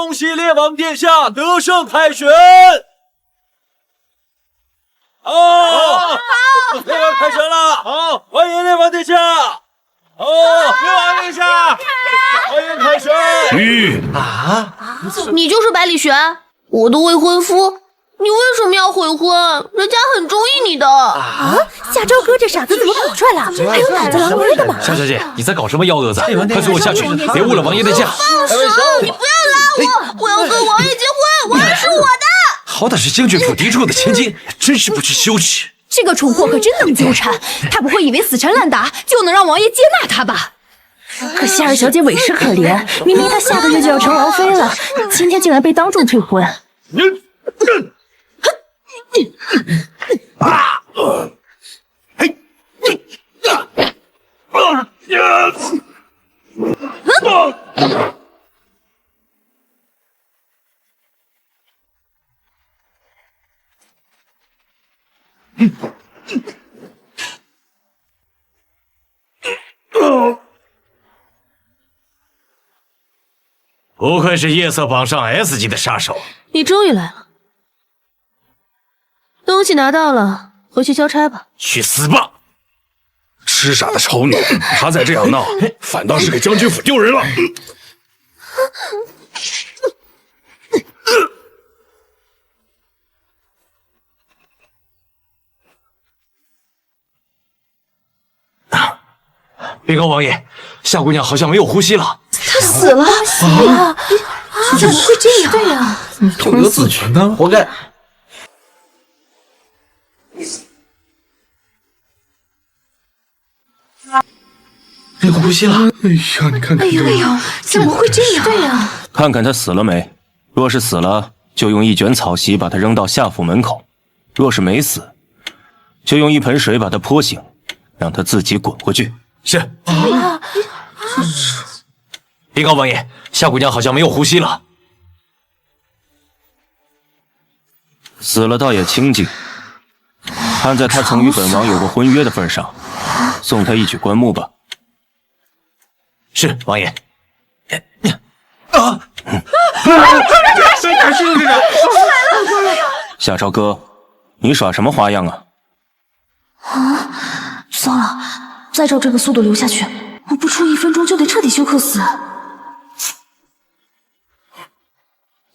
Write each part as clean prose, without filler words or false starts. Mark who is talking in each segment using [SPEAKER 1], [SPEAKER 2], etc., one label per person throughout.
[SPEAKER 1] 恭喜列王殿下得胜凯旋！好，列王凯旋了！好，欢迎列王殿下！好，列王殿下，欢迎凯旋！
[SPEAKER 2] 你就是百里玄，我的未婚夫。你为什么要悔婚？人家很中意你的。
[SPEAKER 3] 夏朝哥这傻子怎么跑出来了？还有胆子狼来的吗？
[SPEAKER 4] 夏小姐，你在搞什么幺蛾子？快随我下去，别误了王爷的驾！
[SPEAKER 2] 放手！你不要拉我！我要跟王爷结婚，王爷是我的。
[SPEAKER 4] 好歹是将军府嫡出的千金，真是不知羞耻。
[SPEAKER 3] 这个蠢货可真能纠缠，他不会以为死缠烂打就能让王爷接纳他吧？可夏二小姐委实可怜，明明她下个月就要成王妃了，今天竟然被当众退婚。
[SPEAKER 4] 不愧是夜色榜上 S 级的杀手。
[SPEAKER 2] 你终于来了，东西拿到了，回去交差吧。
[SPEAKER 4] 去死吧！
[SPEAKER 5] 痴傻的丑女，她再这样闹，反倒是给将军府丢人了。
[SPEAKER 4] 禀告王爷，夏姑娘好像没有呼吸了。
[SPEAKER 3] 她死了！死了！怎么会这样？对呀，
[SPEAKER 5] 咎由自取呢，
[SPEAKER 1] 活该。
[SPEAKER 4] 没有呼吸了。
[SPEAKER 5] 哎呀，你看看这个，
[SPEAKER 3] 怎么会这样？对呀，
[SPEAKER 6] 看看他死了没。若是死了，就用一卷草席把他扔到夏府门口；若是没死，就用一盆水把他泼醒，让他自己滚回去。
[SPEAKER 4] 是。禀告王爷，夏姑娘好像没有呼吸了。
[SPEAKER 6] 死了倒也清静，看在他曾与本王有过婚约的份上，送他一曲棺木吧。
[SPEAKER 4] 是，王爷。
[SPEAKER 6] 夏朝哥，你耍什么花样啊？
[SPEAKER 3] 糟了，再照这个速度流下去，我不出1分钟就得彻底休克死。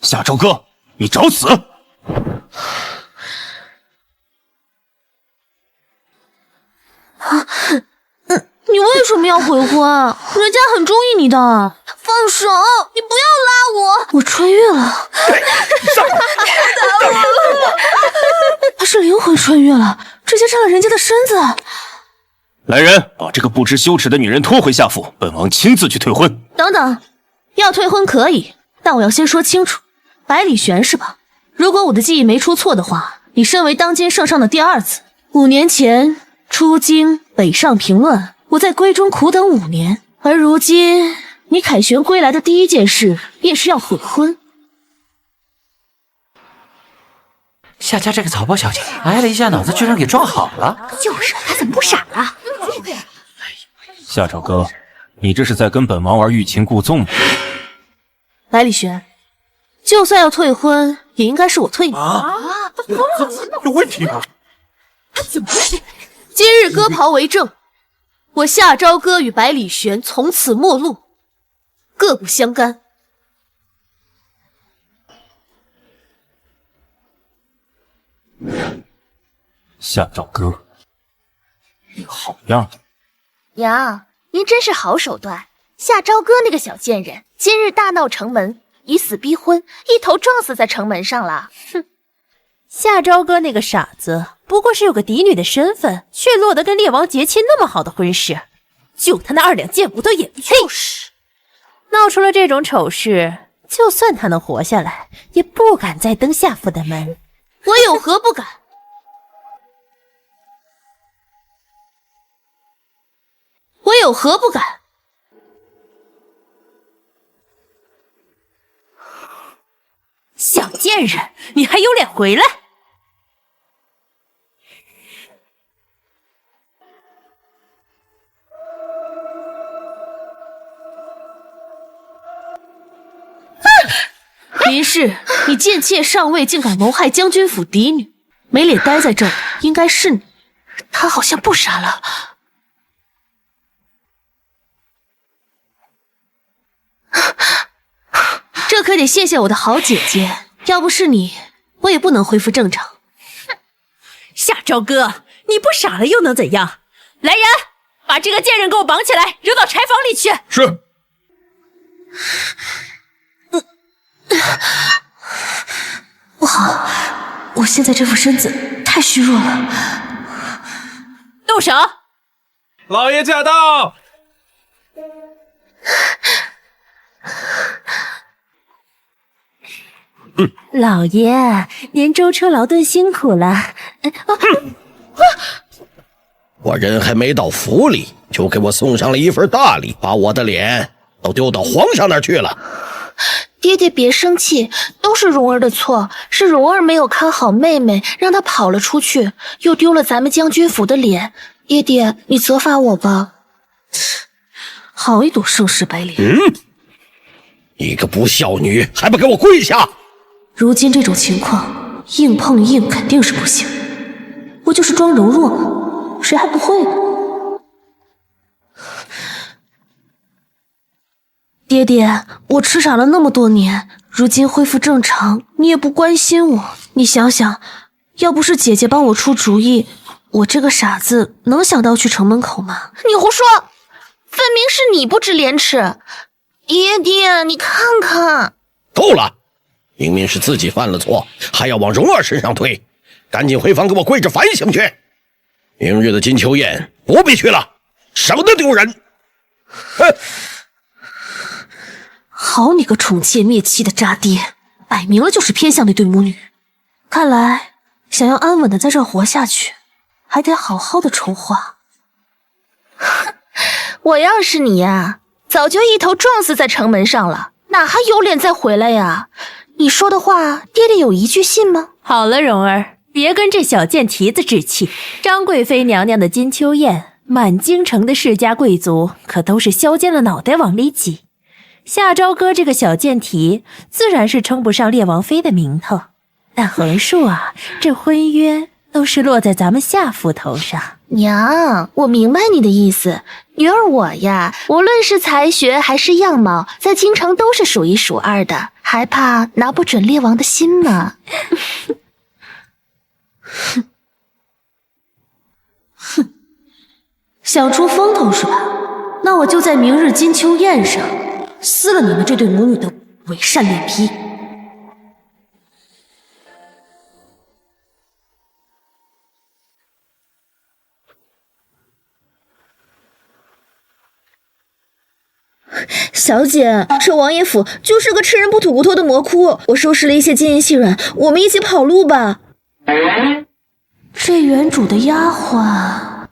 [SPEAKER 6] 夏朝哥，你找死！
[SPEAKER 2] 你为什么要悔婚？人家很中意你的。放手！你不要拉我！我穿越了。他是灵魂穿越了，直接占了人家的身子。
[SPEAKER 6] 来人，把这个不知羞耻的女人拖回夏府，本王亲自去退婚。
[SPEAKER 2] 等等，要退婚可以，但我要先说清楚，百里玄是吧？如果我的记忆没出错的话，你身为当今圣上的第2子，5年前出京北上平乱，我在闺中苦等5年，而如今你凯旋归来的第一件事便是要悔婚。
[SPEAKER 1] 夏家这个草包小姐挨了一下，脑子居然给撞好了。
[SPEAKER 3] 就是，她怎么不傻了？
[SPEAKER 6] 夏朝哥，你这是在跟本王玩欲擒故纵吗？
[SPEAKER 2] 百里玄，就算要退婚，也应该是我退你。
[SPEAKER 5] 有问题吧？
[SPEAKER 2] 今日割袍为证，我夏朝歌与百里玄从此陌路，各不相干。
[SPEAKER 6] 夏朝歌，你好样的！
[SPEAKER 7] 娘，您真是好手段。夏朝歌那个小贱人，今日大闹城门，以死逼婚，一头撞死在城门上了。哼！
[SPEAKER 8] 夏朝歌那个傻子，不过是有个嫡女的身份，却落得跟列王结亲那么好的婚事，就他那2两贱骨头也配？
[SPEAKER 2] 就是
[SPEAKER 8] 闹出了这种丑事，就算他能活下来，也不敢再登夏府的门。
[SPEAKER 2] 我有何不敢？我有何不敢？
[SPEAKER 8] 小贱人，你还有脸回来？
[SPEAKER 2] 林氏，你贱妾上位，竟敢谋害将军府嫡女，没脸待在这儿，应该是你。
[SPEAKER 7] 他好像不傻了。
[SPEAKER 2] 这可得谢谢我的好姐姐，要不是你，我也不能恢复正常。
[SPEAKER 8] 夏朝歌，你不傻了又能怎样？来人，把这个贱人给我绑起来，扔到柴房里去。
[SPEAKER 5] 是。
[SPEAKER 2] 不好，我现在这副身子太虚弱了。
[SPEAKER 8] 动手！
[SPEAKER 1] 老爷驾到！
[SPEAKER 8] 老爷，您舟车劳顿辛苦了。
[SPEAKER 9] 我人还没到府里，就给我送上了一份大礼，把我的脸都丢到皇上那儿去了。
[SPEAKER 7] 爹爹别生气，都是蓉儿的错，是蓉儿没有看好妹妹，让她跑了出去，又丢了咱们将军府的脸。爹爹，你责罚我吧。
[SPEAKER 2] 好一朵盛世白莲！
[SPEAKER 9] 你个不孝女，还不给我跪下！
[SPEAKER 2] 如今这种情况，硬碰硬肯定是不行。我就是装柔弱嘛，谁还不会呢？爹爹，我痴傻了那么多年，如今恢复正常，你也不关心我。你想想，要不是姐姐帮我出主意，我这个傻子能想到去城门口吗？
[SPEAKER 7] 你胡说，分明是你不知廉耻。爹爹，你看看。
[SPEAKER 9] 够了，明明是自己犯了错，还要往蓉儿身上推。赶紧回房给我跪着反省去。明日的金秋宴不必去了，省得丢人。哼！
[SPEAKER 2] 好你个宠妾灭妻的渣爹，摆明了就是偏向那对母女。看来想要安稳的在这儿活下去，还得好好的筹划。
[SPEAKER 7] 我要是你呀，早就一头撞死在城门上了，哪还有脸再回来呀？你说的话，爹爹有一句信吗？
[SPEAKER 8] 好了，蓉儿，别跟这小贱蹄子置气。张贵妃娘娘的金秋宴，满京城的世家贵族可都是削尖了脑袋往里挤。夏朝歌这个小贱蹄，自然是称不上列王妃的名头。但横竖啊，这婚约都是落在咱们夏府头上。
[SPEAKER 7] 娘，我明白你的意思。女儿我呀，无论是才学还是样貌，在京城都是数一数二的，还怕拿不准列王的心吗？
[SPEAKER 2] 哼，想出风头是吧？那我就在明日金秋宴上撕了你们这对母女的伪善脸皮。
[SPEAKER 7] 小姐，这王爷府就是个吃人不吐骨头的魔窟。我收拾了一些金银细软，我们一起跑路吧。
[SPEAKER 2] 这原主的丫鬟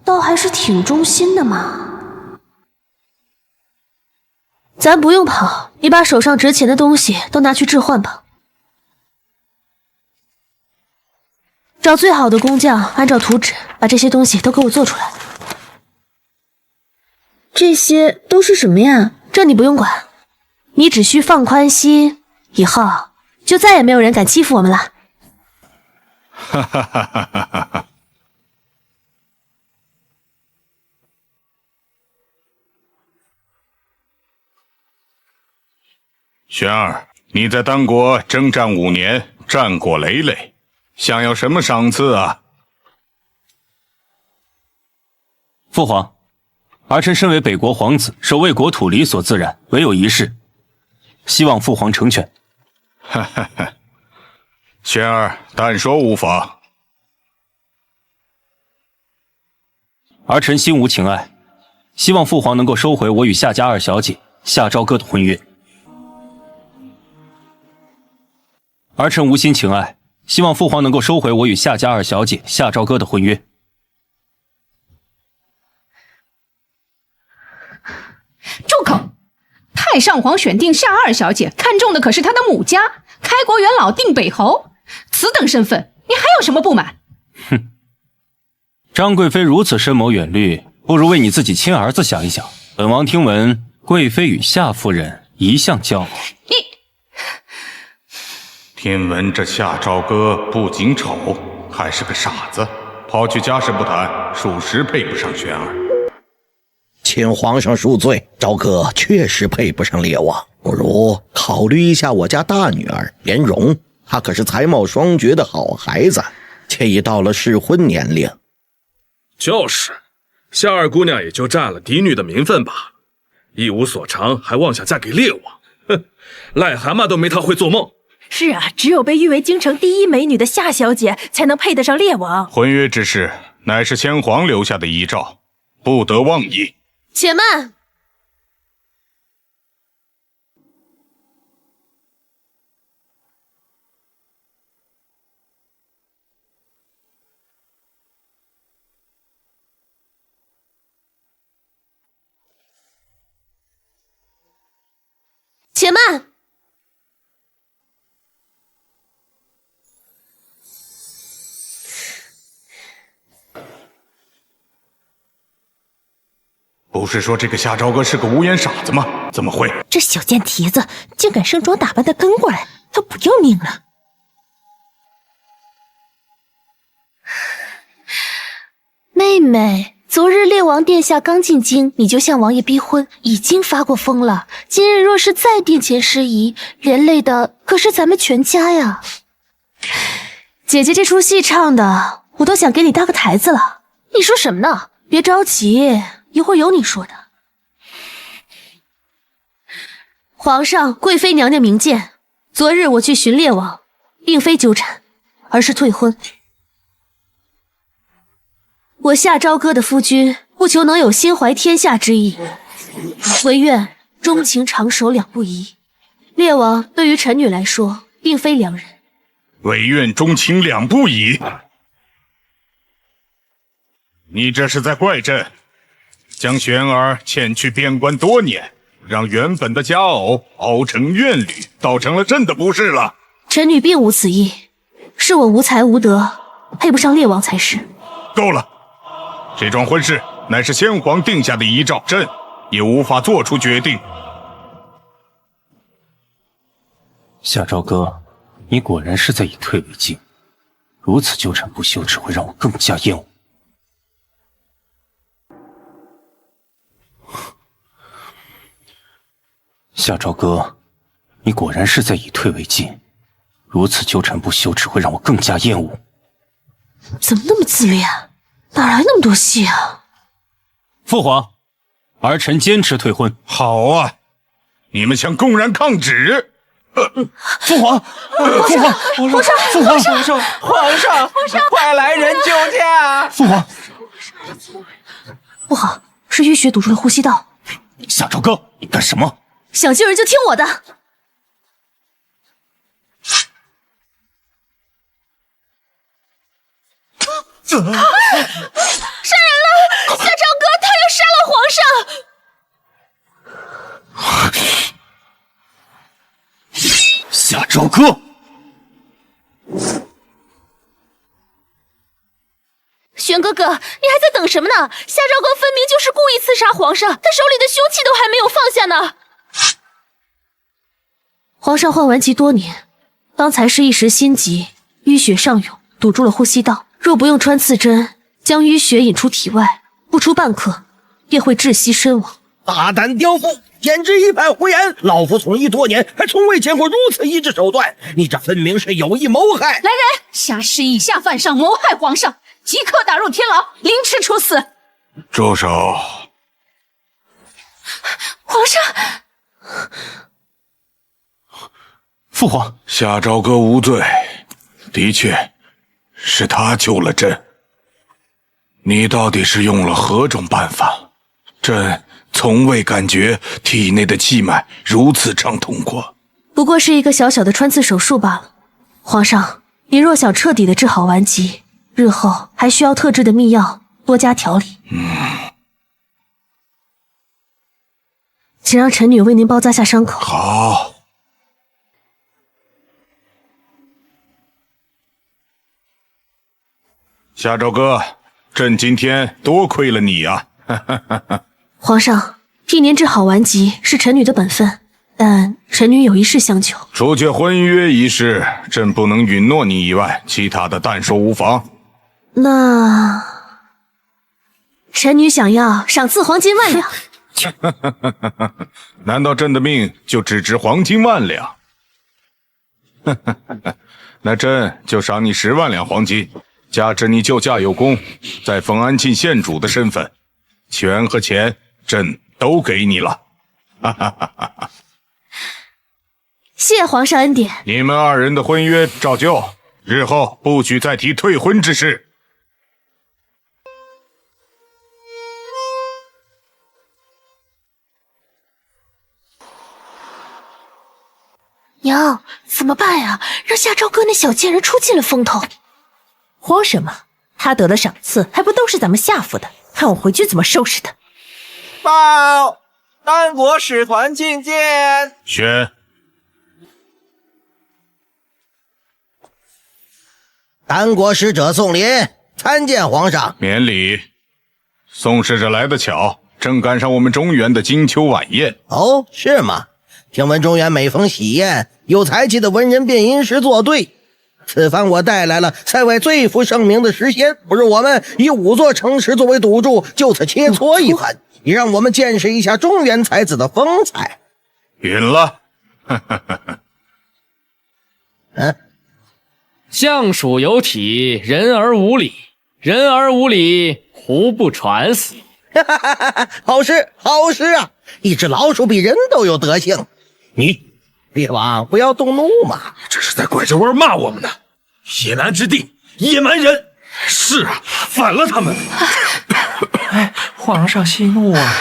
[SPEAKER 2] 倒还是挺忠心的嘛。咱不用跑，你把手上值钱的东西都拿去置换吧。找最好的工匠，按照图纸把这些东西都给我做出来。
[SPEAKER 7] 这些都是什么呀？
[SPEAKER 2] 这你不用管，你只需放宽心，以后就再也没有人敢欺负我们了。
[SPEAKER 5] 哈哈哈哈哈哈！玄儿，你在丹国征战5年，战果累累，想要什么赏赐啊？
[SPEAKER 6] 父皇，儿臣身为北国皇子，守卫国土理所自然，唯有一事，希望父皇成全。
[SPEAKER 5] 哈哈哈，玄儿，但说无妨。
[SPEAKER 6] 儿臣心无情爱，希望父皇能够收回我与夏家二小姐夏朝歌的婚约。儿臣无心情爱，希望父皇能够收回我与夏家二小姐夏朝歌的婚约。
[SPEAKER 10] 住口！太上皇选定夏二小姐，看中的可是她的母家开国元老定北侯，此等身份，你还有什么不满？
[SPEAKER 6] 哼，张贵妃如此深谋远虑，不如为你自己亲儿子想一想。本王听闻贵妃与夏夫人一向交往。
[SPEAKER 5] 听闻这夏朝歌不仅丑，还是个傻子，抛去家世不谈，属实配不上玄儿。
[SPEAKER 9] 请皇上恕罪，朝歌确实配不上烈王，不如考虑一下我家大女儿莲蓉，她可是才貌双绝的好孩子，且已到了适婚年龄。
[SPEAKER 11] 就是，夏二姑娘也就占了嫡女的名分罢了，一无所长，还妄想嫁给烈王，哼，癞蛤蟆都没她会做梦。
[SPEAKER 8] 是啊，只有被誉为京城第一美女的夏小姐，才能配得上烈王。
[SPEAKER 5] 婚约之事，乃是先皇留下的遗诏，不得妄议。
[SPEAKER 2] 且慢！且慢！
[SPEAKER 5] 不是说这个夏朝歌是个无言傻子吗？怎么会？
[SPEAKER 8] 这小贱蹄子竟敢盛装打扮的跟过来，他不要命了？
[SPEAKER 7] 妹妹，昨日烈王殿下刚进京，你就向王爷逼婚，已经发过疯了。今日若是再殿前失仪，连累的可是咱们全家呀。
[SPEAKER 2] 姐姐这出戏唱的，我都想给你搭个台子了。
[SPEAKER 7] 你说什么呢？
[SPEAKER 2] 别着急，一会儿有你说的。皇上，贵妃娘娘明鉴，昨日我去寻烈王，并非纠缠，而是退婚。我夏朝歌的夫君，不求能有心怀天下之意，唯愿钟情长守两不疑。烈王对于臣女来说，并非良人。
[SPEAKER 5] 唯愿钟情两不疑。你这是在怪朕，将玄儿遣去边关多年，让原本的佳偶熬成怨侣，倒成了朕的不是了。
[SPEAKER 2] 臣女并无此意，是我无才无德，配不上烈王才是。
[SPEAKER 5] 够了，这桩婚事乃是先皇定下的遗诏，朕也无法做出决定。
[SPEAKER 6] 夏朝歌，你果然是在以退为进，如此纠缠不休，只会让我更加厌恶。夏朝歌，你果然是在以退为进，如此纠缠不休，只会让我更加厌恶。
[SPEAKER 2] 怎么那么自恋？哪来那么多戏啊？
[SPEAKER 6] 父皇，儿臣坚持退婚。
[SPEAKER 5] 好啊，你们想公然抗旨？
[SPEAKER 6] 父皇，父皇，
[SPEAKER 1] 皇上，父皇，皇上，快来人救驾！
[SPEAKER 6] 父皇，
[SPEAKER 2] 不好，是淤血堵住了呼吸道。
[SPEAKER 6] 夏朝歌，你干什么？
[SPEAKER 2] 想救人就听我的。
[SPEAKER 7] 杀人了！夏朝歌他要杀了皇上！
[SPEAKER 6] 夏朝歌，
[SPEAKER 7] 玄哥哥，你还在等什么呢？夏朝歌分明就是故意刺杀皇上，他手里的凶器都还没有放下呢。
[SPEAKER 2] 皇上患顽疾多年，刚才是一时心急，淤血上涌，堵住了呼吸道。若不用穿刺针将淤血引出体外，不出半刻便会窒息身亡。
[SPEAKER 9] 大胆刁妇，简直一派胡言！老夫从医多年，还从未见过如此医治手段。你这分明是有意谋害！
[SPEAKER 10] 来人，夏氏以下犯上，谋害皇上，即刻打入天牢，凌迟处死。
[SPEAKER 5] 住手！
[SPEAKER 10] 皇上，
[SPEAKER 6] 父皇，
[SPEAKER 5] 夏朝歌无罪，的确是他救了朕。你到底是用了何种办法？朕从未感觉体内的气脉如此畅通过。
[SPEAKER 2] 不过是一个小小的穿刺手术罢了。皇上，您若想彻底的治好顽疾，日后还需要特制的秘药，多加调理。请让臣女为您包扎下伤口。
[SPEAKER 5] 好。夏朝歌，朕今天多亏了你啊！
[SPEAKER 2] 皇上，替您治好顽疾是臣女的本分，但臣女有一事相求。
[SPEAKER 5] 除却婚约一事，朕不能允诺你以外，其他的但说无妨。
[SPEAKER 2] 那臣女想要赏赐黄金万两。
[SPEAKER 5] 难道朕的命就只值黄金万两？那朕就赏你10万两黄金，加之你救驾有功，再封安庆县主的身份，权和钱朕都给你了。
[SPEAKER 2] 谢皇上恩典。
[SPEAKER 5] 你们2人的婚约照旧，日后不许再提退婚之事。
[SPEAKER 7] 娘，怎么办呀？让夏朝歌那小贱人出尽了风头。
[SPEAKER 8] 慌什么？他得了赏赐，还不都是咱们下府的？看我回去怎么收拾他！
[SPEAKER 1] 报，丹国使团觐见。
[SPEAKER 5] 宣。
[SPEAKER 9] 丹国使者宋林参见皇上。
[SPEAKER 5] 免礼。宋使者来得巧，正赶上我们中原的金秋晚宴。
[SPEAKER 9] 哦，是吗？听闻中原每逢喜宴，有才气的文人便吟诗作对。此番我带来了塞外最负盛名的诗仙，不如我们以5座城池作为赌注，就此切磋一番，也让我们见识一下中原才子的风采。
[SPEAKER 5] 允了。
[SPEAKER 12] 相属有体，人而无礼，人而无礼，胡不传死？
[SPEAKER 9] 好事，好事啊！一只老鼠比人都有德性。你列王不要动怒嘛，
[SPEAKER 11] 这是在拐着弯骂我们呢。野蛮之地，野蛮人。是啊，反了他们。
[SPEAKER 12] 皇上息怒啊！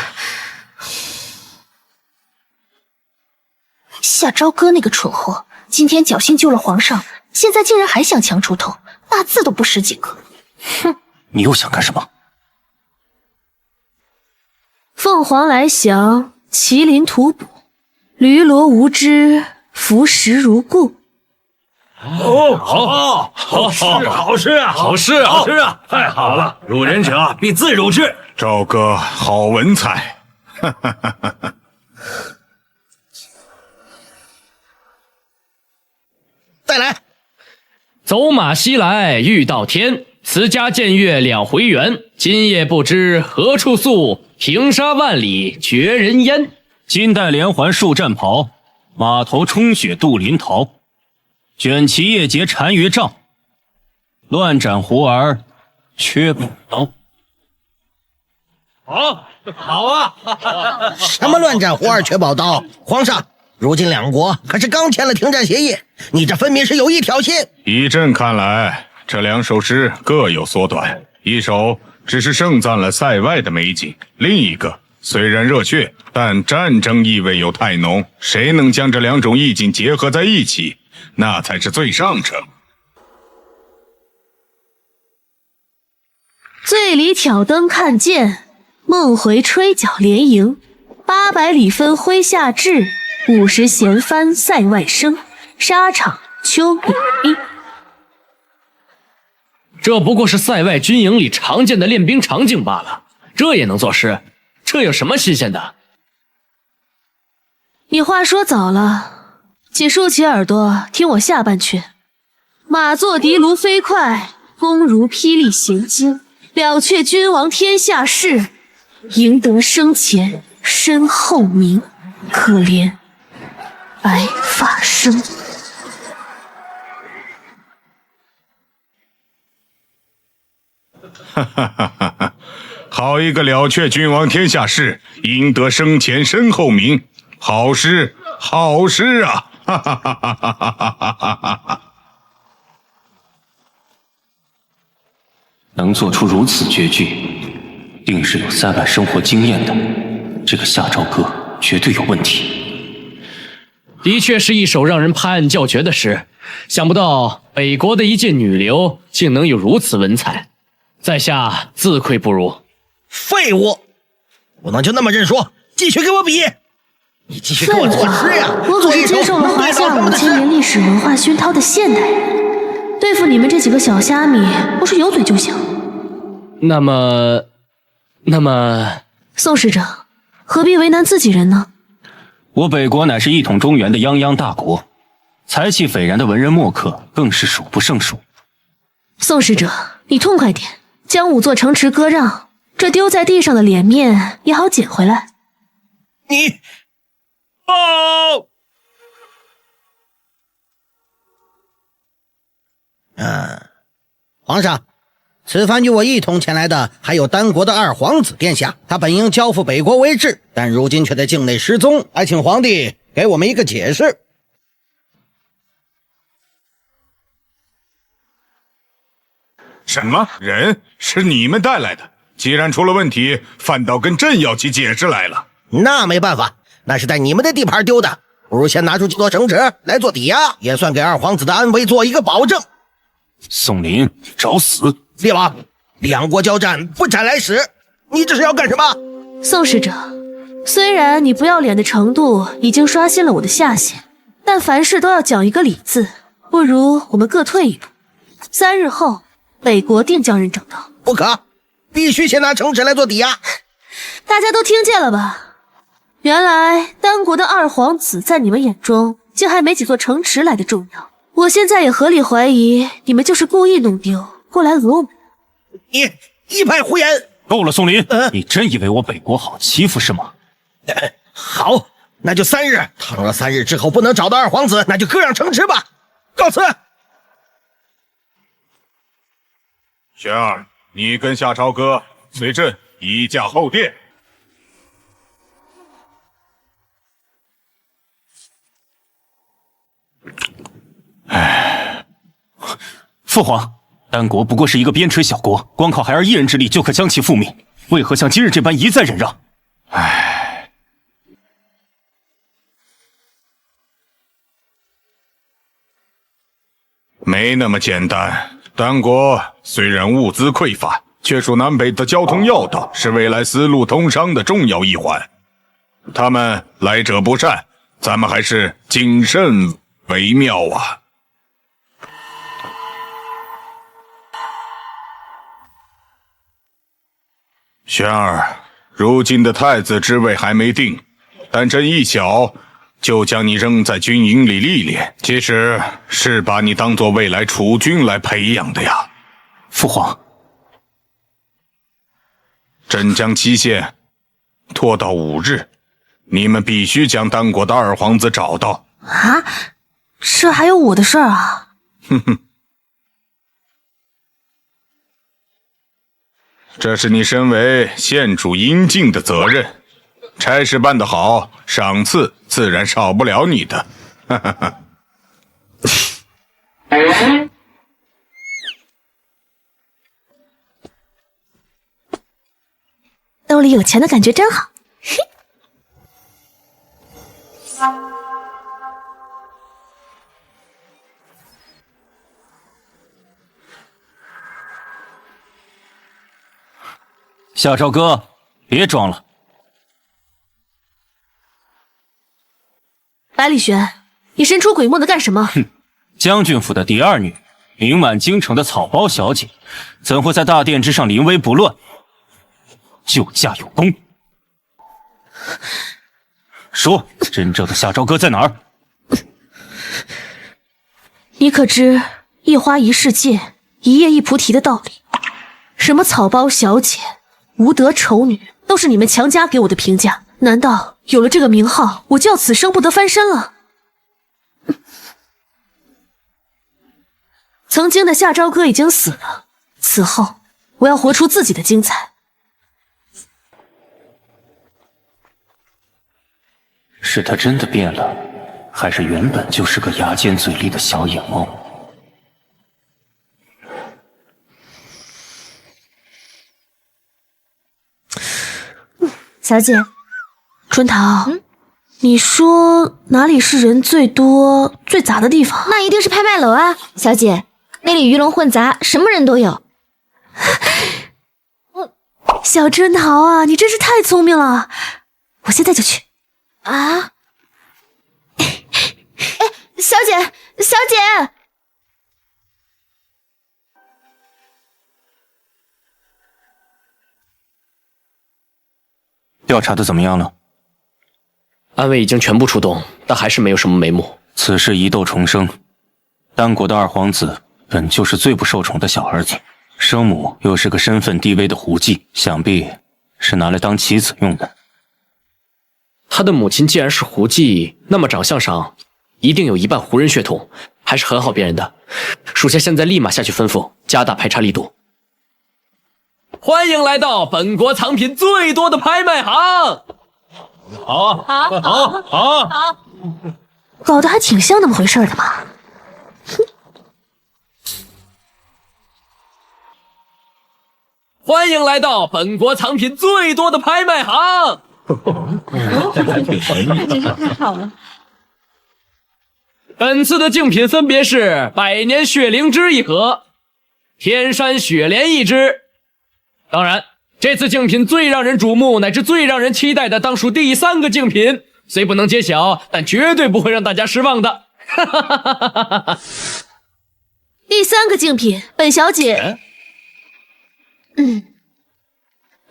[SPEAKER 7] 夏朝歌那个蠢货，今天侥幸救了皇上，现在竟然还想强出头，大字都不识几个。哼！
[SPEAKER 6] 你又想干什么？
[SPEAKER 2] 凤凰来降，麒麟吐哺，驴骡无知，服食如故。
[SPEAKER 11] 哦，好，好事啊，好事啊，好事啊，好事啊！太好了，辱人者必自辱之。
[SPEAKER 5] 赵哥好文采。
[SPEAKER 9] 再来。
[SPEAKER 12] 走马西来，欲到天。此家见月2回圆，今夜不知何处宿，平沙万里绝人烟。
[SPEAKER 6] 金带连环束战袍，马头冲雪渡临洮，卷旗夜结单于帐，乱斩胡儿缺宝刀。
[SPEAKER 12] 好啊！
[SPEAKER 9] 什么乱斩胡儿缺宝刀？皇上，如今2国可是刚签了停战协议，你这分明是有意挑衅。
[SPEAKER 5] 以朕看来，这2首诗各有所短，一首只是盛赞了塞外的美景，另一个虽然热血，但战争意味又太浓，谁能将这2种意境结合在一起，那才是最上乘。
[SPEAKER 2] 醉里挑灯看剑，梦回吹角连营。800里分麾下炙，50弦翻塞外声。沙场秋雨冰。
[SPEAKER 12] 这不过是塞外军营里常见的练兵场景罢了，这也能作诗？这有什么新鲜的？
[SPEAKER 2] 你话说早了，请竖起耳朵听我下半阙。马作的卢飞快，弓如霹雳弦惊。了却君王天下事，赢得生前身后名。可怜白发生。
[SPEAKER 5] 哈哈哈哈哈！好一个了却君王天下事，赢得生前身后名，好诗，好诗啊！哈哈哈哈哈哈哈！
[SPEAKER 6] 能做出如此绝句，定是有塞外生活经验的。这个夏朝歌绝对有问题。
[SPEAKER 12] 的确是一首让人拍案叫绝的诗，想不到北国的一介女流竟能有如此文采，在下自愧不如。
[SPEAKER 9] 废物，不能就那么认输，继续给我比。你继续给我作诗呀！
[SPEAKER 2] 我可是接受了华夏5000年历史文化熏陶的现代人，对付你们这几个小虾米，不是有嘴就行。
[SPEAKER 12] 那么，
[SPEAKER 2] 宋使者，何必为难自己人呢？
[SPEAKER 6] 我北国乃是一统中原的泱泱大国，才气斐然的文人墨客更是数不胜数。
[SPEAKER 2] 宋使者，你痛快点，将5座城池割让，这丢在地上的脸面也好捡回来。
[SPEAKER 9] 你，
[SPEAKER 13] 皇上，此番与我一同前来的还有丹国的二皇子殿下，他本应交付北国为质，但如今却在境内失踪，还请皇帝给我们一个解释。
[SPEAKER 5] 什么人是你们带来的？既然出了问题，反倒跟朕要起解释来了。
[SPEAKER 13] 那没办法，那是在你们的地盘丢的，不如先拿出几座城池来做抵押，也算给二皇子的安危做一个保证。
[SPEAKER 6] 宋林，你找死！
[SPEAKER 13] 列王，2国交战不斩来使，你这是要干什么？
[SPEAKER 2] 宋使者，虽然你不要脸的程度已经刷新了我的下限，但凡事都要讲一个理字，不如我们各退一步。3日后，北国定将人找到。
[SPEAKER 13] 不可，必须先拿城池来做抵押。
[SPEAKER 2] 大家都听见了吧？原来丹国的二皇子在你们眼中竟还没几座城池来的重要。我现在也合理怀疑你们就是故意弄丢过来讹我们。
[SPEAKER 13] 你一派胡言！
[SPEAKER 6] 够了，宋林，你真以为我北国好欺负是吗？
[SPEAKER 13] 好，那就3日。倘若3日之后不能找到二皇子，那就割让城池吧。告辞。
[SPEAKER 5] 玄儿，你跟夏朝歌随朕移驾后殿。
[SPEAKER 6] 父皇，丹国不过是一个边陲小国，光靠孩儿一人之力就可将其覆灭，为何像今日这般一再忍让？
[SPEAKER 5] 没那么简单。丹国虽然物资匮乏，却属南北的交通要道，是未来丝路通商的重要一环。他们来者不善，咱们还是谨慎为妙啊。玄儿，如今的太子之位还没定，但朕一小就将你扔在军营里历练，其实是把你当作未来储君来培养的呀。
[SPEAKER 6] 父皇，
[SPEAKER 5] 朕将期限拖到5日，你们必须将丹国的二皇子找到。
[SPEAKER 2] 啊，这还有我的事儿啊？
[SPEAKER 5] 哼哼，这是你身为县主应尽的责任。差事办得好，赏赐自然少不了你的。哈哈哈。
[SPEAKER 2] 兜里有钱的感觉真好。嘿，
[SPEAKER 6] 夏朝歌，别装了。
[SPEAKER 2] 百里玄，你神出鬼没的干什么？
[SPEAKER 6] 哼，将军府的第2女，名满京城的草包小姐，怎会在大殿之上临危不乱？救驾有功。说，真正的夏朝歌在哪儿？
[SPEAKER 2] 你可知一花一世界，一叶一菩提的道理？什么草包小姐、无德丑女，都是你们强加给我的评价。难道有了这个名号，我就要此生不得翻身了？曾经的夏朝歌已经死了，此后我要活出自己的精彩。
[SPEAKER 6] 是他真的变了，还是原本就是个牙尖嘴利的小野猫？
[SPEAKER 2] 小姐，春桃，你说哪里是人最多、最杂的地方？
[SPEAKER 7] 那一定是拍卖楼啊，小姐，那里鱼龙混杂，什么人都有。
[SPEAKER 2] 小春桃啊，你真是太聪明了，我现在就去。
[SPEAKER 7] 啊！哎，小姐，小姐！
[SPEAKER 6] 调查的怎么样了？
[SPEAKER 12] 暗卫已经全部出动，但还是没有什么眉目。
[SPEAKER 6] 此事疑窦重生，丹国的二皇子本就是最不受宠的小儿子，生母又是个身份低微的胡姬，想必是拿来当棋子用的。
[SPEAKER 12] 他的母亲既然是胡姬，那么长相上一定有一半胡人血统，还是很好辨认的。属下现在立马下去吩咐，加大排查力度。欢迎来到本国藏品最多的拍卖行。
[SPEAKER 2] 好，搞得还挺像那么回事的嘛。
[SPEAKER 12] 欢迎来到本国藏品最多的拍卖行。
[SPEAKER 10] 真是太好了。
[SPEAKER 12] 本次的竞品分别是百年血灵芝一盒，天山雪莲一只。当然，这次竞品最让人瞩目乃至最让人期待的当属第3个竞品，虽不能揭晓，但绝对不会让大家失望的。
[SPEAKER 2] 第3个竞品，本小姐，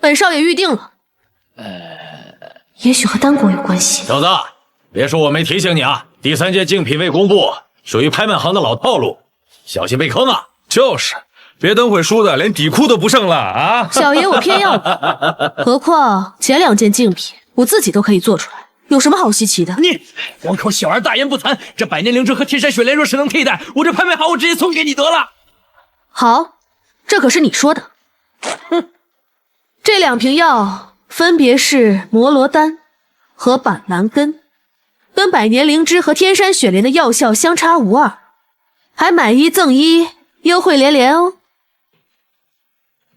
[SPEAKER 2] 本少爷预定了。也许和丹国有关系。
[SPEAKER 4] 小子，别说我没提醒你啊！第3届竞品未公布，属于拍卖行的老套路，小心被坑啊！
[SPEAKER 11] 就是，别等会输的连底裤都不剩了啊！
[SPEAKER 2] 小爷我偏要你，何况前2件竞品我自己都可以做出来，有什么好稀奇的？
[SPEAKER 12] 你光口小儿大言不惭，这百年灵芝和天山雪莲若是能替代，我这拍卖行我直接送给你得了。
[SPEAKER 2] 好，这可是你说的。哼，这2瓶药分别是摩罗丹和板蓝根，跟百年灵芝和天山雪莲的药效相差无二，还买1赠1，优惠连连哦。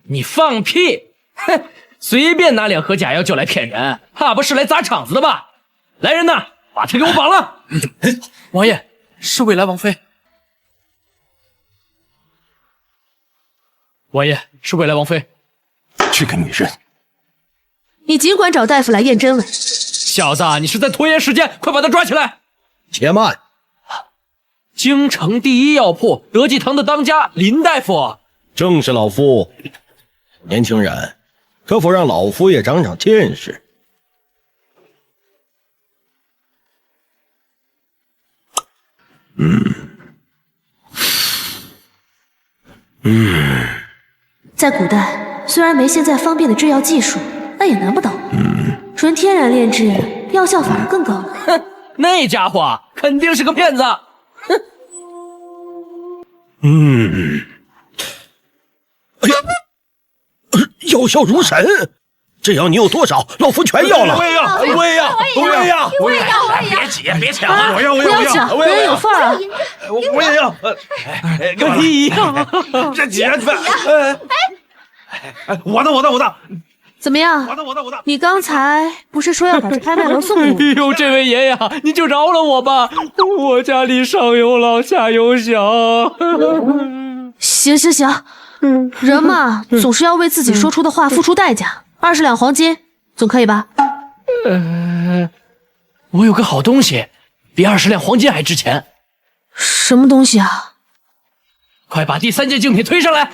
[SPEAKER 12] 你放屁！哼，随便拿2盒假药就来骗人，怕不是来砸场子的吧？来人呐，把他给我绑了！王爷，是未来王妃。王爷，是未来王妃。
[SPEAKER 6] 这个女人，
[SPEAKER 2] 你尽管找大夫来验真伪。
[SPEAKER 12] 小子，你是在拖延时间，快把他抓起来！
[SPEAKER 9] 且慢，
[SPEAKER 12] 京城第1药铺德济堂的当家林大夫，
[SPEAKER 9] 正是老夫。年轻人，可否让老夫也长长见识？
[SPEAKER 2] 在古代，虽然没现在方便的制药技术，但也难不倒我。纯天然炼制，药效反而更高呢。
[SPEAKER 12] 哼，那家伙肯定是个骗子。哼。
[SPEAKER 9] 哎呀，药效如神，这药你有多少，老夫全要了。
[SPEAKER 4] 我也要，我也要，
[SPEAKER 10] 我也要。
[SPEAKER 4] 别挤，别抢啊！
[SPEAKER 11] 我要，
[SPEAKER 2] 不要抢，人有份儿啊！
[SPEAKER 11] 我也要。
[SPEAKER 12] 跟你一样，
[SPEAKER 11] 这几人份。我的。
[SPEAKER 2] 怎么样？
[SPEAKER 11] 我的。
[SPEAKER 2] 你刚才不是说要把这拍卖楼送给我？
[SPEAKER 12] 哎呦，这位爷爷，你就饶了我吧！我家里上有老下有小。
[SPEAKER 2] 行，人嘛，总是要为自己说出的话付出代价。20两黄金，总可以吧？
[SPEAKER 12] 我有个好东西，比20两黄金还值钱。
[SPEAKER 2] 什么东西啊？
[SPEAKER 12] 快把第3件竞品推上来！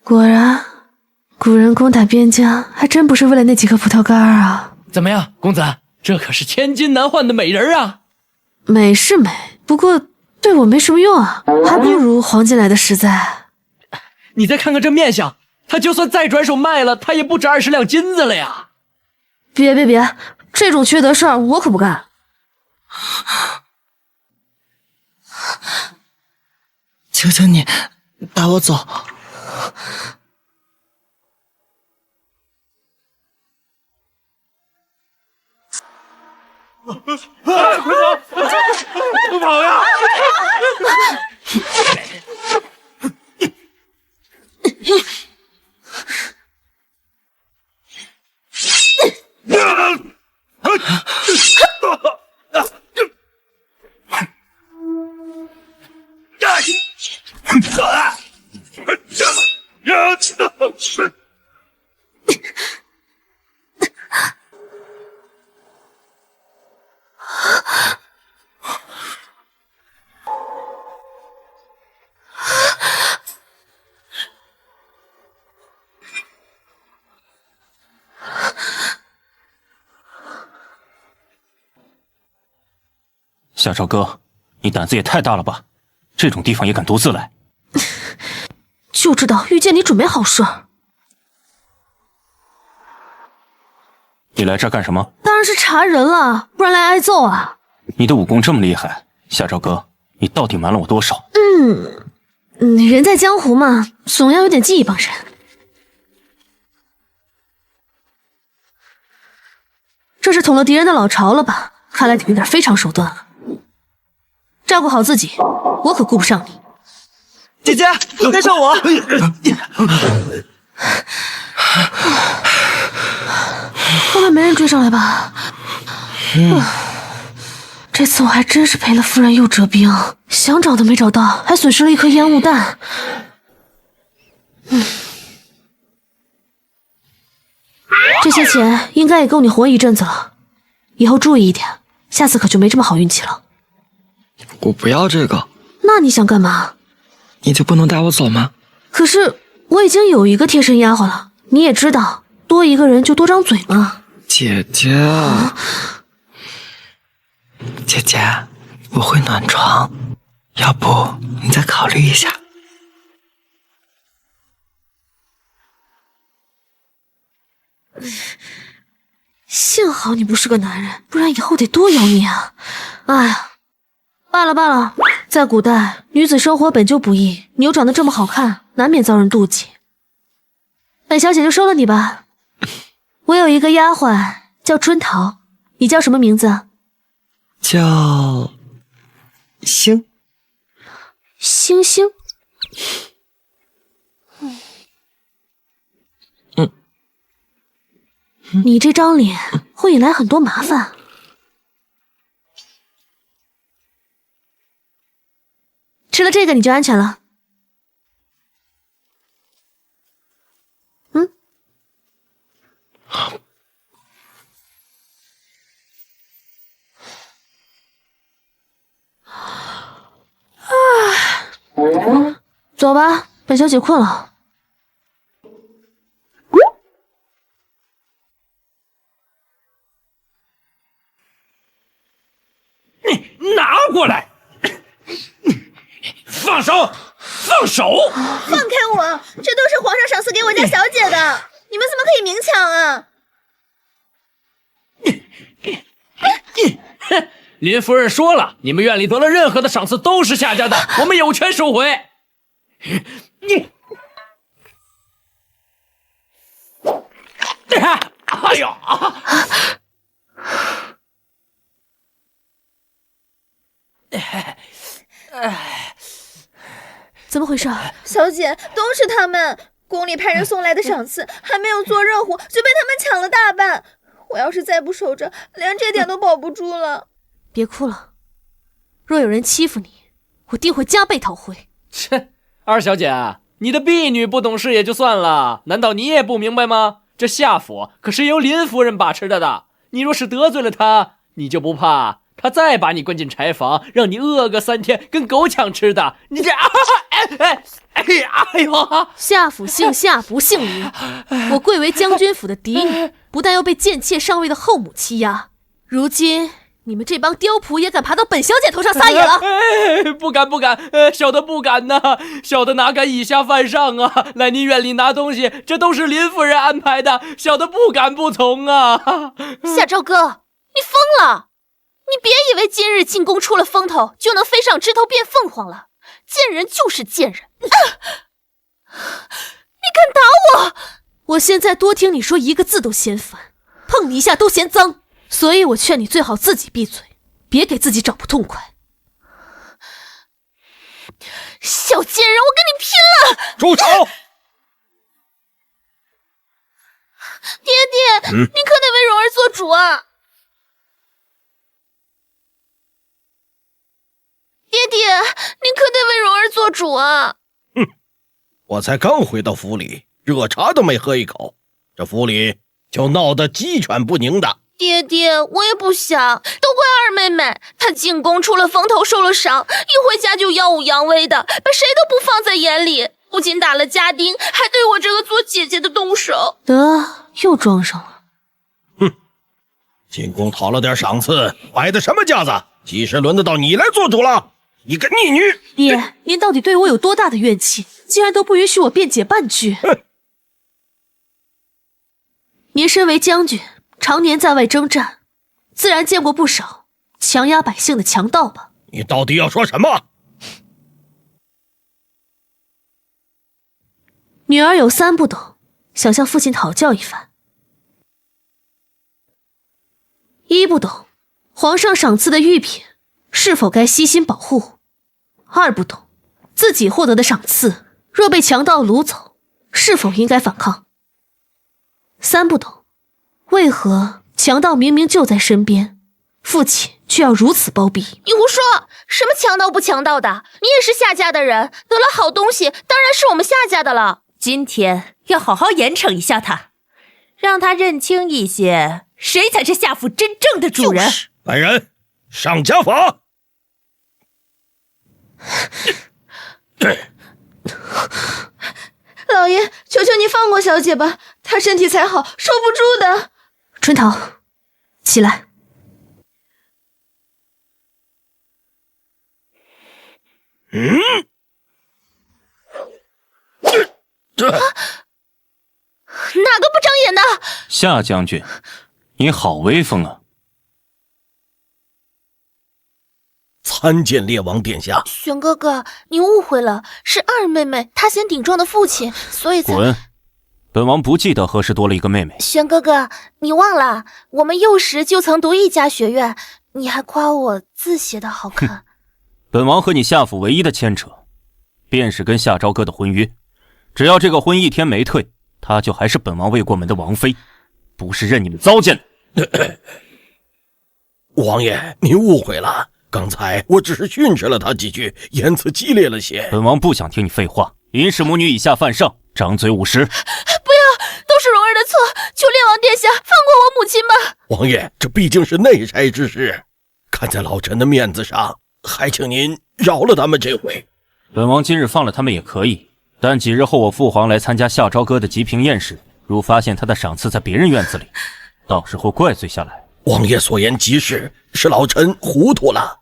[SPEAKER 2] 果然，古人攻打边疆还真不是为了那几颗葡萄干啊！
[SPEAKER 12] 怎么样，公子？这可是千金难换的美人啊！
[SPEAKER 2] 美是美，不过对我没什么用啊，还不如黄金来的实在。
[SPEAKER 12] 你再看看这面相，他就算再转手卖了，他也不值20两金子了呀！
[SPEAKER 2] 别，这种缺德事儿我可不干。
[SPEAKER 14] 求求你，带我走。
[SPEAKER 11] 快跑呀！
[SPEAKER 6] 夏朝哥，你胆子也太大了吧？这种地方也敢独自来？
[SPEAKER 2] 就知道遇见你准没好事。
[SPEAKER 6] 你来这儿干什么？
[SPEAKER 2] 当然是查人了，不然来挨揍啊！
[SPEAKER 6] 你的武功这么厉害，夏朝哥，你到底瞒了我多少？
[SPEAKER 2] 人在江湖嘛，总要有点技艺帮人。这是捅了敌人的老巢了吧？看来你有点非常手段了。照顾好自己，我可顾不上你。
[SPEAKER 14] 姐姐，带上我。
[SPEAKER 2] 后面没人追上来吧？这次我还真是赔了夫人又折兵，想找都没找到，还损失了一颗烟雾弹。这些钱应该也够你活一阵子了，以后注意一点，下次可就没这么好运气了。
[SPEAKER 14] 我不要这个。
[SPEAKER 2] 那你想干嘛？
[SPEAKER 14] 你就不能带我走吗？
[SPEAKER 2] 可是我已经有一个贴身丫鬟了，你也知道，多一个人就多张嘴嘛。
[SPEAKER 14] 姐姐，姐姐，我会暖床，要不你再考虑一下。
[SPEAKER 2] 幸好你不是个男人，不然以后得多有你啊！哎呀，罢了罢了，在古代，女子生活本就不易，你又长得这么好看，难免遭人妒忌。本小姐就收了你吧。我有一个丫鬟叫春桃，你叫什么名字？
[SPEAKER 14] 叫星。
[SPEAKER 2] 星星。你这张脸会引来很多麻烦。吃了这个你就安全了。走吧，本小姐困了。
[SPEAKER 4] 拿过来！放手！放手！
[SPEAKER 7] 放开我！这都是皇上赏赐给我家小姐的，你们怎么可以明抢啊？
[SPEAKER 12] 林夫人说了，你们院里得了任何的赏赐都是夏家的，我们有权收回。哎呦！
[SPEAKER 2] 怎么回事？
[SPEAKER 7] 小姐，都是他们宫里派人送来的赏赐，还没有做任务就被他们抢了大半。我要是再不守着，连这点都保不住了。
[SPEAKER 2] 别哭了，若有人欺负你，我定会加倍讨回。
[SPEAKER 12] 切，二小姐，你的婢女不懂事也就算了，难道你也不明白吗？这夏府可是由林夫人把持的，你若是得罪了她，你就不怕她再把你关进柴房，让你饿个3天，跟狗抢吃的？你这哎呦！
[SPEAKER 2] 夏府姓夏不姓林，我贵为将军府的嫡女，不但要被贱妾上位的后母欺压，如今你们这帮刁仆也敢爬到本小姐头上撒野了？
[SPEAKER 12] 不敢不敢，小的不敢呐，小的哪敢以下犯上啊！来您院里拿东西，这都是林夫人安排的，小的不敢不从啊！
[SPEAKER 7] 夏朝哥，你疯了！你别以为今日进宫出了风头，就能飞上枝头变凤凰了。贱人就是贱人！你敢打我！
[SPEAKER 2] 我现在多听你说一个字都嫌烦，碰你一下都嫌脏，所以我劝你最好自己闭嘴，别给自己找不痛快。
[SPEAKER 7] 小贱人，我跟你拼了！
[SPEAKER 9] 住手！
[SPEAKER 7] 爹爹，你可得为蓉儿做主啊！爹爹，你可得为蓉儿做主啊！
[SPEAKER 9] 哼，我才刚回到府里，热茶都没喝一口，这府里就闹得鸡犬不宁的。
[SPEAKER 7] 爹爹，我也不想，都怪二妹妹，她进宫出了风头，受了伤，一回家就耀武扬威的，把谁都不放在眼里，不仅打了家丁，还对我这个做姐姐的动手。
[SPEAKER 2] 得，又装上了。
[SPEAKER 9] 哼，进宫讨了点赏赐，摆的什么架子？几时轮得到你来做主了？一个逆女！
[SPEAKER 2] 爹，您到底对我有多大的怨气，竟然都不允许我辩解半句？您身为将军，常年在外征战，自然见过不少强压百姓的强盗吧？
[SPEAKER 9] 你到底要说什么？
[SPEAKER 2] 女儿有3不懂，想向父亲讨教一番。1不懂，皇上赏赐的玉品是否该悉心保护？2不懂，自己获得的赏赐若被强盗掳走，是否应该反抗？3不懂，为何强盗明明就在身边，父亲却要如此包庇？
[SPEAKER 7] 你胡说！什么强盗不强盗的？你也是夏家的人，得了好东西，当然是我们夏家的了。
[SPEAKER 8] 今天要好好严惩一下他，让他认清一些谁才是夏府真正的主人。
[SPEAKER 9] 来人，上家法！
[SPEAKER 7] 老爷，求求你放过小姐吧，她身体才好，受不住的。
[SPEAKER 2] 春桃，起来。
[SPEAKER 7] 哪个不长眼的？
[SPEAKER 6] 夏将军，你好威风啊！
[SPEAKER 9] 参见列王殿下。
[SPEAKER 7] 玄哥哥，你误会了，是二妹妹她先顶撞的父亲，所以才……
[SPEAKER 6] 滚！本王不记得何时多了一个妹妹。
[SPEAKER 7] 玄哥哥，你忘了，我们幼时就曾读一家学院，你还夸我字写的好看。
[SPEAKER 6] 本王和你夏府唯一的牵扯，便是跟夏朝歌的婚约。只要这个婚1天没退，她就还是本王未过门的王妃，不是任你们糟践。
[SPEAKER 9] 王爷，您误会了，刚才我只是训斥了她几句，言辞激烈了些。
[SPEAKER 6] 本王不想听你废话，尹氏母女以下犯上，张嘴误事。
[SPEAKER 7] 不要，都是蓉儿的错，求列王殿下放过我母亲吧。
[SPEAKER 9] 王爷，这毕竟是内差之事，看在老臣的面子上，还请您饶了他们这回。
[SPEAKER 6] 本王今日放了他们也可以，但几日后我父皇来参加夏朝歌的吉平宴时，如发现他的赏赐在别人院子里，到时候怪罪下来。
[SPEAKER 9] 王爷所言极是，是老臣糊涂了。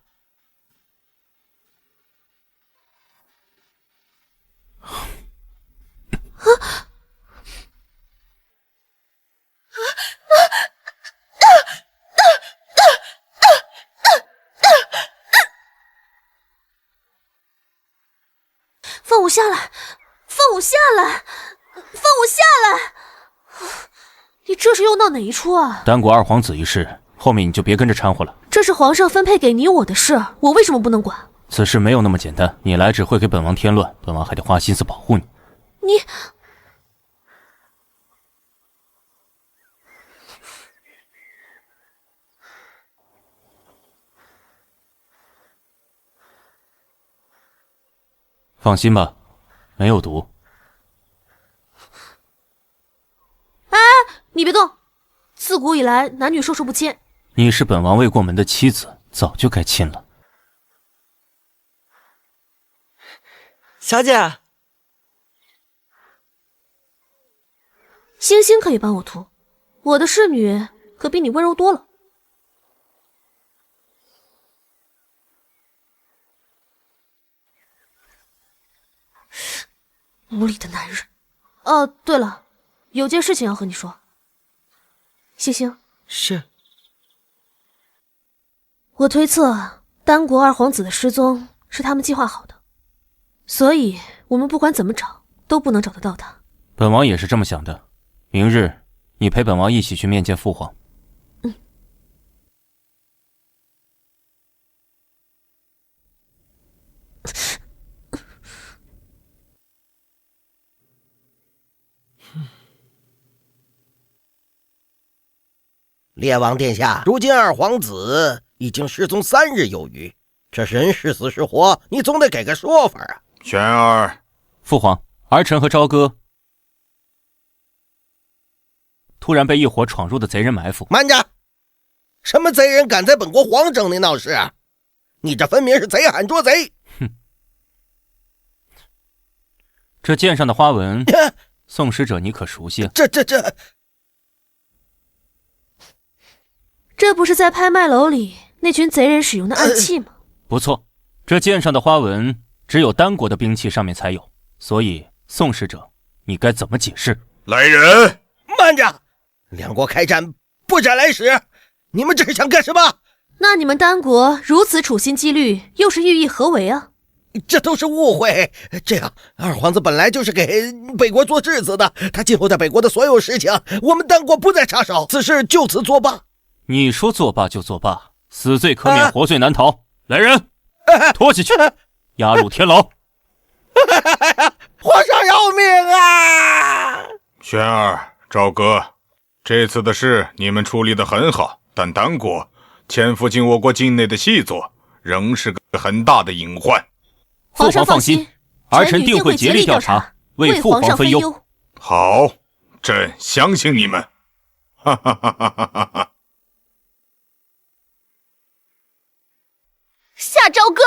[SPEAKER 2] 放我下来！放我下来！放我下来！你这是又闹哪一出啊？
[SPEAKER 6] 丹国二皇子一事，后面你就别跟着掺和了。
[SPEAKER 2] 这是皇上分配给你我的事，我为什么不能管？
[SPEAKER 6] 此事没有那么简单，你来只会给本王添乱，本王还得花心思保护你。
[SPEAKER 2] 你……
[SPEAKER 6] 放心吧，没有毒。
[SPEAKER 2] 哎，你别动！自古以来，男女授受不亲。
[SPEAKER 6] 你是本王未过门的妻子，早就该亲了。
[SPEAKER 14] 小姐，
[SPEAKER 2] 星星可以帮我涂，我的侍女可比你温柔多了。无理的男人。哦，对了，有件事情要和你说。星星，
[SPEAKER 14] 是。
[SPEAKER 2] 我推测丹国二皇子的失踪是他们计划好的，所以我们不管怎么找都不能找得到他。
[SPEAKER 6] 本王也是这么想的。明日你陪本王一起去面见父皇。
[SPEAKER 13] 列王殿下，如今二皇子已经失踪3日有余，这人是死是活，你总得给个说法啊！
[SPEAKER 5] 玄儿，
[SPEAKER 6] 父皇，儿臣和朝歌突然被一伙闯入的贼人埋伏。
[SPEAKER 13] 慢着！什么贼人敢在本国皇城内闹事啊？你这分明是贼喊捉贼！
[SPEAKER 6] 哼！这剑上的花纹，送使者你可熟悉？
[SPEAKER 2] 这不是在拍卖楼里那群贼人使用的暗器吗？
[SPEAKER 6] 不错，这剑上的花纹只有丹国的兵器上面才有，所以宋使者，你该怎么解释？
[SPEAKER 5] 来人，
[SPEAKER 13] 慢着！两国开战，不斩来使，你们这是想干什么？
[SPEAKER 2] 那你们丹国如此处心积虑，又是寓意何为啊？
[SPEAKER 13] 这都是误会。这样，二皇子本来就是给北国做质子的，他今后在北国的所有事情，我们丹国不再插手，此事就此作罢。
[SPEAKER 6] 你说作罢就作罢，死罪可免，活罪难逃。来人，拖下去，押入天牢。
[SPEAKER 13] 皇上饶命啊！
[SPEAKER 5] 玄儿、赵哥，这次的事你们处理得很好，但丹国潜伏进我国境内的细作，仍是个很大的隐患。
[SPEAKER 6] 父皇放心，儿臣定会竭力调查，为父皇分忧。
[SPEAKER 5] 好，朕相信你们。哈哈哈哈哈哈！
[SPEAKER 7] 夏朝歌，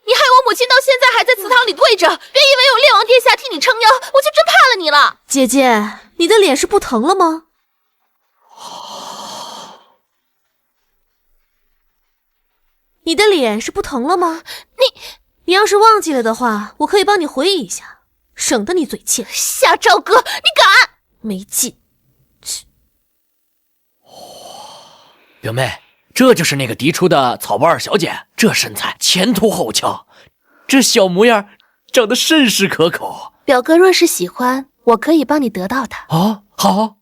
[SPEAKER 7] 你害我母亲到现在还在祠堂里跪着，别以为有烈王殿下替你撑腰，我就真怕了你了。
[SPEAKER 2] 姐姐，你的脸是不疼了吗？你的脸是不疼了吗？你要是忘记了的话，我可以帮你回忆一下，省得你嘴欠。
[SPEAKER 7] 夏朝歌，你敢？
[SPEAKER 2] 没劲。
[SPEAKER 12] 表妹，这就是那个嫡出的草包二小姐，这身材前凸后翘，这小模样长得甚是可口。
[SPEAKER 7] 表哥若是喜欢，我可以帮你得到她。
[SPEAKER 12] 哦，好。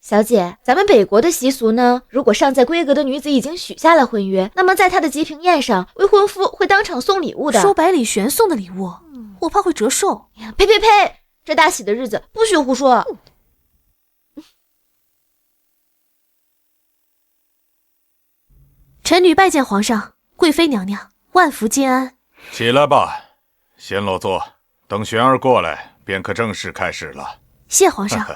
[SPEAKER 15] 小姐，咱们北国的习俗呢，如果尚在闺阁的女子已经许下了婚约，那么在她的吉平宴上，未婚夫会当场送礼物的。
[SPEAKER 2] 收百里玄送的礼物，我怕会折寿。
[SPEAKER 15] 呸！这大喜的日子不许胡说。
[SPEAKER 2] 臣女拜见皇上，贵妃娘娘，万福金安。
[SPEAKER 5] 起来吧，先落座，等玄儿过来，便可正式开始了。
[SPEAKER 2] 谢皇上。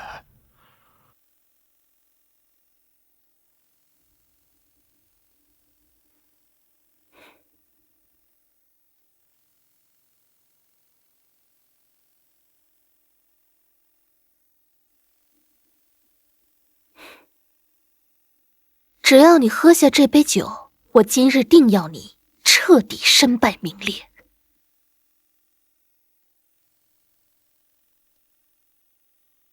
[SPEAKER 7] 只要你喝下这杯酒，我今日定要你彻底身败名裂。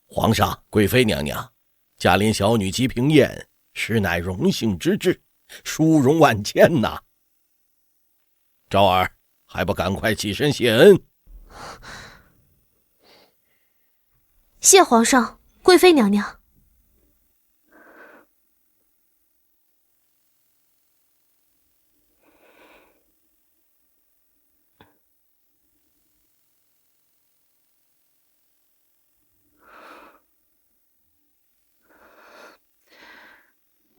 [SPEAKER 9] 皇上、贵妃娘娘，驾临小女吉平宴，实乃荣幸之至，殊荣万千呐！昭儿，还不赶快起身谢恩？
[SPEAKER 2] 谢皇上、贵妃娘娘。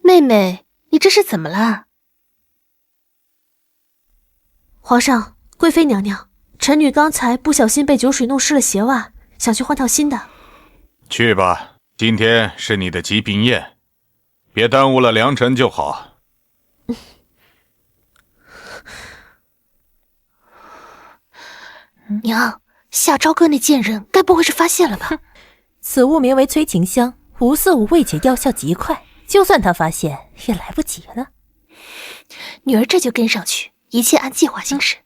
[SPEAKER 7] 妹妹，你这是怎么了？
[SPEAKER 2] 皇上、贵妃娘娘，臣女刚才不小心被酒水弄湿了鞋袜，想去换套新的。
[SPEAKER 5] 去吧，今天是你的吉宾宴，别耽误了良辰就好。
[SPEAKER 7] 娘，夏朝歌那贱人该不会是发现了吧？
[SPEAKER 8] 此物名为催情香，无色无味且药效极快，就算他发现也来不及了。
[SPEAKER 7] 女儿这就跟上去，一切按计划行事。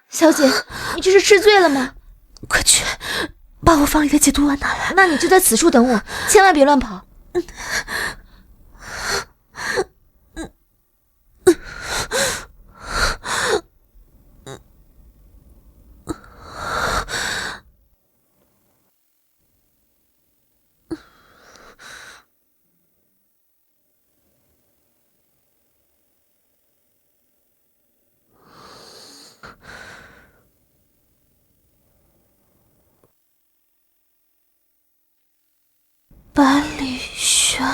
[SPEAKER 15] 小姐，你这是吃醉了吗？
[SPEAKER 2] 快去把我房里的解毒丸拿来。
[SPEAKER 15] 那你就在此处等我，千万别乱跑。
[SPEAKER 2] 百里玄，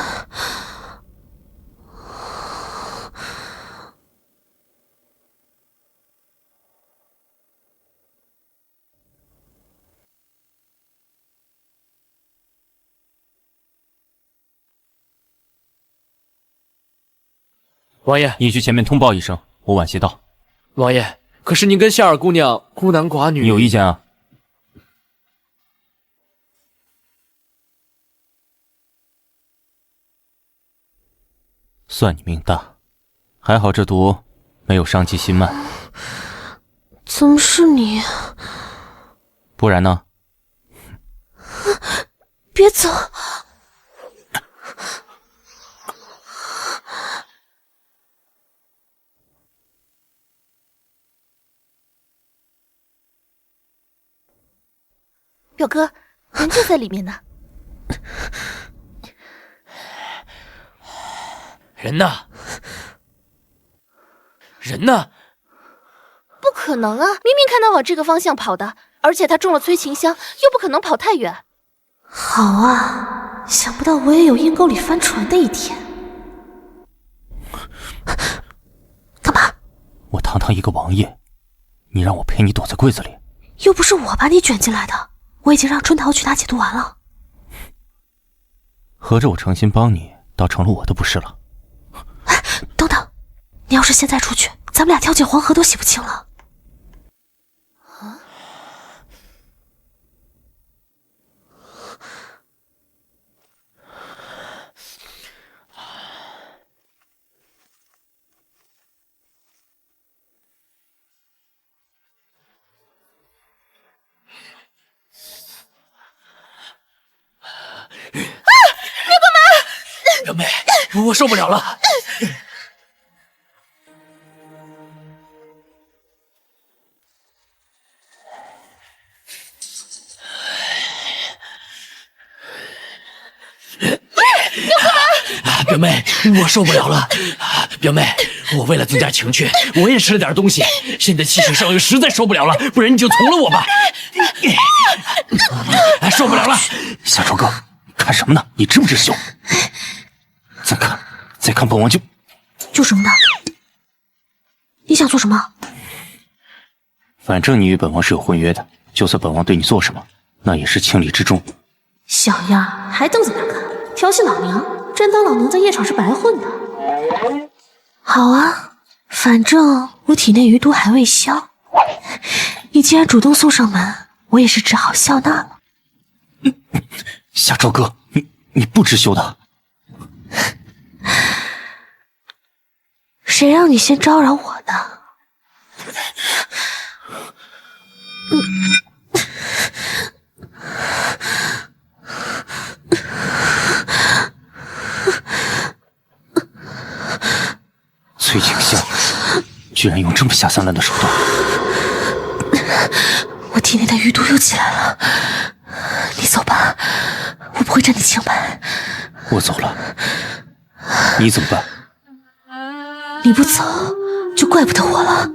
[SPEAKER 12] 王爷，
[SPEAKER 6] 你去前面通报一声，我晚些到。
[SPEAKER 12] 王爷，可是您跟夏尔姑娘孤男寡女，
[SPEAKER 6] 你有意见啊？算你命大，还好这毒没有伤及心脉。
[SPEAKER 7] 怎么是你？
[SPEAKER 6] 不然呢？
[SPEAKER 7] 别走！表哥，人就在里面呢。
[SPEAKER 12] 人呢？人呢？
[SPEAKER 7] 不可能啊！明明看他往这个方向跑的，而且他中了催情香，又不可能跑太远。好啊，想不到我也有阴沟里翻船的一天。干嘛？
[SPEAKER 6] 我堂堂一个王爷，你让我陪你躲在柜子里？
[SPEAKER 7] 又不是我把你卷进来的，我已经让春桃去拿解毒丸了。
[SPEAKER 6] 合着我诚心帮你，倒成了我的不是了。
[SPEAKER 7] 等等，你要是现在出去，咱们俩跳进黄河都洗不清了。
[SPEAKER 12] 表妹，我受不了了。表妹，我受不了了。表妹，我为了增加情趣，我也吃了点东西。现在气血上涌，实在受不了了，不然你就从了我吧。受不了了，
[SPEAKER 6] 夏朝哥，看什么呢？你知不知羞？再看本王就
[SPEAKER 7] 什么呢？你想做什么？
[SPEAKER 6] 反正你与本王是有婚约的，就算本王对你做什么，那也是情理之中。
[SPEAKER 2] 小样，还瞪在那看，调戏老娘，真当老娘在夜场是白混的？好啊，反正我体内余毒还未消，你既然主动送上门，我也是只好笑纳了。
[SPEAKER 6] 夏朝哥，你不知羞的。
[SPEAKER 7] 谁让你先招惹我的？
[SPEAKER 6] 崔景香居然用这么下三滥的手段！
[SPEAKER 7] 我体内的余毒又起来了，你走吧，我不会占你清白。
[SPEAKER 6] 我走了，你怎么办？
[SPEAKER 7] 你不走，就怪不得我了。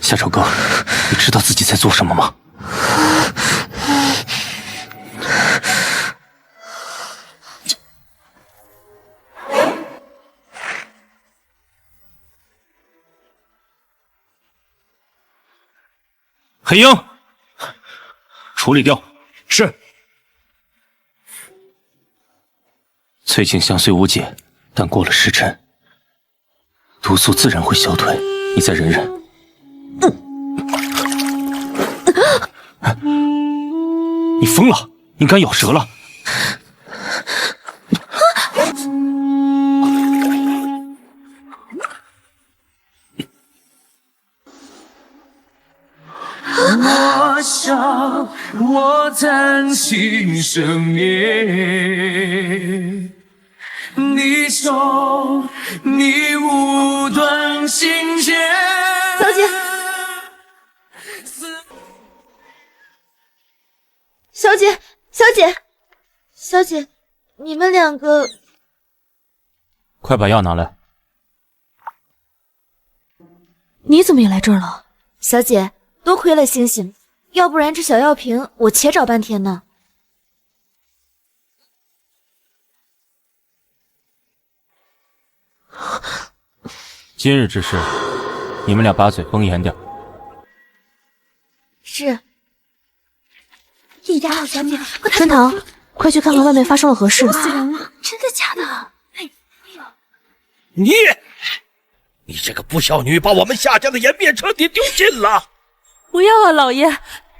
[SPEAKER 6] 夏朝哥，你知道自己在做什么吗？黑鹰，处理掉。
[SPEAKER 12] 是。
[SPEAKER 6] 翠景香虽无解，但过了时辰，毒素自然会消退。你再忍忍。你疯了？你敢咬舌了？
[SPEAKER 16] 我想，我叹息生灭，你手，你无端心结。
[SPEAKER 15] 小姐，小姐，小姐，小姐，你们两个，
[SPEAKER 6] 快把药拿来。
[SPEAKER 7] 你怎么也来这儿了？
[SPEAKER 15] 小姐，多亏了星星，要不然这小药瓶我且找半天呢。
[SPEAKER 6] 今日之事，你们俩把嘴封严点。
[SPEAKER 15] 是。
[SPEAKER 7] 1.2小姐，春桃，
[SPEAKER 2] 快去看看外面发生了何事。
[SPEAKER 7] 真的假的？
[SPEAKER 9] 你这个不孝女，把我们夏家的颜面彻底丢尽了！
[SPEAKER 8] 不要啊，老爷，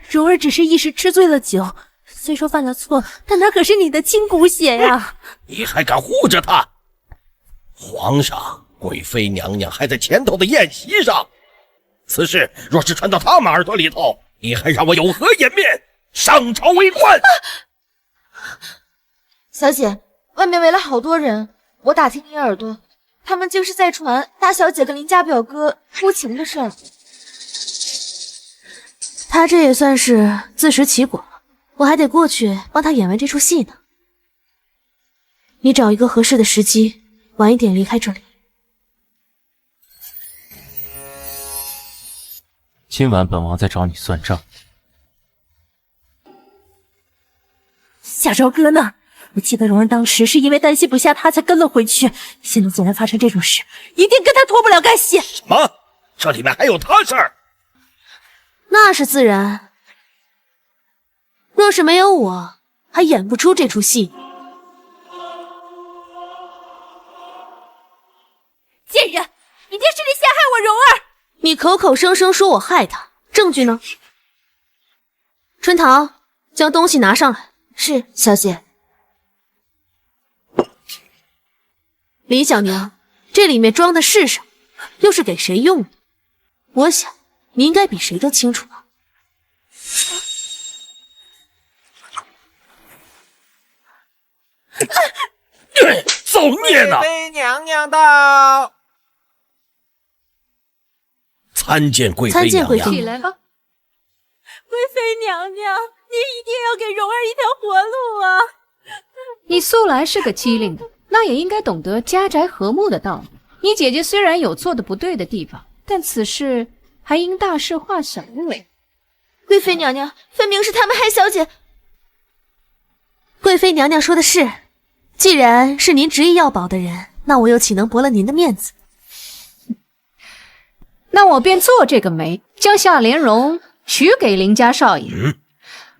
[SPEAKER 8] 蓉儿只是一时吃醉了酒，虽说犯了错，但她可是你的亲骨血呀！
[SPEAKER 9] 你还敢护着她？皇上，贵妃娘娘还在前头的宴席上，此事若是传到他们耳朵里头，你还让我有何颜面上朝为官？
[SPEAKER 15] 小姐，外面围了好多人，我打听你耳朵，他们竟是在传大小姐跟林家表哥偷情的事儿。
[SPEAKER 2] 他这也算是自食其果了，我还得过去帮他演完这出戏呢。你找一个合适的时机，晚一点离开这里。
[SPEAKER 6] 今晚本王再找你算账。
[SPEAKER 8] 夏朝哥呢？我记得蓉儿当时是因为担心不下他才跟了回去，现在竟然发生这种事，一定跟他脱不了干系。
[SPEAKER 9] 什么？这里面还有他事儿？
[SPEAKER 2] 那是自然，若是没有我，还演不出这出戏。
[SPEAKER 8] 贱人，你爹是你陷害我蓉儿！
[SPEAKER 2] 你口口声声说我害他，证据呢？春桃，将东西拿上来。
[SPEAKER 15] 是，小姐。
[SPEAKER 2] 李小娘，这里面装的是什么？又是给谁用的？我想你应该比谁都清楚吧。
[SPEAKER 9] 造孽呢！
[SPEAKER 17] 贵妃娘娘到。
[SPEAKER 9] 参见贵妃娘娘。
[SPEAKER 8] 起来吧，贵妃娘娘，你一定要给蓉儿一条活路啊！
[SPEAKER 10] 你素来是个机灵的，那也应该懂得家宅和睦的道理。你姐姐虽然有做的不对的地方，但此事还应大事化小为。
[SPEAKER 15] 贵妃娘娘，分明是他们害小姐。
[SPEAKER 2] 贵妃娘娘说的是，既然是您执意要保的人，那我又岂能驳了您的面子？
[SPEAKER 10] 那我便做这个媒，将夏莲蓉许给林家少爷。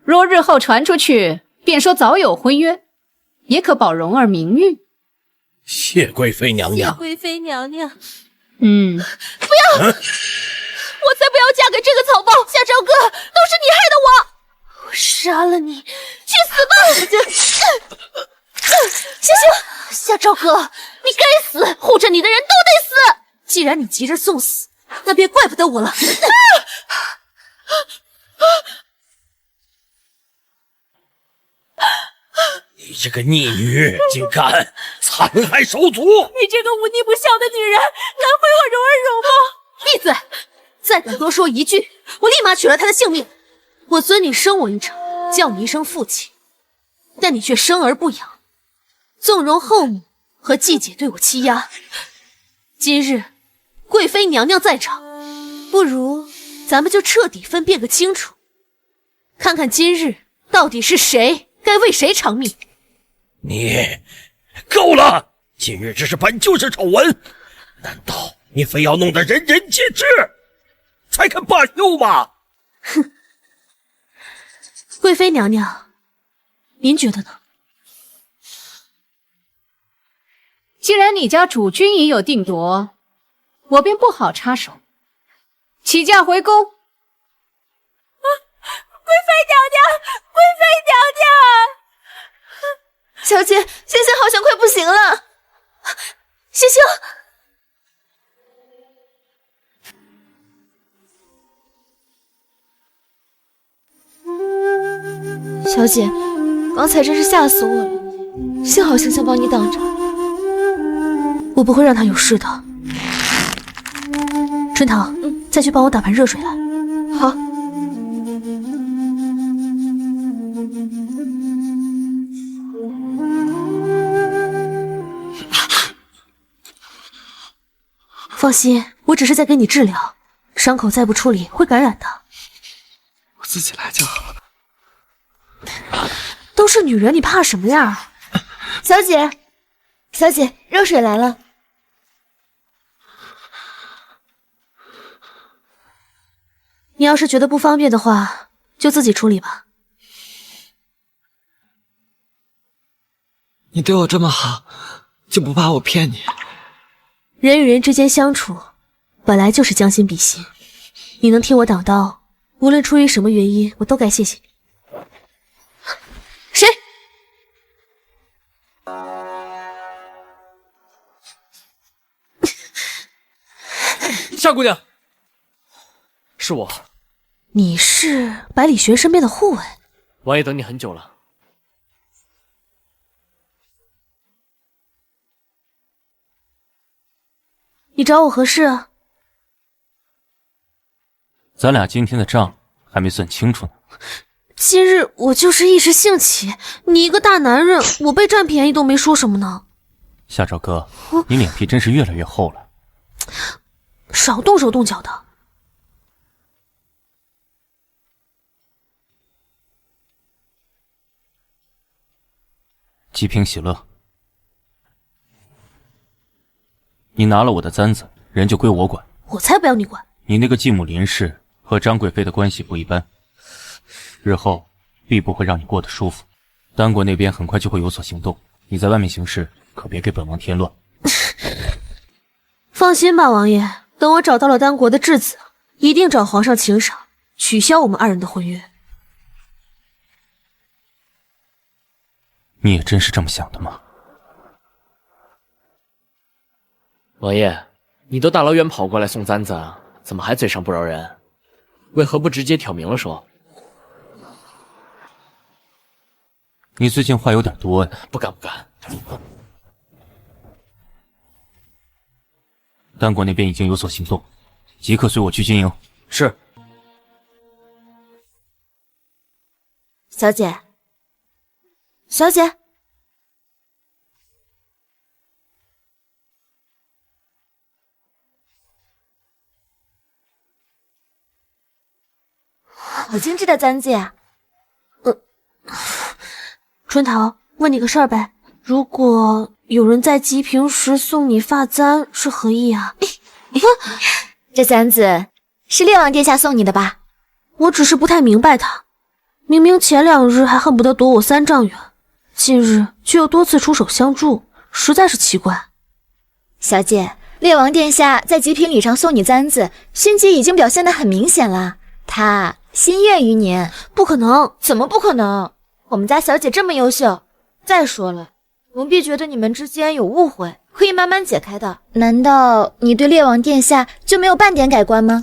[SPEAKER 10] 若日后传出去，便说早有婚约，也可保蓉儿名誉。
[SPEAKER 9] 谢贵妃娘娘。
[SPEAKER 8] 谢贵妃娘娘。
[SPEAKER 10] 不
[SPEAKER 7] 要！我才不要嫁给这个草包！夏朝哥，都是你害的我！我杀了你，去死吧！
[SPEAKER 2] 行，夏朝哥，你该死！护着你的人都得死。既然你急着送死，那便怪不得我了。
[SPEAKER 9] 你这个逆女，竟敢残害手足！
[SPEAKER 8] 你这个忤逆不孝的女人，敢毁我蓉儿容貌！
[SPEAKER 2] 闭嘴！再敢多说一句，我立马取了他的性命。我尊你生我一场，叫你一声父亲，但你却生而不养，纵容后母和继姐对我欺压。今日贵妃娘娘在场，不如咱们就彻底分辨个清楚，看看今日到底是谁该为谁偿命。
[SPEAKER 9] 你够了！今日之事本就是丑闻，难道你非要弄得人人皆知，才肯罢休吗？
[SPEAKER 2] 哼！贵妃娘娘，您觉得呢？
[SPEAKER 10] 既然你家主君已有定夺，我便不好插手。起驾回宫。
[SPEAKER 8] 贵妃娘娘，贵妃娘娘！
[SPEAKER 15] 小姐，星星好像快不行了。
[SPEAKER 2] 星
[SPEAKER 15] 星，小姐，刚才真是吓死我了，幸好星星帮你挡着。
[SPEAKER 2] 我不会让他有事的。春桃，再去帮我打盘热水来。
[SPEAKER 15] 好。
[SPEAKER 2] 放心，我只是在给你治疗，伤口再不处理会感染的。
[SPEAKER 14] 我自己来就好。
[SPEAKER 2] 都是女人，你怕什么呀？
[SPEAKER 15] 小姐，小姐，热水来了。
[SPEAKER 2] 你要是觉得不方便的话，就自己处理吧。
[SPEAKER 14] 你对我这么好，就不怕我骗你？
[SPEAKER 2] 人与人之间相处，本来就是将心比心。你能替我挡刀，无论出于什么原因，我都该谢谢你。谁？
[SPEAKER 12] 夏姑娘，是我。
[SPEAKER 2] 你是百里玄身边的护卫？
[SPEAKER 12] 王爷等你很久了。
[SPEAKER 2] 你找我何事啊？
[SPEAKER 6] 咱俩今天的账还没算清楚呢。
[SPEAKER 2] 今日我就是一时兴起，你一个大男人，我被占便宜都没说什么呢。
[SPEAKER 6] 夏朝哥，你脸皮真是越来越厚了。
[SPEAKER 2] 少动手动脚的。
[SPEAKER 6] 吉平喜乐，你拿了我的簪子，人就归我管。
[SPEAKER 2] 我才不要你管。
[SPEAKER 6] 你那个继母林氏和张贵妃的关系不一般，日后必不会让你过得舒服。丹国那边很快就会有所行动，你在外面行事可别给本王添乱。
[SPEAKER 2] 放心吧，王爷，等我找到了丹国的质子，一定找皇上请赏，取消我们二人的婚约。
[SPEAKER 6] 你也真是这么想的吗？
[SPEAKER 12] 王爷，你都大老远跑过来送簪子，怎么还嘴上不饶人？为何不直接挑明了说？
[SPEAKER 6] 你最近话有点多呀。
[SPEAKER 12] 不敢不敢。
[SPEAKER 6] 丹国那边已经有所行动，即刻随我去军营。
[SPEAKER 12] 是。
[SPEAKER 15] 小姐，小姐，好精致的簪子呀！
[SPEAKER 2] 春桃，问你个事儿呗，如果有人在吉平时送你发簪，是何意啊？
[SPEAKER 15] 这簪子是烈王殿下送你的吧？
[SPEAKER 2] 我只是不太明白他，明明前2日还恨不得夺我3丈远，近日却又多次出手相助，实在是奇怪。
[SPEAKER 15] 小姐，烈王殿下在吉平礼上送你簪子，心机已经表现得很明显了，他心悦于您。
[SPEAKER 2] 不可能！
[SPEAKER 15] 怎么不可能？我们家小姐这么优秀，再说了，奴婢觉得你们之间有误会，可以慢慢解开的。难道你对烈王殿下就没有半点改观吗？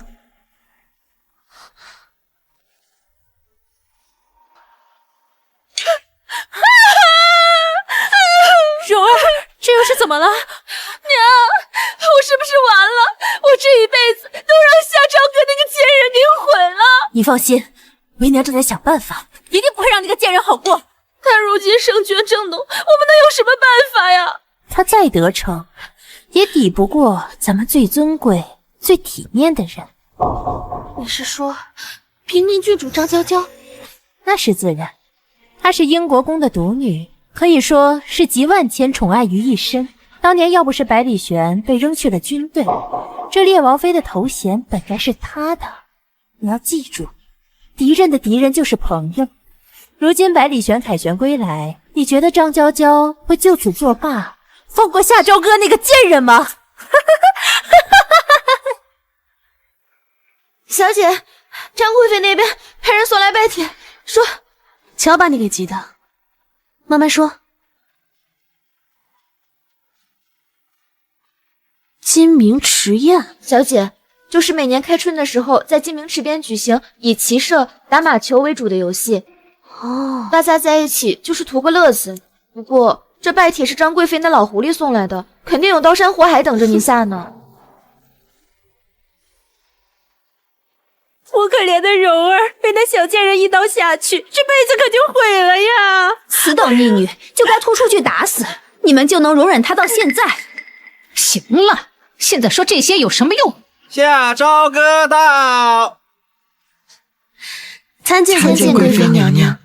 [SPEAKER 8] 蓉儿，这又是怎么了？娘，我是不是完了？我这一辈子都让夏朝哥那个贱人给毁了。你放心，为娘正在想办法，一定不会让那个贱人好过。
[SPEAKER 2] 他如今圣爵正浓，我们能有什么办法呀？
[SPEAKER 8] 他再得逞，也抵不过咱们最尊贵、最体面的人。
[SPEAKER 2] 你是说，平宁郡主张娇娇？
[SPEAKER 8] 那是自然，她是英国宫的独女，可以说是集万千宠爱于一身。当年要不是百里玄被扔去了军队，这烈王妃的头衔本该是她的。你要记住，敌人的敌人就是朋友。如今百里玄凯旋归来，你觉得张娇娇会就此作罢，放过夏朝哥那个贱人吗？
[SPEAKER 15] 小姐，张贵妃那边派人送来拜帖，说，
[SPEAKER 2] 瞧把你给急的，慢慢说。金明池宴，
[SPEAKER 15] 小姐，就是每年开春的时候，在金明池边举行以骑射、打马球为主的游戏。
[SPEAKER 2] 哦，
[SPEAKER 15] 大家在一起就是图个乐子。不过这拜帖是张贵妃那老狐狸送来的，肯定有刀山火海等着您下呢。
[SPEAKER 8] 我可怜的蓉儿被那小贱人一刀下去，这辈子可就毁了呀！
[SPEAKER 3] 死等逆女就该拖出去打死，你们就能容忍她到现在？
[SPEAKER 10] 行了，现在说这些有什么用？
[SPEAKER 17] 夏朝歌到，
[SPEAKER 2] 参见
[SPEAKER 14] 贵妃娘娘。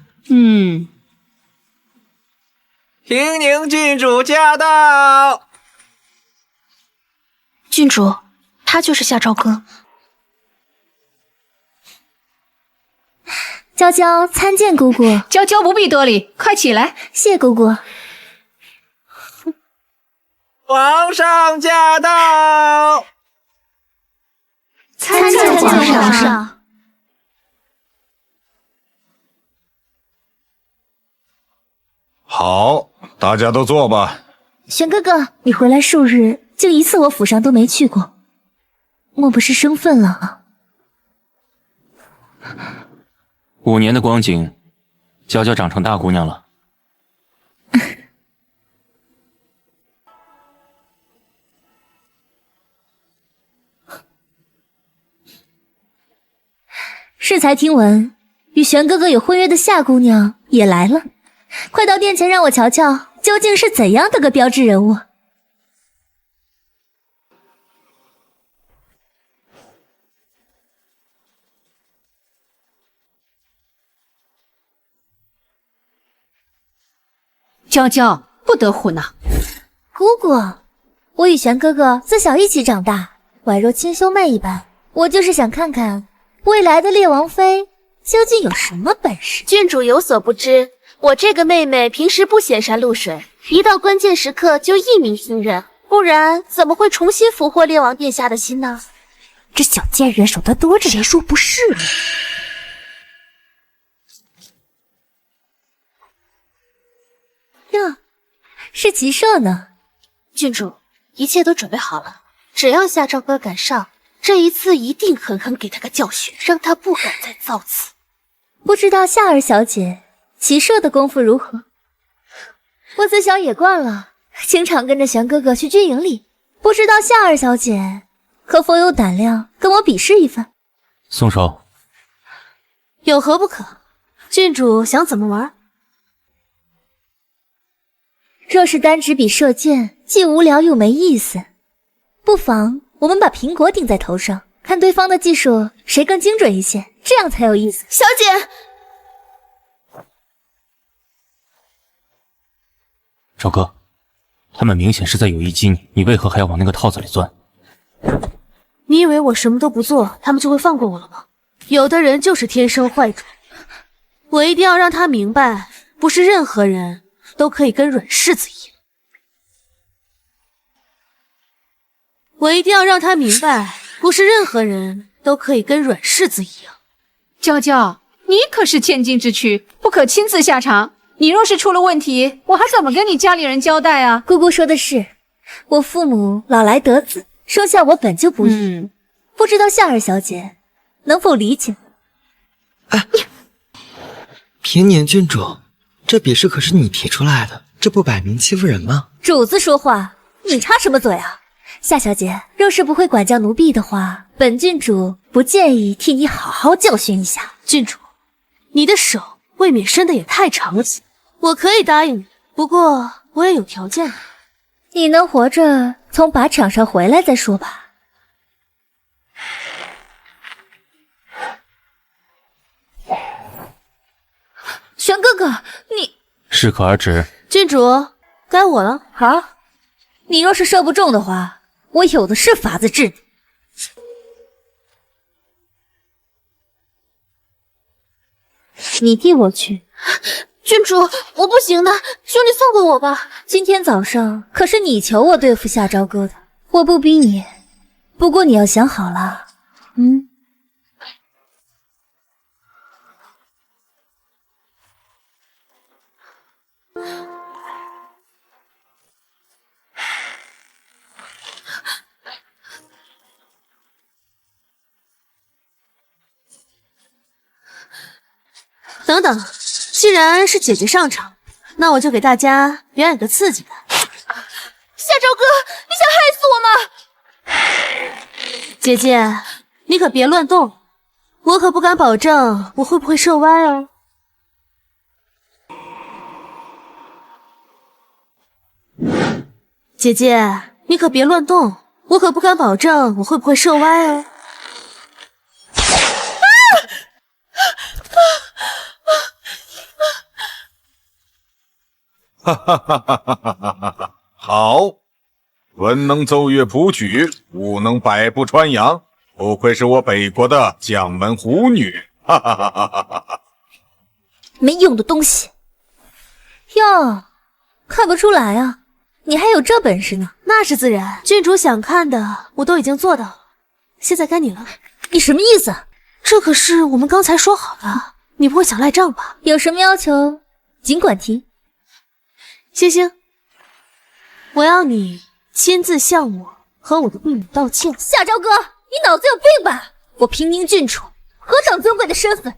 [SPEAKER 17] 平宁郡主驾到。
[SPEAKER 7] 郡主，他就是夏朝歌。
[SPEAKER 3] 娇娇参见姑姑。
[SPEAKER 10] 娇娇不必多礼，快起来。
[SPEAKER 3] 谢姑姑。
[SPEAKER 17] 皇上驾到！
[SPEAKER 7] 参见皇上。
[SPEAKER 5] 好，大家都坐吧。
[SPEAKER 7] 玄哥哥，你回来数日，竟一次我府上都没去过，莫不是生分了啊
[SPEAKER 6] ？5年的光景，娇娇长成大姑娘了。
[SPEAKER 7] 适才听闻，与玄哥哥有婚约的夏姑娘也来了，快到殿前让我瞧瞧，究竟是怎样的个标志人物。
[SPEAKER 10] 娇娇，不得胡闹。
[SPEAKER 7] 姑姑，我与玄哥哥自小一起长大，宛若亲兄妹一般。我就是想看看未来的列王妃究竟有什么本事。
[SPEAKER 15] 郡主有所不知，我这个妹妹平时不显山露水，一到关键时刻就一鸣惊人，不然怎么会重新俘获列王殿下的心呢？
[SPEAKER 7] 这小贱人手段多着，谁说不是呢？哟，是骑射呢。
[SPEAKER 15] 郡主，一切都准备好了，只要夏朝歌赶上，这一次一定狠狠给他个教训，让他不敢再造次。
[SPEAKER 7] 不知道夏儿小姐骑射的功夫如何？我自小也惯了，经常跟着玄哥哥去军营里。不知道夏儿小姐可否有胆量跟我比试一番？
[SPEAKER 6] 松手。
[SPEAKER 2] 有何不可？郡主想怎么玩？
[SPEAKER 7] 若是单只比射箭，既无聊又没意思，不妨我们把苹果顶在头上，看对方的技术谁更精准一些，这样才有意思。
[SPEAKER 15] 小姐，
[SPEAKER 6] 朝歌，他们明显是在有意激你，你为何还要往那个套子里钻？
[SPEAKER 2] 你以为我什么都不做，他们就会放过我了吗？有的人就是天生坏种，我一定要让他明白，不是任何人都可以跟软柿子一样。我一定要让他明白，不是任何人都可以跟软柿子一样。
[SPEAKER 10] 娇娇，你可是千金之躯，不可亲自下场。你若是出了问题，我还怎么跟你家里人交代啊？
[SPEAKER 7] 姑姑说的是，我父母老来得子，生下我本就不易，不知道夏儿小姐能否理解？
[SPEAKER 14] 平宁郡主，这比试可是你提出来的，这不摆明欺负人吗？
[SPEAKER 7] 主子说话，你插什么嘴啊？夏小姐，若是不会管教奴婢的话，本郡主不介意替你好好教训一下。
[SPEAKER 2] 郡主，你的手未免伸的也太长了些。我可以答应你，不过我也有条件。
[SPEAKER 7] 你能活着从靶场上回来再说吧。玄哥哥，你
[SPEAKER 6] 适可而止。
[SPEAKER 2] 郡主，该我了。
[SPEAKER 7] 好，你若是射不中的话，我有的是法子治你。你替我去。
[SPEAKER 15] 郡主，我不行的，兄弟放过我吧。
[SPEAKER 7] 今天早上可是你求我对付夏朝歌的，我不逼你。不过你要想好了，
[SPEAKER 2] 等等，既然是姐姐上场，那我就给大家表演个刺激的。
[SPEAKER 15] 夏朝歌，你想害死我吗？
[SPEAKER 2] 姐姐，你可别乱动，我可不敢保证我会不会射歪哦。姐姐，你可别乱动，我可不敢保证我会不会射歪哦。
[SPEAKER 5] 哈哈哈哈哈哈哈！好，文能奏乐谱曲，武能百步穿杨，不愧是我北国的将门虎女！哈哈哈哈哈哈！
[SPEAKER 7] 没用的东西！哟，看不出来啊，
[SPEAKER 15] 你还有这本事呢？
[SPEAKER 2] 那是自然，郡主想看的我都已经做到了，现在该你了。
[SPEAKER 15] 你什么意思？
[SPEAKER 2] 这可是我们刚才说好的，你不会想赖账吧？
[SPEAKER 15] 有什么要求，尽管提。
[SPEAKER 2] 星星，我要你亲自向我和我的婢女道歉。
[SPEAKER 15] 夏朝歌，你脑子有病吧？我平宁郡主，何等尊贵的身份，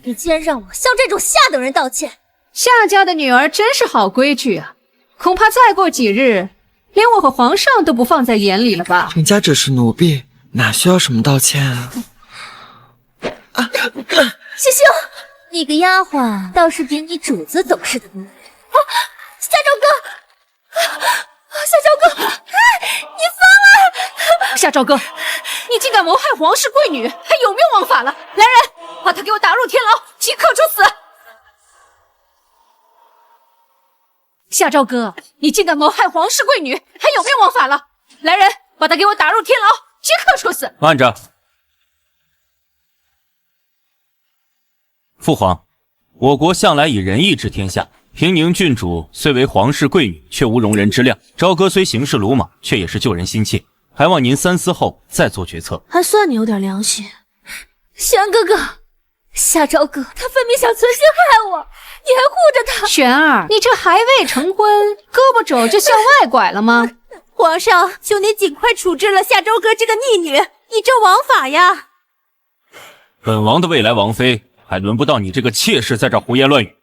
[SPEAKER 15] 你竟然让我向这种下等人道歉？
[SPEAKER 10] 夏家的女儿真是好规矩啊，恐怕再过几日，连我和皇上都不放在眼里了吧？
[SPEAKER 14] 人家只是奴婢，哪需要什么道歉啊？
[SPEAKER 15] 星星，你个丫鬟倒是比你主子懂事的多。夏朝歌，夏朝歌，你疯了！
[SPEAKER 10] 夏朝歌，你竟敢谋害皇室贵女，还有没有王法了？来人，把他给我打入天牢，即刻处死！夏朝歌，你竟敢谋害皇室贵女，还有没有王法了？来人，把他给我打入天牢，即刻处死！
[SPEAKER 6] 慢着，父皇，我国向来以仁义治天下。平宁郡主虽为皇室贵女，却无容人之量。朝歌虽行事鲁莽，却也是救人心切，还望您三思后再做决策。
[SPEAKER 2] 还算你有点良心。
[SPEAKER 15] 玄哥哥，夏朝歌，他分明想存心害我，你还护着他。
[SPEAKER 10] 玄儿，你这还未成婚，胳膊肘就向外拐了吗？
[SPEAKER 8] 皇上，求您尽快处置了夏朝歌这个逆女，以正王法呀！
[SPEAKER 6] 本王的未来王妃，还轮不到你这个妾室在这胡言乱语。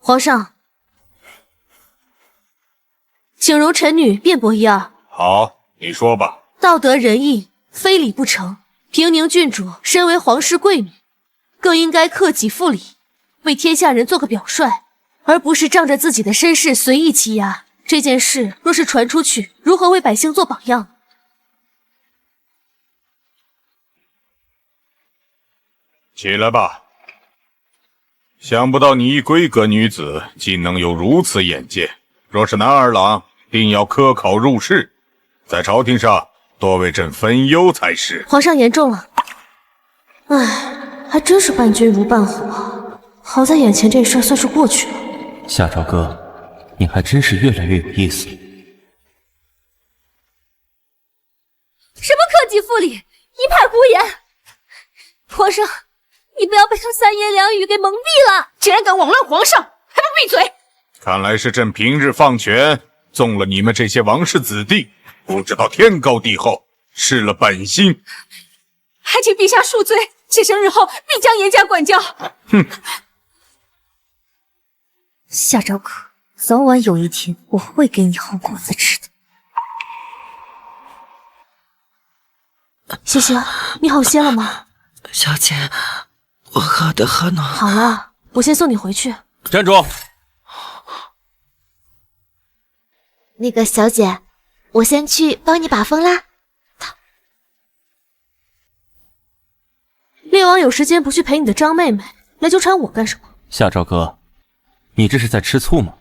[SPEAKER 2] 皇上，请容臣女辩驳一二。
[SPEAKER 5] 好，你说吧。
[SPEAKER 2] 道德仁义，非礼不成。平宁郡主身为皇室贵女，更应该克己复礼，为天下人做个表率，而不是仗着自己的身世随意欺压。这件事若是传出去，如何为百姓做榜样？
[SPEAKER 5] 起来吧。想不到你一闺阁女子竟能有如此眼界，若是男儿郎，定要科考入仕，在朝廷上多为朕分忧才是。
[SPEAKER 2] 皇上言重了。唉，还真是伴君如伴虎。好在眼前这事儿算是过去了。
[SPEAKER 6] 夏朝歌，你还真是越来越有意思。
[SPEAKER 15] 什么克己复礼，一派胡言！皇上，你不要被他三言两语给蒙蔽了！
[SPEAKER 10] 竟然敢枉乱皇上，还不闭嘴！
[SPEAKER 5] 看来是朕平日放权，纵了你们这些王室子弟，不知道天高地厚，失了本心。
[SPEAKER 10] 还请陛下恕罪，妾身日后必将严加管教。
[SPEAKER 5] 哼！
[SPEAKER 15] 夏朝歌，早晚有一天我会给你好果子吃的。
[SPEAKER 2] 星星，你好些了吗？
[SPEAKER 14] 小姐，我喝的喝暖。
[SPEAKER 2] 好了，我先送你回去。
[SPEAKER 6] 站住！
[SPEAKER 15] 那个小姐，我先去帮你把风啦。
[SPEAKER 2] 烈王有时间不去陪你的张妹妹，来纠缠我干什么？
[SPEAKER 6] 夏朝歌，你这是在吃醋吗？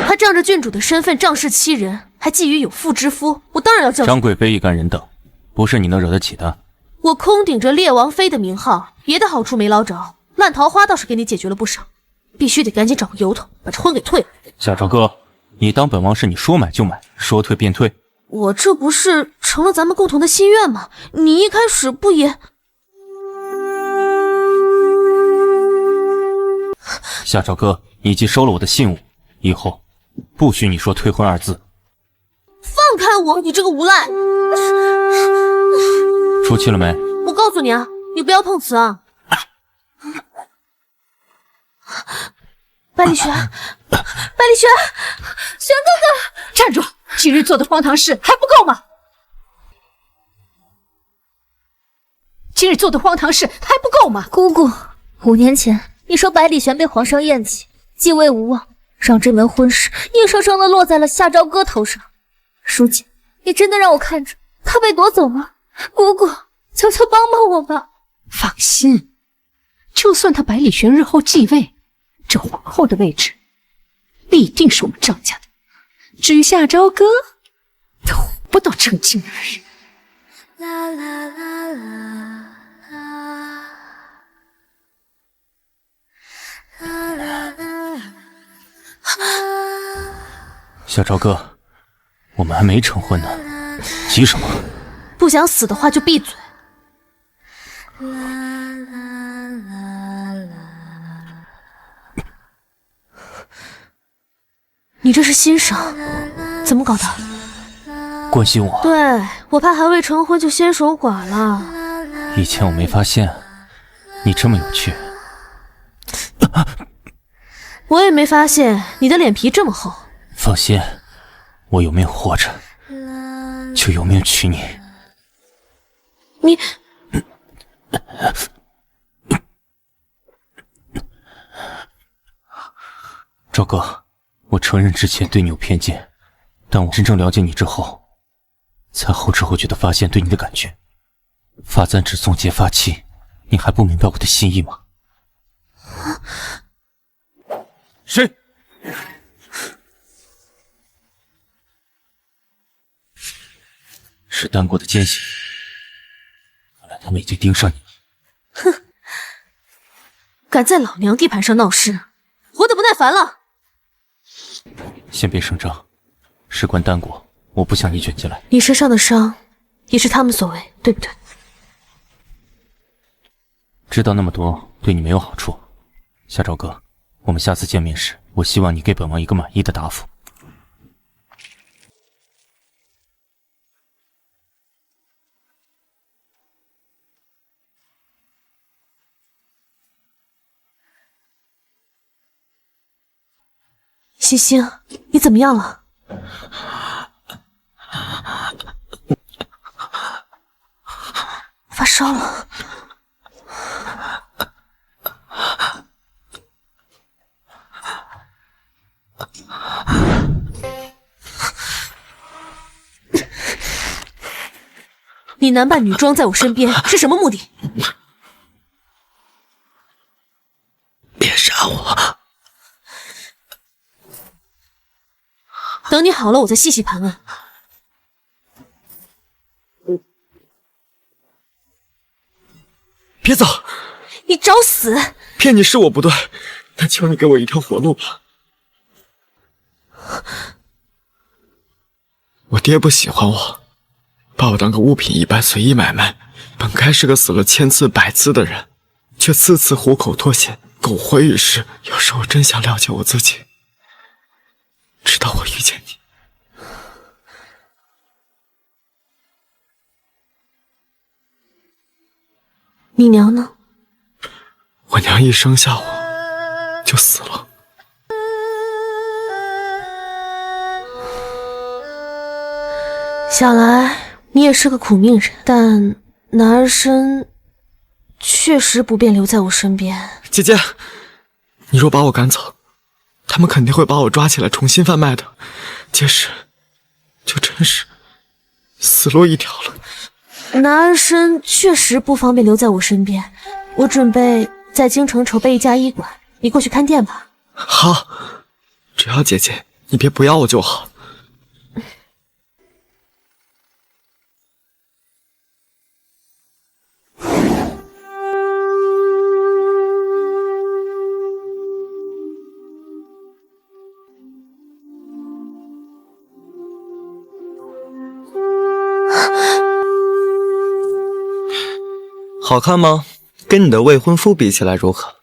[SPEAKER 2] 他仗着郡主的身份仗势欺人，还觊觎有妇之夫，我当然要教训。
[SPEAKER 6] 张贵妃一干人等，不是你能惹得起的。
[SPEAKER 2] 我空顶着烈王妃的名号，别的好处没捞着，烂桃花倒是给你解决了不少。必须得赶紧找个由头，把这婚给退了。
[SPEAKER 6] 夏朝歌，你当本王是你说买就买，说退便退？
[SPEAKER 2] 我这不是成了咱们共同的心愿吗？你一开始不也……
[SPEAKER 6] 夏朝歌，你既收了我的信物，以后不许你说退婚二字。
[SPEAKER 2] 放开我，你这个无赖！
[SPEAKER 6] 出气了没？
[SPEAKER 2] 我告诉你啊，你不要碰瓷啊！百里玄，百里玄，玄哥哥，
[SPEAKER 10] 站住！今日做的荒唐事还不够吗？今日做的荒唐事还不够吗？
[SPEAKER 15] 姑姑，5年前你说百里玄被皇上厌弃，继位无望，让这门婚事硬生生的落在了夏朝歌头上。如今你真的让我看着他被夺走吗？姑姑，求求帮帮我吧！
[SPEAKER 10] 放心，就算他百里玄日后继位，这皇后的位置必定是我们张家的。至于夏朝歌，他唬不到正经人。
[SPEAKER 15] 啦啦啦啦啦啦啦。
[SPEAKER 6] 小赵哥，我们还没成婚呢，急什么？
[SPEAKER 2] 不想死的话就闭嘴。你这是新伤，怎么搞的？
[SPEAKER 6] 关心我？
[SPEAKER 2] 对，我怕还未成婚就先守寡了。
[SPEAKER 6] 以前我没发现你这么有趣。
[SPEAKER 2] 我也没发现你的脸皮这么厚。
[SPEAKER 6] 放心，我有命活着，就有命娶你。
[SPEAKER 2] 你，
[SPEAKER 6] 赵哥，我承认之前对你有偏见，但我真正了解你之后，才后知后觉的发现对你的感觉。发簪只送结发器，你还不明白我的心意吗？谁？是丹国的奸细，看来他们已经盯上你了。
[SPEAKER 2] 哼，敢在老娘地盘上闹事，活得不耐烦了。
[SPEAKER 6] 先别声张，事关丹国，我不想你卷进来。
[SPEAKER 2] 你身上的伤，也是他们所为，对不对？
[SPEAKER 6] 知道那么多对你没有好处。夏朝哥，我们下次见面时，我希望你给本王一个满意的答复。
[SPEAKER 2] 星星，你怎么样了？发烧了。你男扮女装在我身边是什么目的？
[SPEAKER 14] 别杀我！
[SPEAKER 2] 等你好了，我再细细盘问。
[SPEAKER 14] 别走！
[SPEAKER 2] 你找死！
[SPEAKER 14] 骗你是我不对，但求你给我一条活路吧。我爹不喜欢我，把我当个物品一般随意买卖。本该是个死了千次百次的人，却次次虎口脱险，苟活于世。有时我真想了解我自己，直到我遇见你。
[SPEAKER 2] 你娘呢？
[SPEAKER 14] 我娘一生下我就死了。
[SPEAKER 2] 想来你也是个苦命人，但男儿身确实不便留在我身边。
[SPEAKER 14] 姐姐，你若把我赶走，他们肯定会把我抓起来重新贩卖的，届时就真是死路一条了。
[SPEAKER 2] 男儿身确实不方便留在我身边，我准备在京城筹备一家医馆，你过去看店吧。
[SPEAKER 14] 好，只要姐姐你别不要我就好。
[SPEAKER 17] 好看吗？跟你的未婚夫比起来如何？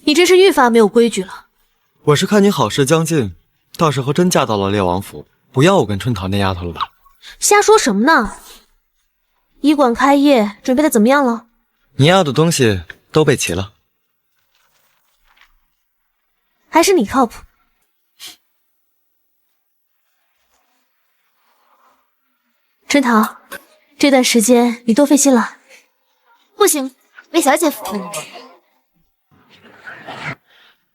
[SPEAKER 2] 你真是愈发没有规矩了。
[SPEAKER 17] 我是看你好事将近，到时候真嫁到了烈王府，不要我跟春桃那丫头了吧？
[SPEAKER 2] 瞎说什么呢？医馆开业准备的怎么样了？
[SPEAKER 17] 你要的东西都备齐了。
[SPEAKER 2] 还是你靠谱。春桃，这段时间你多费心了。
[SPEAKER 15] 不行，魏小姐服。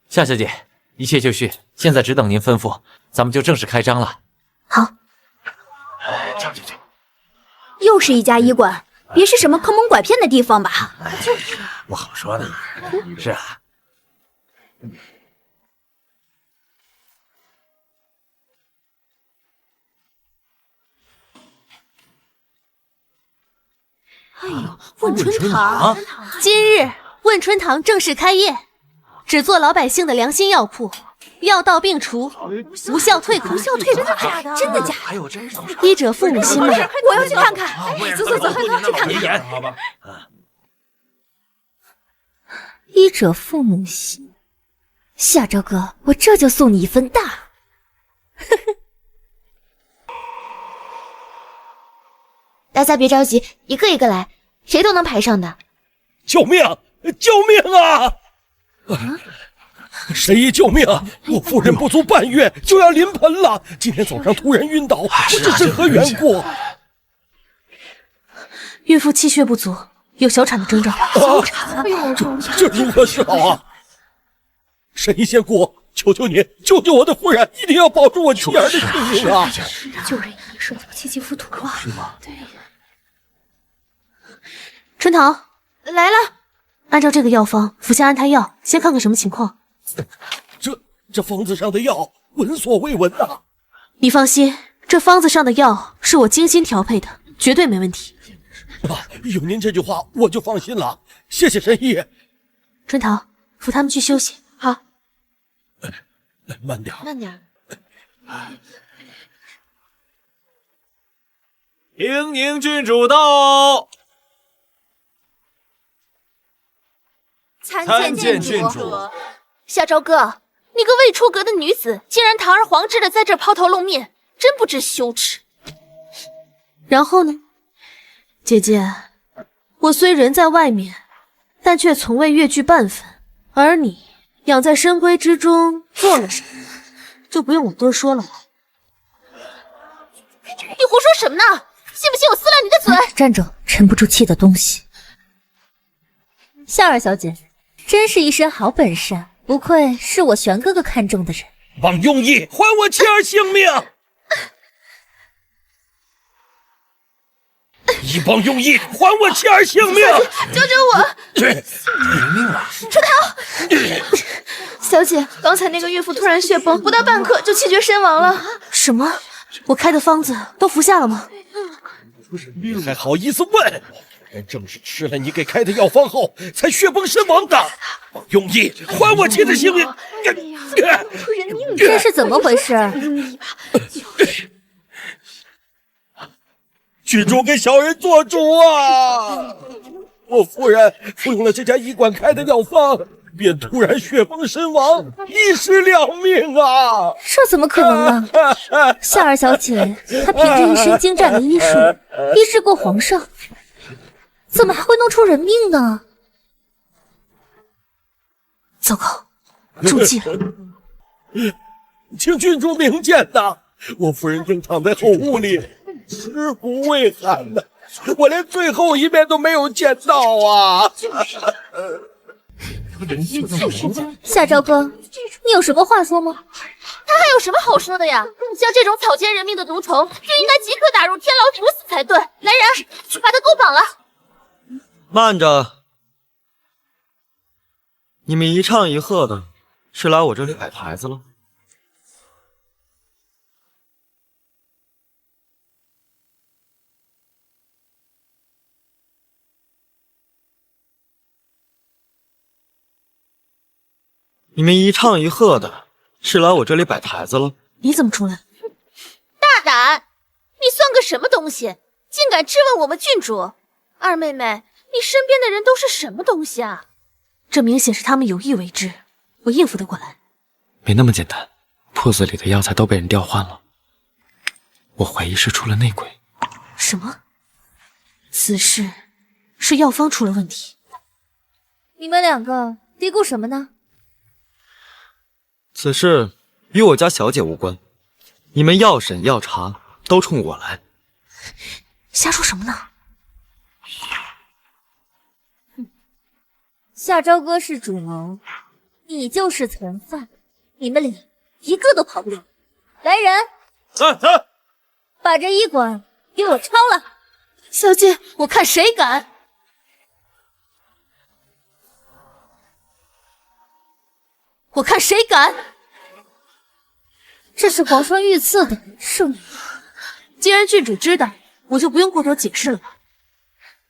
[SPEAKER 18] 夏小姐，一切就绪，现在只等您吩咐，咱们就正式开张了。
[SPEAKER 2] 好。
[SPEAKER 18] 张姐姐，
[SPEAKER 15] 又是一家医馆，别是什么坑蒙拐骗的地方吧？
[SPEAKER 18] 就是不好说呢。是啊。
[SPEAKER 2] 哎呦，问春堂，今日问春堂正式开业。只做老百姓的良心药铺，药到病除，无效退款。
[SPEAKER 15] 无效退款？真的假的？
[SPEAKER 18] 还有这种
[SPEAKER 2] 医者父母心嘛。
[SPEAKER 15] 我要去看看。走走走，去看看。
[SPEAKER 18] 好吧。
[SPEAKER 15] 医者父母心，夏朝哥，我这就送你一份大。大家别着急，一个一个来，谁都能排上的。
[SPEAKER 9] 救命！救命啊！神医救命！我夫人不足半月就要临盆了，今天早上突然晕倒，不知是何缘故。
[SPEAKER 2] 孕妇气血不足，有小产的征兆。
[SPEAKER 9] 小产？这如何是好啊？神医仙姑，求求你救救我的夫人，一定要保住我妻儿的性命啊！
[SPEAKER 15] 救人一瞬间气急浮屠啊！
[SPEAKER 18] 是吗？
[SPEAKER 15] 对。
[SPEAKER 2] 春桃
[SPEAKER 15] 来了，
[SPEAKER 2] 按照这个药方服下安胎药，先看看什么情况。
[SPEAKER 9] 这方子上的药闻所未闻呐！
[SPEAKER 2] 你放心，这方子上的药是我精心调配的，绝对没问题。
[SPEAKER 9] 有您这句话，我就放心了。谢谢神医。
[SPEAKER 2] 春桃，扶他们去休息。
[SPEAKER 15] 好。
[SPEAKER 9] 来，慢点，
[SPEAKER 15] 慢点。
[SPEAKER 1] 平宁郡主到。
[SPEAKER 15] 参见郡主。夏朝哥，你个未出阁的女子，竟然堂而皇之的在这抛头露面，真不知羞耻。
[SPEAKER 2] 然后呢？姐姐，我虽人在外面，但却从未越剧半分。而你养在深闺之中做了什么，就不用我多说了。
[SPEAKER 15] 你胡说什么呢？信不信我撕烂你的嘴？
[SPEAKER 3] 站着，沉不住气的东西。
[SPEAKER 15] 夏儿小姐，真是一身好本事啊！不愧是我玄哥哥看中的人。
[SPEAKER 9] 王庸医，还我妻儿性命！一帮庸医，还我妻儿性命！
[SPEAKER 15] 救救我！
[SPEAKER 18] 没命了！
[SPEAKER 15] 春桃，小姐，刚才那个孕妇突然血崩，不到半刻就气绝身亡了。
[SPEAKER 2] 什么？我开的方子都服下了吗？
[SPEAKER 9] 你还好意思问？人正是吃了你给开的药方后，才血崩身亡的。王庸医，还我妻的性命！
[SPEAKER 15] 这是怎么回事？
[SPEAKER 9] 郡主给小人做主啊！我夫人服用了这家医馆开的药方，便突然血崩身亡，一尸两命啊！
[SPEAKER 15] 这怎么可能呢？夏儿小姐，她凭着一身精湛的医术，医治过皇上，怎么还会弄出人命呢？
[SPEAKER 2] 糟糕，中计了！
[SPEAKER 9] 请郡主明鉴呐！我夫人正躺在后屋里，尸骨未寒呢，我连最后一面都没有见到啊！
[SPEAKER 15] 夏朝哥，你有什么话说吗？他还有什么好说的呀？像这种草菅人命的毒虫，就应该即刻打入天牢处死才对。来人，去把他给我绑了！
[SPEAKER 17] 慢着，你们一唱一和的，是来我这里摆台子了？你们一唱一和的，是来我这里摆台子了？
[SPEAKER 2] 你怎么出来？
[SPEAKER 15] 大胆！你算个什么东西，竟敢质问我们郡主？二妹妹，你身边的人都是什么东西啊？
[SPEAKER 2] 这明显是他们有意为之，我应付得过来。
[SPEAKER 14] 没那么简单，铺子里的药材都被人调换了，我怀疑是出了内鬼。
[SPEAKER 2] 什么？此事是药方出了问题？
[SPEAKER 15] 你们两个嘀咕什么呢？
[SPEAKER 17] 此事与我家小姐无关，你们要审要查都冲我来。
[SPEAKER 2] 瞎说什么呢？
[SPEAKER 15] 夏朝哥是主谋，你就是从犯，你们俩一个都跑不了。来人，把这医馆给我抄了！
[SPEAKER 2] 小姐，我看谁敢！我看谁敢！
[SPEAKER 15] 这是皇上御赐的圣女。
[SPEAKER 2] 既然郡主知道，我就不用过多解释了吧。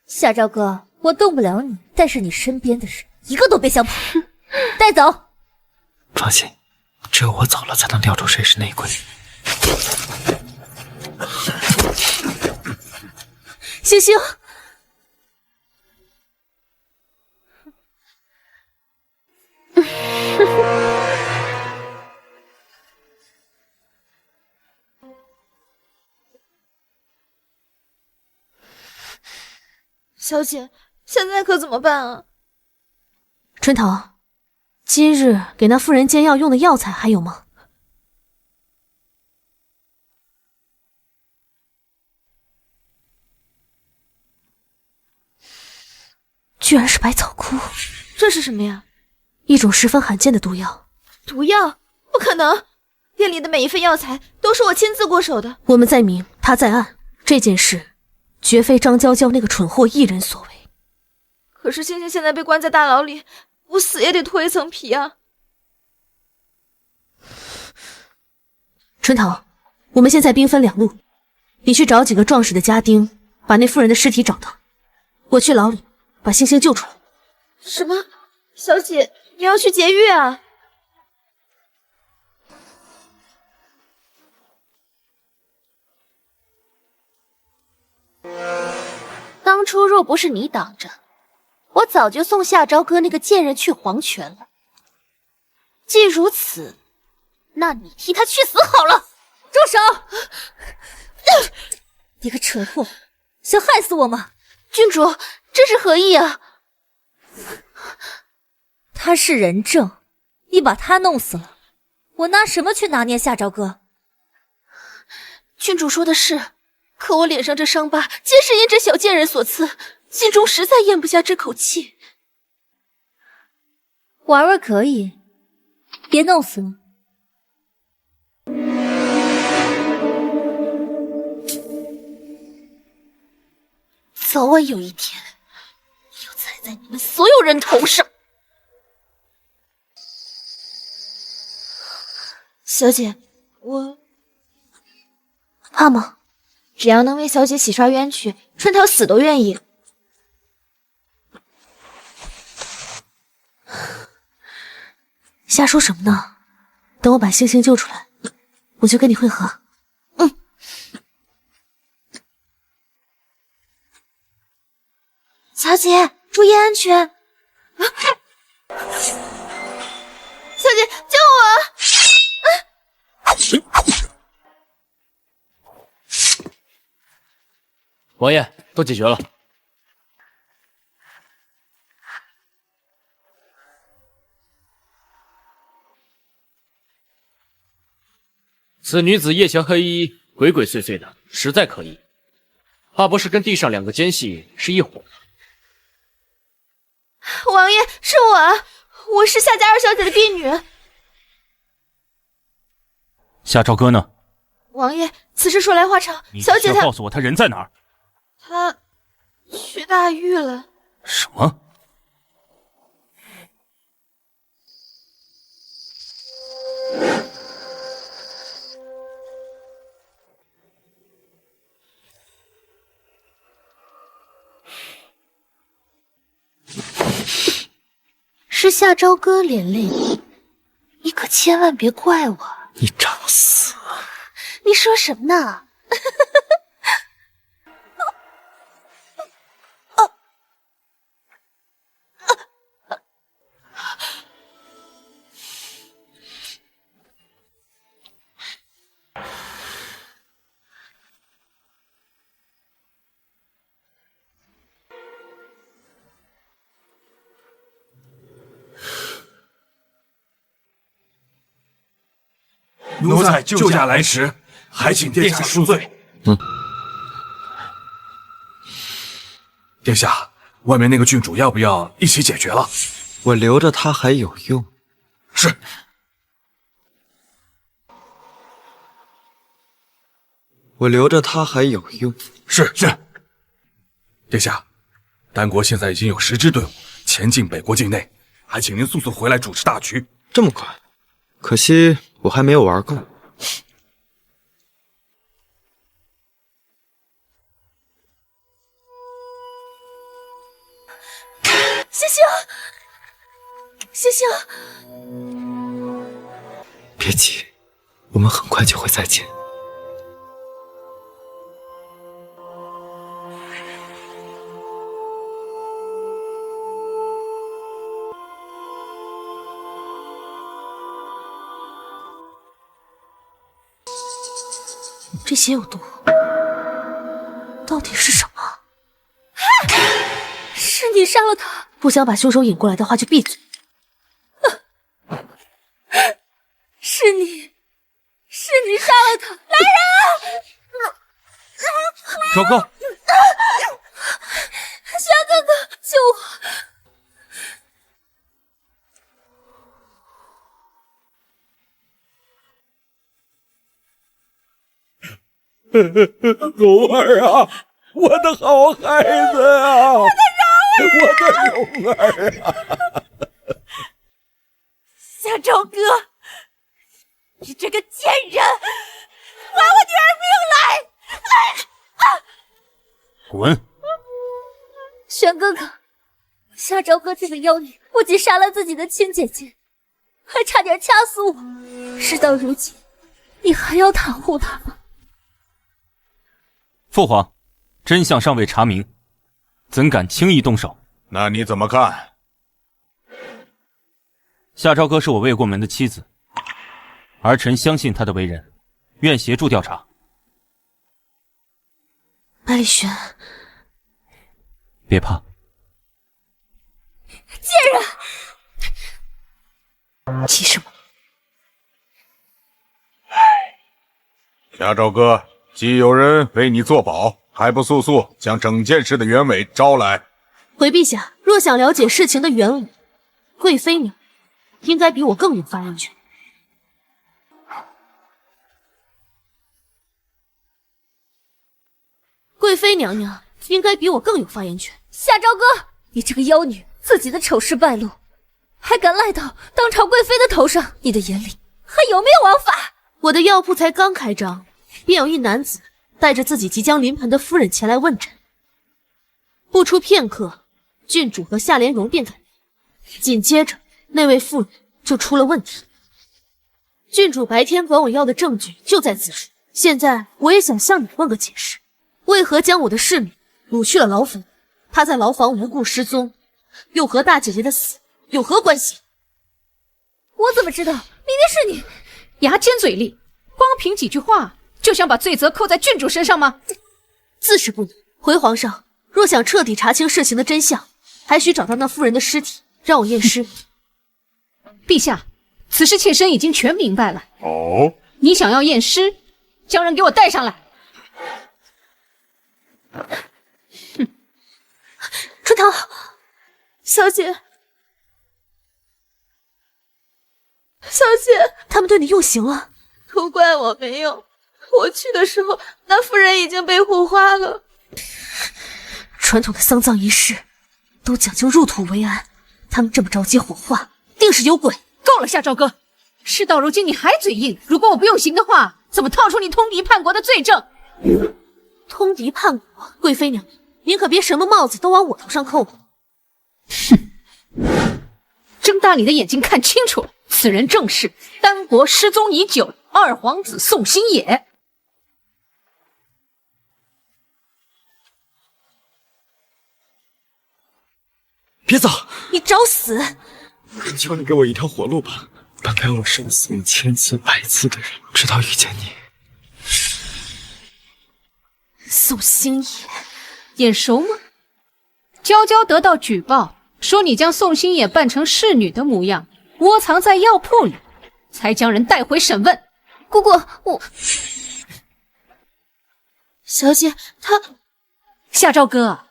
[SPEAKER 15] 夏朝哥，我动不了你，但是你身边的人一个都别想跑，带走。
[SPEAKER 14] 放心，只有我走了，才能料出谁是内鬼。
[SPEAKER 2] 星星，
[SPEAKER 15] 小姐，现在可怎么办啊？
[SPEAKER 2] 春桃，今日给那妇人煎药用的药材还有吗？居然是百草枯，
[SPEAKER 15] 这是什么呀？
[SPEAKER 2] 一种十分罕见的毒药。
[SPEAKER 15] 毒药？不可能！店里的每一份药材都是我亲自过手的。
[SPEAKER 2] 我们在明，他在暗，这件事绝非张娇娇那个蠢货一人所为。
[SPEAKER 15] 可是星星现在被关在大牢里，我死也得脱一层皮啊！
[SPEAKER 2] 春桃，我们现在兵分两路，你去找几个壮实的家丁，把那妇人的尸体找到；我去牢里把星星救出来。
[SPEAKER 15] 什么？小姐，你要去劫狱啊？
[SPEAKER 7] 当初若不是你挡着，我早就送夏朝歌那个贱人去黄泉了。既如此，那你替他去死好了。
[SPEAKER 15] 住手！你个蠢货，想害死我吗？
[SPEAKER 7] 郡主，这是何意啊？
[SPEAKER 15] 他是人证，你把他弄死了，我拿什么去拿捏夏朝歌？
[SPEAKER 7] 郡主说的是，可我脸上这伤疤皆是因这小贱人所赐，心中实在咽不下这口气。
[SPEAKER 15] 玩玩可以，别弄死我。
[SPEAKER 7] 早晚有一天，要踩在你们所有人头上。
[SPEAKER 15] 小姐，我
[SPEAKER 2] 怕吗？
[SPEAKER 15] 只要能为小姐洗刷冤屈，春桃死都愿意。
[SPEAKER 2] 瞎说什么呢？等我把星星救出来，我就跟你会合。
[SPEAKER 15] 小姐，注意安全！小姐，救我！
[SPEAKER 12] 王爷，都解决了。此女子夜行黑衣，鬼鬼祟祟的，实在可疑。怕不是跟地上两个奸细是一伙。
[SPEAKER 15] 王爷，是我是夏家二小姐的婢女。
[SPEAKER 6] 夏朝歌呢？
[SPEAKER 15] 王爷，此事说来话长，
[SPEAKER 6] 你
[SPEAKER 15] 小姐她
[SPEAKER 6] 告诉我他人在哪儿？
[SPEAKER 15] 她去大狱了。
[SPEAKER 6] 什么？
[SPEAKER 7] 是夏朝歌连累你，你可千万别怪我。
[SPEAKER 14] 你找死！
[SPEAKER 7] 你说什么呢？
[SPEAKER 16] 奴才救驾来迟，还请殿下恕罪。殿下，外面那个郡主要不要一起解决了？
[SPEAKER 17] 我留着他还有用。
[SPEAKER 16] 是。
[SPEAKER 17] 我留着他还有用。
[SPEAKER 16] 是。殿下，丹国现在已经有10支队伍前进北国境内，还请您速速回来主持大局。
[SPEAKER 17] 这么快？可惜我还没有玩够。
[SPEAKER 7] 星星，星星。
[SPEAKER 14] 别急，我们很快就会再见。
[SPEAKER 2] 这血有毒，到底是什么？
[SPEAKER 15] 是你杀了他！
[SPEAKER 2] 不想把凶手引过来的话，就闭嘴。
[SPEAKER 15] 是你杀了他！来人啊！
[SPEAKER 6] 赵哥，
[SPEAKER 15] 夏哥哥，救
[SPEAKER 1] 我！蓉儿啊，我的好孩子啊！我的蓉儿啊！
[SPEAKER 8] 夏朝哥，你这个贱人，还我女儿命来！
[SPEAKER 6] 滚！
[SPEAKER 15] 玄哥哥，夏朝哥这个妖女不仅杀了自己的亲姐姐，还差点掐死我。事到如今，你还要袒护她吗？
[SPEAKER 6] 父皇，真相尚未查明，怎敢轻易动手？
[SPEAKER 5] 那你怎么看？
[SPEAKER 6] 夏朝歌是我未过门的妻子，儿臣相信他的为人，愿协助调查。
[SPEAKER 2] 百里玄，
[SPEAKER 6] 别怕。
[SPEAKER 15] 贱人！
[SPEAKER 2] 急什么？
[SPEAKER 5] 夏朝歌，既有人为你作保，还不速速将整件事的原委招来？
[SPEAKER 2] 回陛下，若想了解事情的原委，贵妃娘应该比我更有发言权。贵妃娘娘应该比我更有发言权。
[SPEAKER 15] 夏朝歌，你这个妖女，自己的丑事败露，还敢赖到当朝贵妃的头上，你的眼里还有没有王法？
[SPEAKER 2] 我的药铺才刚开张，便有一男子带着自己即将临盆的夫人前来问诊。不出片刻，郡主和夏莲蓉便赶来，紧接着那位妇人就出了问题。郡主白天管我要的证据就在此处，现在我也想向你问个解释，为何将我的侍女掳去了牢房？她在牢房无故失踪，又和大姐姐的死有何关系？
[SPEAKER 15] 我怎么知道？明明是你！
[SPEAKER 10] 牙尖嘴利，光凭几句话就想把罪责扣在郡主身上吗？
[SPEAKER 2] 自是不能。回皇上，若想彻底查清事情的真相，还需找到那妇人的尸体，让我验尸。
[SPEAKER 10] 陛下，此事妾身已经全明白了。
[SPEAKER 5] 哦，
[SPEAKER 10] 你想要验尸，将人给我带上来。
[SPEAKER 2] 春桃，小姐，小姐，他们对你用刑了，
[SPEAKER 7] 都怪我没有。我去的时候，那妇人已经被火化了。
[SPEAKER 2] 传统的丧葬仪式都讲究入土为安，他们这么着急火化，定是有鬼。
[SPEAKER 10] 够了，夏朝歌，事到如今你还嘴硬。如果我不用刑的话，怎么套出你通敌叛国的罪证？
[SPEAKER 2] 通敌叛国，贵妃娘，您可别什么帽子都往我头上扣。
[SPEAKER 10] 哼，睁大你的眼睛看清楚了，此人正是丹国失踪已久二皇子宋兴野。
[SPEAKER 14] 别走！
[SPEAKER 2] 你找死！
[SPEAKER 14] 求你给我一条活路吧，本该我生死你千次百次的人，直到遇见你。
[SPEAKER 2] 宋兴野，
[SPEAKER 10] 眼熟吗？娇娇得到举报，说你将宋兴野扮成侍女的模样，窝藏在药铺里，才将人带回审问。
[SPEAKER 15] 姑姑，我……
[SPEAKER 2] 小姐，她……
[SPEAKER 10] 夏朝歌，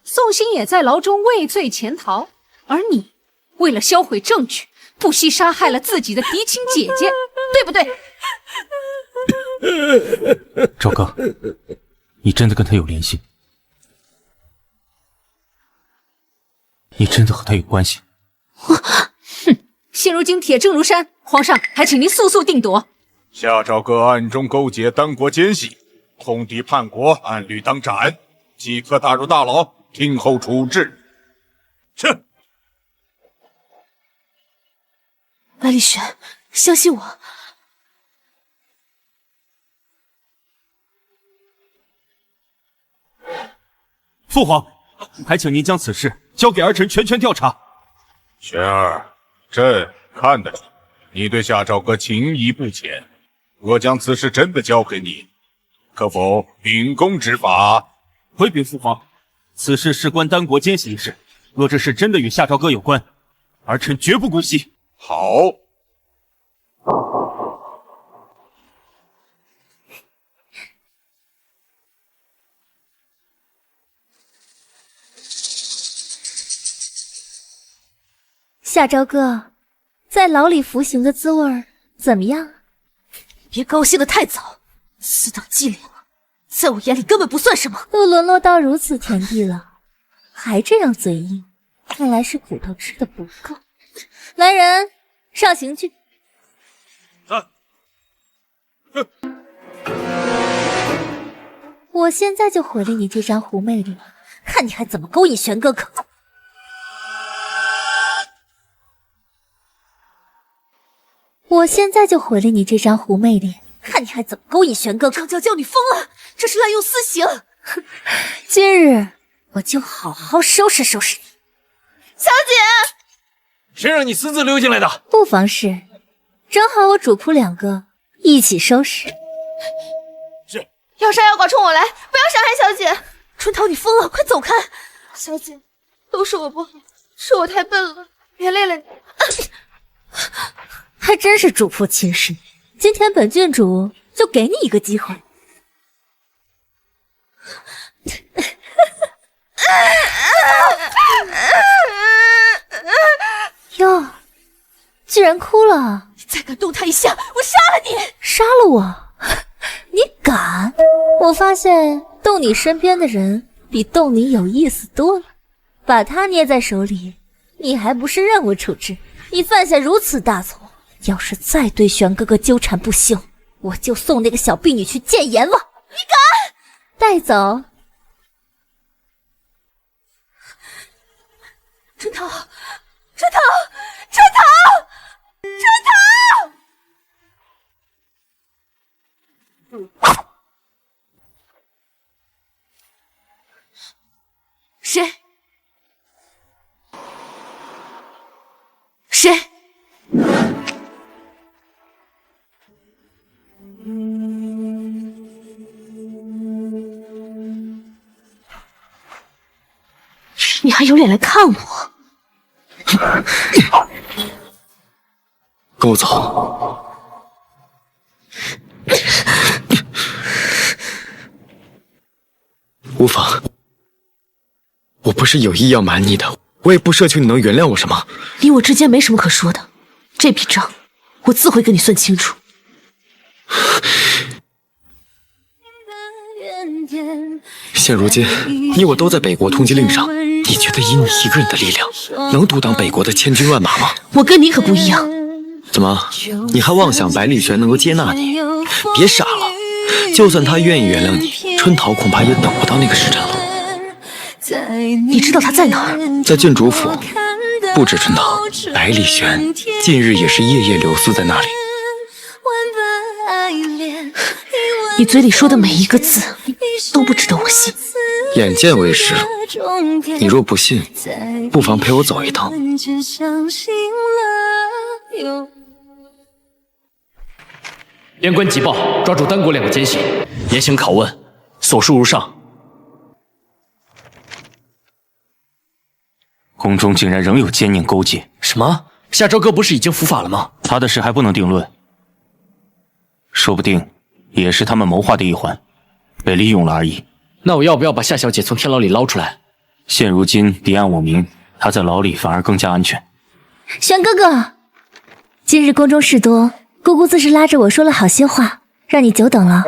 [SPEAKER 10] 宋兴野在牢中畏罪潜逃，而你为了销毁证据，不惜杀害了自己的嫡亲姐姐，对不对？
[SPEAKER 6] 周哥，你真的跟他有联系？你真的和他有关系？
[SPEAKER 10] 哼，现如今铁证如山，皇上还请您速速定夺。
[SPEAKER 5] 夏朝歌暗中勾结丹国奸细，通敌叛国，按律当斩，即刻打入大牢，听候处置。撤！
[SPEAKER 2] 百里玄，相信我，
[SPEAKER 6] 父皇，还请您将此事交给儿臣全权调查。
[SPEAKER 5] 玄儿，朕看得出你对夏朝歌情谊不浅。若将此事真的交给你，可否秉公执法？
[SPEAKER 6] 回禀父皇，此事事关丹国奸细一事，若这事真的与夏朝歌有关，儿臣绝不姑息。
[SPEAKER 5] 好。
[SPEAKER 15] 夏朝歌，在牢里服刑的滋味怎么样？
[SPEAKER 2] 别高兴得太早，死党伎俩，在我眼里根本不算什么。
[SPEAKER 15] 都沦落到如此田地了，还这样嘴硬，看来是骨头吃的不够。来人，上刑具。我现在就毁了你这张狐媚脸，看你还怎么勾引玄哥哥。我现在就毁了你这张狐媚脸，看你还怎么勾引玄哥哥。
[SPEAKER 2] 张娇娇，你疯了，这是滥用私刑。
[SPEAKER 15] 今日我就好好收拾收拾你。
[SPEAKER 2] 小姐，
[SPEAKER 4] 谁让你私自溜进来的？
[SPEAKER 15] 不妨事，正好我主仆两个一起收拾。
[SPEAKER 5] 是，
[SPEAKER 2] 要杀要剐冲我来，不要伤害小姐。春桃，你疯了，快走开！小姐，都是我不好，是我太笨了，连累了你。
[SPEAKER 15] 还真是主仆亲事，今天本郡主就给你一个机会。哟，居然哭了！
[SPEAKER 2] 你再敢动他一下，我杀了你！
[SPEAKER 15] 杀了我？你敢？我发现动你身边的人比动你有意思多了。把他捏在手里，你还不是任我处置？你犯下如此大错，要是再对玄哥哥纠缠不休，我就送那个小婢女去见阎王！你敢？带走。
[SPEAKER 2] 春桃，春桃，春桃，春桃！谁？谁？你还有脸来看我？
[SPEAKER 14] 跟我走。无妨，我不是有意要瞒你的，我也不奢求你能原谅我什么。
[SPEAKER 2] 你我之间没什么可说的，这笔账我自会跟你算清楚。
[SPEAKER 14] 现如今，你我都在北国通缉令上，你觉得以你一个人的力量，能独挡北国的千军万马吗？
[SPEAKER 2] 我跟你可不一样。
[SPEAKER 14] 怎么，你还妄想百里玄能够接纳你？别傻了，就算他愿意原谅你，春桃恐怕也等不到那个时辰了。
[SPEAKER 2] 你知道他在哪儿？
[SPEAKER 14] 在郡主府。不止春桃，百里玄近日也是夜夜留宿在那里。
[SPEAKER 2] 你嘴里说的每一个字都不值得我信。
[SPEAKER 14] 眼见为实，你若不信，不妨陪我走一趟。
[SPEAKER 12] 边关急报，抓住丹国2个奸细，严刑拷问，所述如上。
[SPEAKER 6] 宫中竟然仍有奸佞勾结！
[SPEAKER 12] 什么？夏朝歌不是已经伏法了吗？
[SPEAKER 6] 他的事还不能定论，说不定也是他们谋划的一环，被利用了而已。
[SPEAKER 12] 那我要不要把夏小姐从天牢里捞出来？
[SPEAKER 6] 现如今敌暗我明，她在牢里反而更加安全。
[SPEAKER 15] 玄哥哥，今日宫中事多，姑姑自是拉着我说了好些话，让你久等了。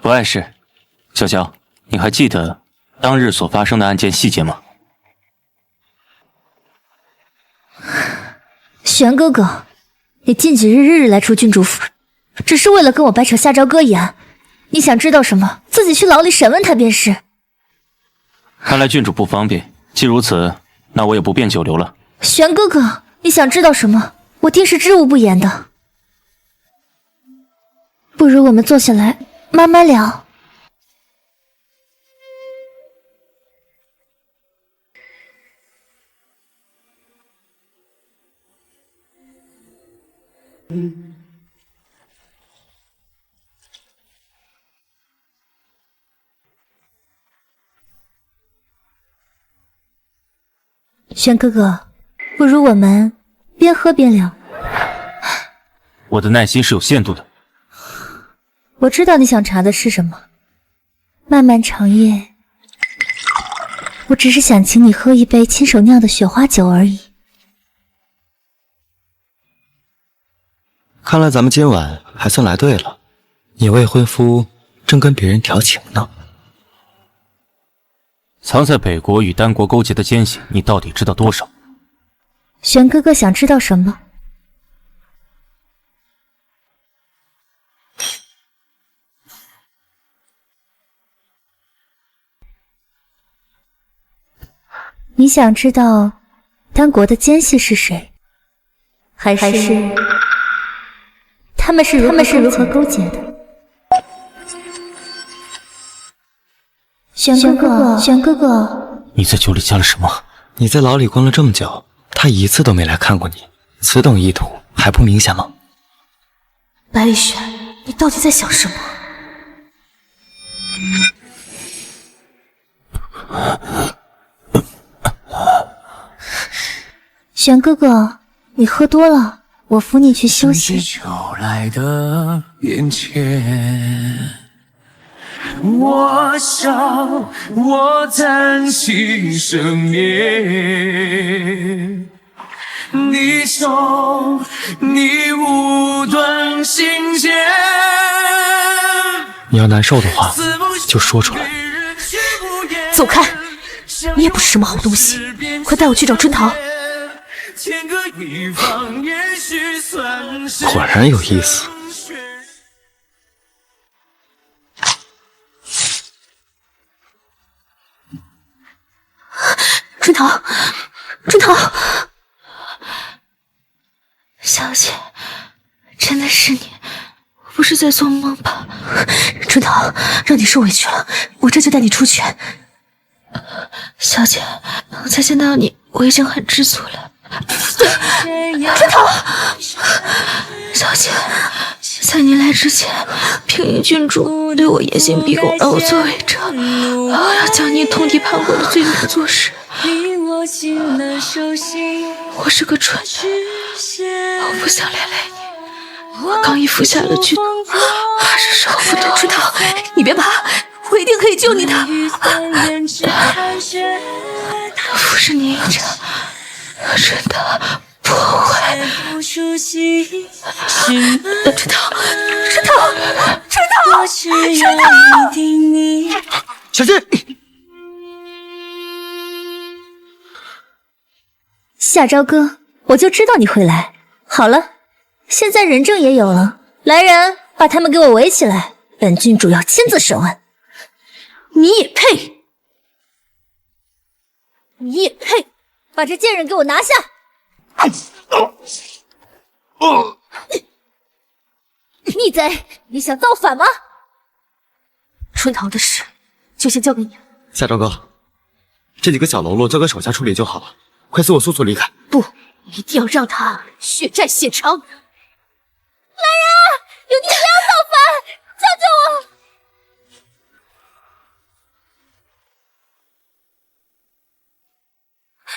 [SPEAKER 6] 不碍事。娇娇，你还记得当日所发生的案件细节吗？
[SPEAKER 15] 玄哥哥，你近几日日日来出郡主府，只是为了跟我掰扯夏朝歌一案。你想知道什么，自己去牢里审问他便是。
[SPEAKER 6] 看来郡主不方便，既如此，那我也不便久留了。
[SPEAKER 15] 玄哥哥，你想知道什么，我定是知无不言的。不如我们坐下来慢慢聊。玄哥哥，不如我们边喝边聊。
[SPEAKER 6] 我的耐心是有限度的。
[SPEAKER 15] 我知道你想查的是什么，漫漫长夜，我只是想请你喝一杯亲手酿的雪花酒而已。
[SPEAKER 17] 看来咱们今晚还算来对了，你未婚夫正跟别人调情呢。
[SPEAKER 6] 藏在北国与丹国勾结的奸细，你到底知道多少？
[SPEAKER 15] 玄哥哥想知道什么？你想知道丹国的奸细是谁，还是他们是如何勾结的？玄哥哥，
[SPEAKER 6] 你在酒里加了什么？
[SPEAKER 17] 你在牢里关了这么久，他一次都没来看过你，此等意图还不明显吗？
[SPEAKER 2] 百里玄，你到底在想什么？
[SPEAKER 15] 玄哥哥，你喝多了，我扶你去休息。
[SPEAKER 19] 秋来的眼前，我笑，我叹息生灭。你手，你无端心间。
[SPEAKER 17] 你要难受的话，就说出来。
[SPEAKER 2] 走开！你也不是什么好东西，快带我去找春桃。
[SPEAKER 17] 果然有意思。
[SPEAKER 2] 春桃，小姐，真的是你，我不是在做梦吧？春桃，让你受委屈了，我这就带你出去。小姐，刚才见到你，我已经很知足了。春桃，小姐，在你来之前，平阴郡主对我严刑逼供，让我作伪证，我要将你通敌叛国的罪名坐实。我是个蠢的，我不想连累你。我刚一服下了剧毒，怕是受不了。春桃，你别怕，我一定可以救你的。服侍你一场，真的不会。春桃，
[SPEAKER 17] 小心！
[SPEAKER 15] 夏朝歌，我就知道你会来。好了，现在人证也有了，来人，把他们给我围起来，本郡主要亲自审问。
[SPEAKER 2] 你也配？你也配？
[SPEAKER 15] 把这贱人给我拿下！逆贼，你想造反吗？
[SPEAKER 2] 春桃的事就先交给你了。
[SPEAKER 17] 夏朝哥，这几个小喽啰交给手下处理就好了，快随我速速离开。
[SPEAKER 2] 不，一定要让他血债血偿。来人，
[SPEAKER 15] 有你不要造反，救救我！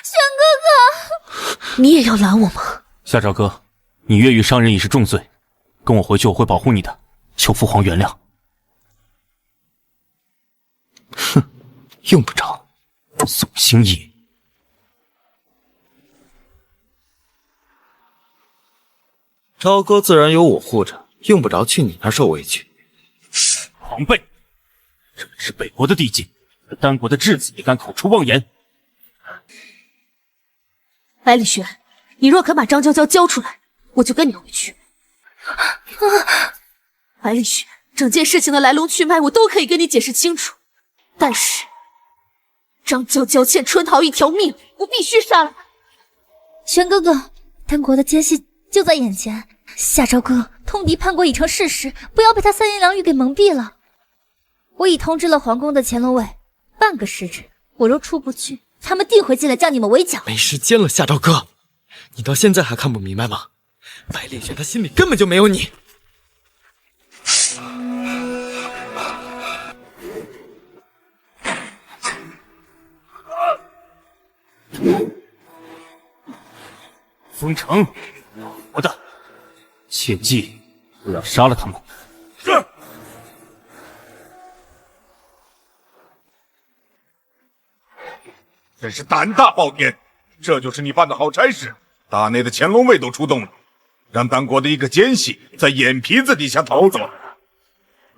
[SPEAKER 15] 玄哥哥，
[SPEAKER 2] 你也要拦我吗？
[SPEAKER 6] 夏朝歌，你越狱伤人已是重罪，跟我回去，我会保护你的，求父皇原谅。
[SPEAKER 17] 哼，用不着。
[SPEAKER 6] 宋兴义，
[SPEAKER 17] 朝歌自然有我护着，用不着去你那儿受委屈。
[SPEAKER 6] 狂悖！这里是北国的地界，丹国的质子也敢口出妄言。
[SPEAKER 2] 百里玄，你若肯把张娇娇交出来，我就跟你回去。百里玄，整件事情的来龙去脉我都可以跟你解释清楚，但是张娇娇欠春桃一条命，我必须杀了她。
[SPEAKER 15] 玄哥哥，丹国的奸细就在眼前，夏朝歌通敌叛国已成事实，不要被他三言两语给蒙蔽了。我已通知了皇宫的乾隆卫，半个时辰，我若出不去，他们定会进来将你们围剿。
[SPEAKER 17] 没时间了，夏朝歌，你到现在还看不明白吗？百里玄他心里根本就没有你。
[SPEAKER 6] 封城，我的，切记不要杀了他们。
[SPEAKER 5] 是。真是胆大包天！这就是你办的好差事，大内的乾隆卫都出动了，让丹国的一个奸细在眼皮子底下逃走。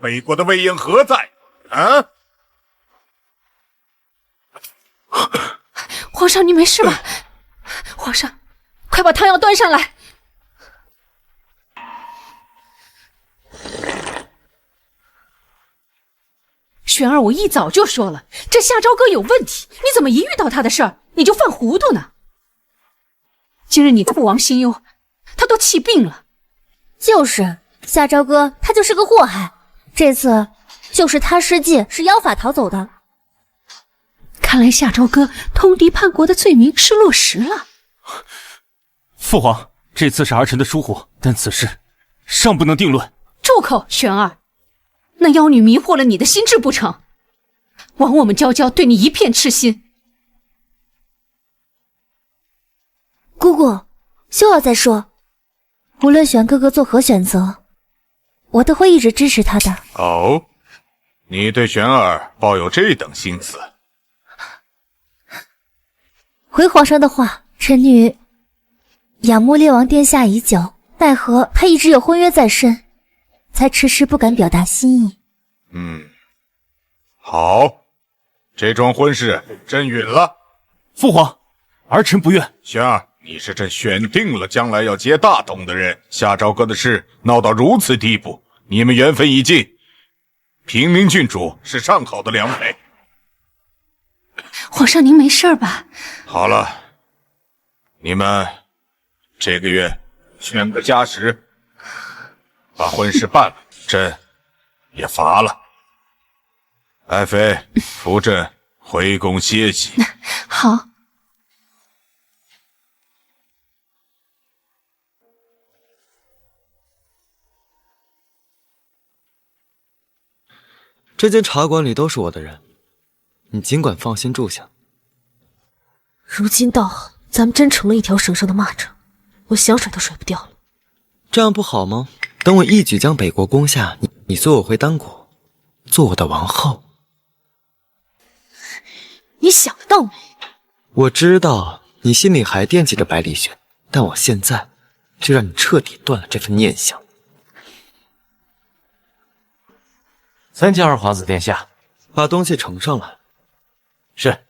[SPEAKER 5] 北国的魏婴何在？啊！
[SPEAKER 10] 皇上，你没事吧？皇上，快把汤药端上来。玄儿，我一早就说了，这夏朝歌有问题，你怎么一遇到他的事儿你就犯糊涂呢？今日你父王心忧，他都气病了。
[SPEAKER 15] 就是夏朝歌，他就是个祸害。这次就是他失计，是妖法逃走的。
[SPEAKER 10] 看来夏朝歌通敌叛国的罪名是落实了。
[SPEAKER 6] 父皇，这次是儿臣的疏忽，但此事尚不能定论。
[SPEAKER 10] 住口，玄儿！那妖女迷惑了你的心智不成？枉我们娇娇对你一片痴心。
[SPEAKER 15] 姑姑，休要再说。无论玄哥哥做何选择，我都会一直支持他的。
[SPEAKER 5] 哦，你对玄儿抱有这等心思？
[SPEAKER 15] 回皇上的话，臣女仰慕列王殿下已久，奈何他一直有婚约在身，才迟迟不敢表达心意。
[SPEAKER 5] 好，这桩婚事朕允了。
[SPEAKER 6] 父皇，儿臣不愿。
[SPEAKER 5] 玄儿，你是朕选定了将来要接大统的人，夏朝歌的事闹到如此地步，你们缘分已尽，平宁郡主是上好的良配。
[SPEAKER 10] 皇上，您没事吧？
[SPEAKER 5] 好了，你们这个月选个佳时，把婚事办了，朕也乏了。爱妃，扶朕回宫歇息。
[SPEAKER 10] 好。
[SPEAKER 17] 这间茶馆里都是我的人，你尽管放心住下。
[SPEAKER 2] 如今到咱们真成了一条绳上的蚂蚱，我想甩都甩不掉了。
[SPEAKER 17] 这样不好吗？等我一举将北国攻下，你随我回丹国，做我的王后。
[SPEAKER 2] 你想得到没？
[SPEAKER 17] 我知道你心里还惦记着百里玄，但我现在就让你彻底断了这份念想。
[SPEAKER 18] 参见二皇子殿下。
[SPEAKER 17] 把东西呈上来。
[SPEAKER 18] 是。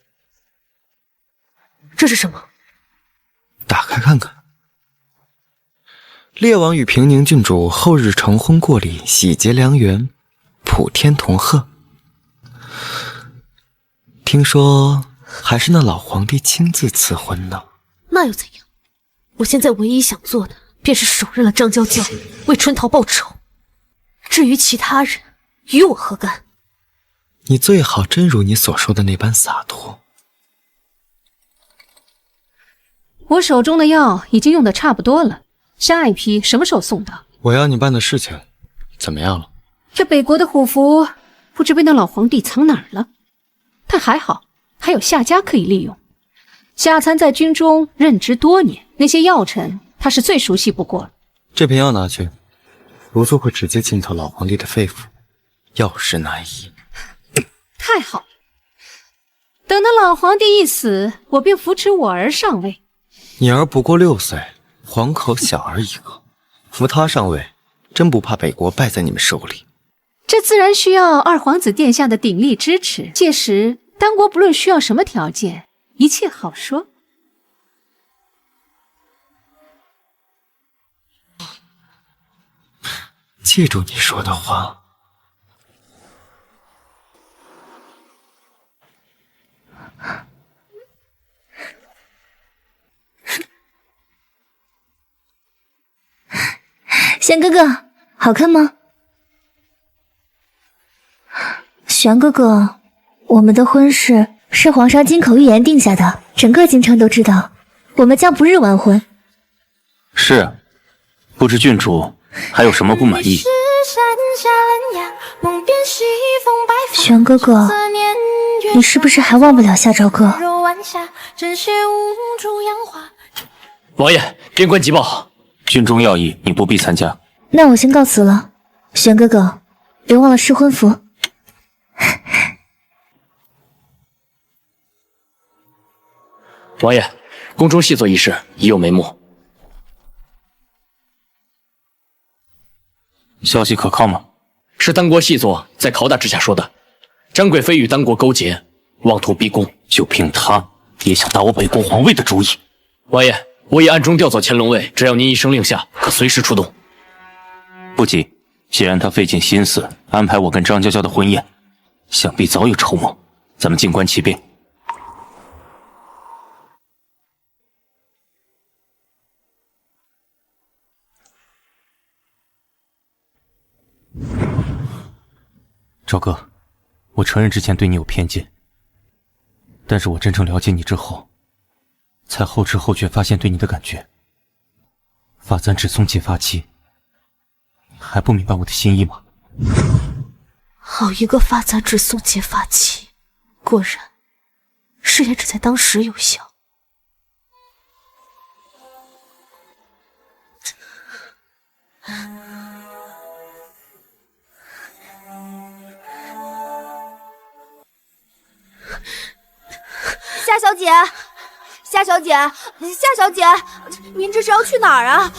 [SPEAKER 2] 这是什么？
[SPEAKER 17] 打开看看。列王与平宁郡主后日成婚过礼，喜结良缘，普天同贺。听说还是那老皇帝亲自赐婚呢。
[SPEAKER 2] 那又怎样？我现在唯一想做的，便是手刃了张娇娇，为春桃报仇。至于其他人，与我何干？
[SPEAKER 17] 你最好真如你所说的那般洒脱。
[SPEAKER 10] 我手中的药已经用得差不多了，下一批什么时候送到？
[SPEAKER 17] 我要你办的事情怎么样了？
[SPEAKER 10] 这北国的虎符不知被那老皇帝藏哪儿了，但还好还有夏家可以利用。夏参在军中任职多年，那些药尘他是最熟悉不过了。
[SPEAKER 17] 这瓶药拿去，如素会直接浸透老皇帝的肺腑，药石难移。
[SPEAKER 10] 太好，等那老皇帝一死，我便扶持我儿上位。
[SPEAKER 17] 你儿不过6岁，皇口小儿一个，扶他上位，真不怕北国败在你们手里。
[SPEAKER 10] 这自然需要二皇子殿下的鼎力支持，届时丹国不论需要什么条件，一切好说。
[SPEAKER 17] 记住你说的话。
[SPEAKER 15] 玄哥哥，好看吗？玄哥哥，我们的婚事是皇上金口玉言定下的，整个京城都知道，我们将不日完婚。
[SPEAKER 6] 是，不知郡主还有什么不满意？
[SPEAKER 15] 玄哥哥，你是不是还忘不了夏朝歌？
[SPEAKER 12] 王爷，边关急报，
[SPEAKER 6] 军中要义，你不必参加。
[SPEAKER 15] 那我先告辞了，玄哥哥，别忘了试婚服。
[SPEAKER 12] 王爷，宫中细作一事已有眉目。
[SPEAKER 6] 消息可靠吗？
[SPEAKER 12] 是丹国细作在拷打之下说的，张贵妃与丹国勾结，妄图逼宫。
[SPEAKER 6] 就凭他也想打我北国皇位的主意？
[SPEAKER 12] 王爷，我已暗中调走乾隆卫，只要您一声令下，可随时出动。
[SPEAKER 6] 不急，既然他费尽心思安排我跟张娇娇的婚宴，想必早有筹谋，咱们静观其变。赵哥，我承认之前对你有偏见，但是我真正了解你之后，才后知后觉发现对你的感觉。发簪只送结发期，还不明白我的心意吗？
[SPEAKER 2] 好一个发簪只送结发期，果然，誓言只在当时有效。
[SPEAKER 3] 夏小姐，夏小姐，夏小姐，您这是要去哪儿啊？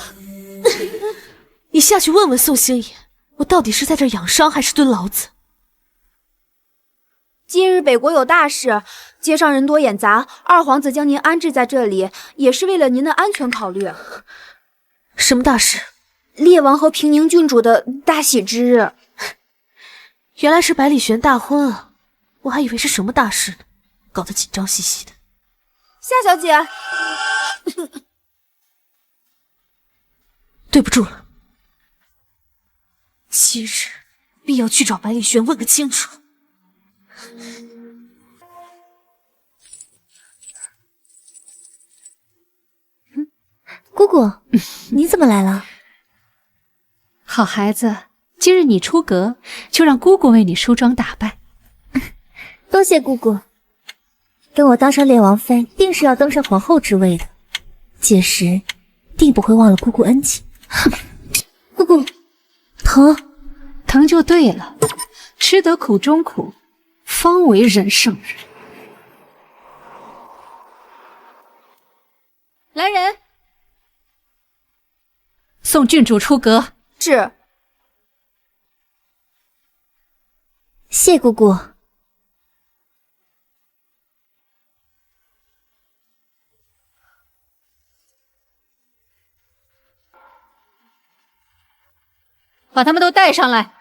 [SPEAKER 2] 你下去问问宋星野，我到底是在这养伤还是蹲牢子？
[SPEAKER 3] 今日北国有大事，街上人多眼杂，二皇子将您安置在这里，也是为了您的安全考虑。
[SPEAKER 2] 什么大事？
[SPEAKER 3] 烈王和平宁郡主的大喜之日。
[SPEAKER 2] 原来是百里玄大婚啊！我还以为是什么大事呢，搞得紧张兮兮的。
[SPEAKER 3] 夏小姐，
[SPEAKER 2] 对不住了，今日必要去找百里玄问个清楚。
[SPEAKER 15] 姑姑，你怎么来了？
[SPEAKER 10] 好孩子，今日你出阁，就让姑姑为你梳妆打扮。
[SPEAKER 15] 多谢姑姑。等我当上烈王妃，定是要登上皇后之位的，届时定不会忘了姑姑恩情。姑姑，
[SPEAKER 10] 疼，疼就对了，吃得苦中苦，方为人上人。来人，送郡主出阁。
[SPEAKER 3] 是。
[SPEAKER 15] 谢姑姑。
[SPEAKER 10] 把他们都带上来。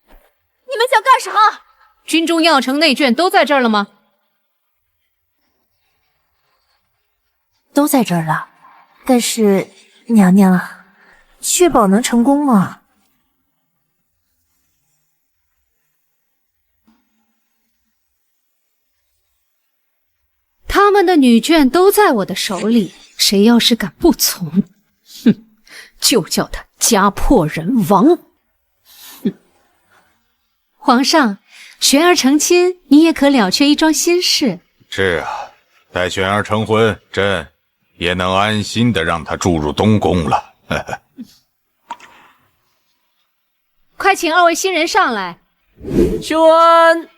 [SPEAKER 3] 你们想干什么？
[SPEAKER 10] 军中要城内眷都在这儿了吗？
[SPEAKER 15] 都在这儿了，但是娘娘啊，确保能成功吗？
[SPEAKER 10] 他们的女眷都在我的手里，谁要是敢不从，哼！就叫他家破人亡。皇上，玄儿成亲，你也可了却一桩心事。
[SPEAKER 5] 是啊，待玄儿成婚，朕也能安心的让她住入东宫了。
[SPEAKER 10] 快请二位新人上来。
[SPEAKER 18] 秀恩。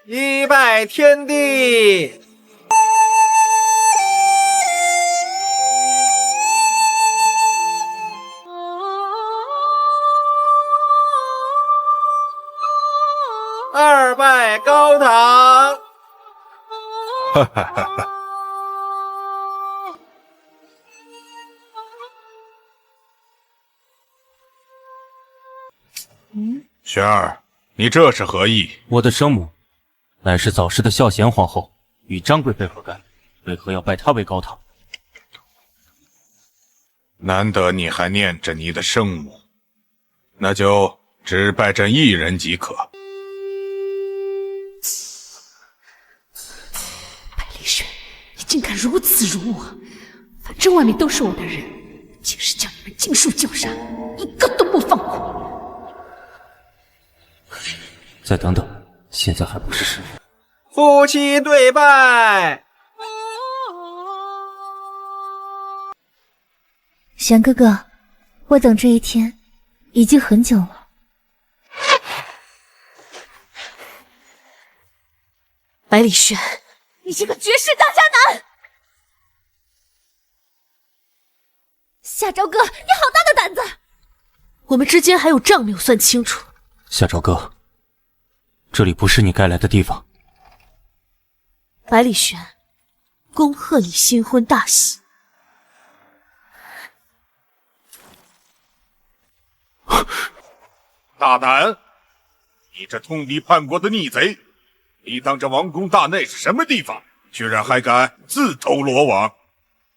[SPEAKER 17] 一拜天地，二拜高堂。
[SPEAKER 5] 哈哈哈哈。玄儿，你这是何意？
[SPEAKER 6] 我的生母乃是早逝的孝贤皇后，与张贵妃何干？为何要拜她为高堂？
[SPEAKER 5] 难得你还念着你的生母，那就只拜朕一人即可。
[SPEAKER 10] 如此辱我，反正外面都是我的人，即使将你们尽数绞杀，一个都不放过。
[SPEAKER 6] 再等等，现在还不是时候。
[SPEAKER 20] 夫妻对拜。
[SPEAKER 15] 玄哥哥，我等这一天已经很久了。
[SPEAKER 2] 百里玄，你这个绝世大渣男！
[SPEAKER 15] 夏朝哥，你好大的胆子！
[SPEAKER 2] 我们之间还有账没有算清楚。
[SPEAKER 6] 夏朝哥，这里不是你该来的地方。
[SPEAKER 2] 百里玄，恭贺你新婚大喜！
[SPEAKER 5] 大胆！你这通敌叛国的逆贼！你当这王宫大内是什么地方？居然还敢自投罗网！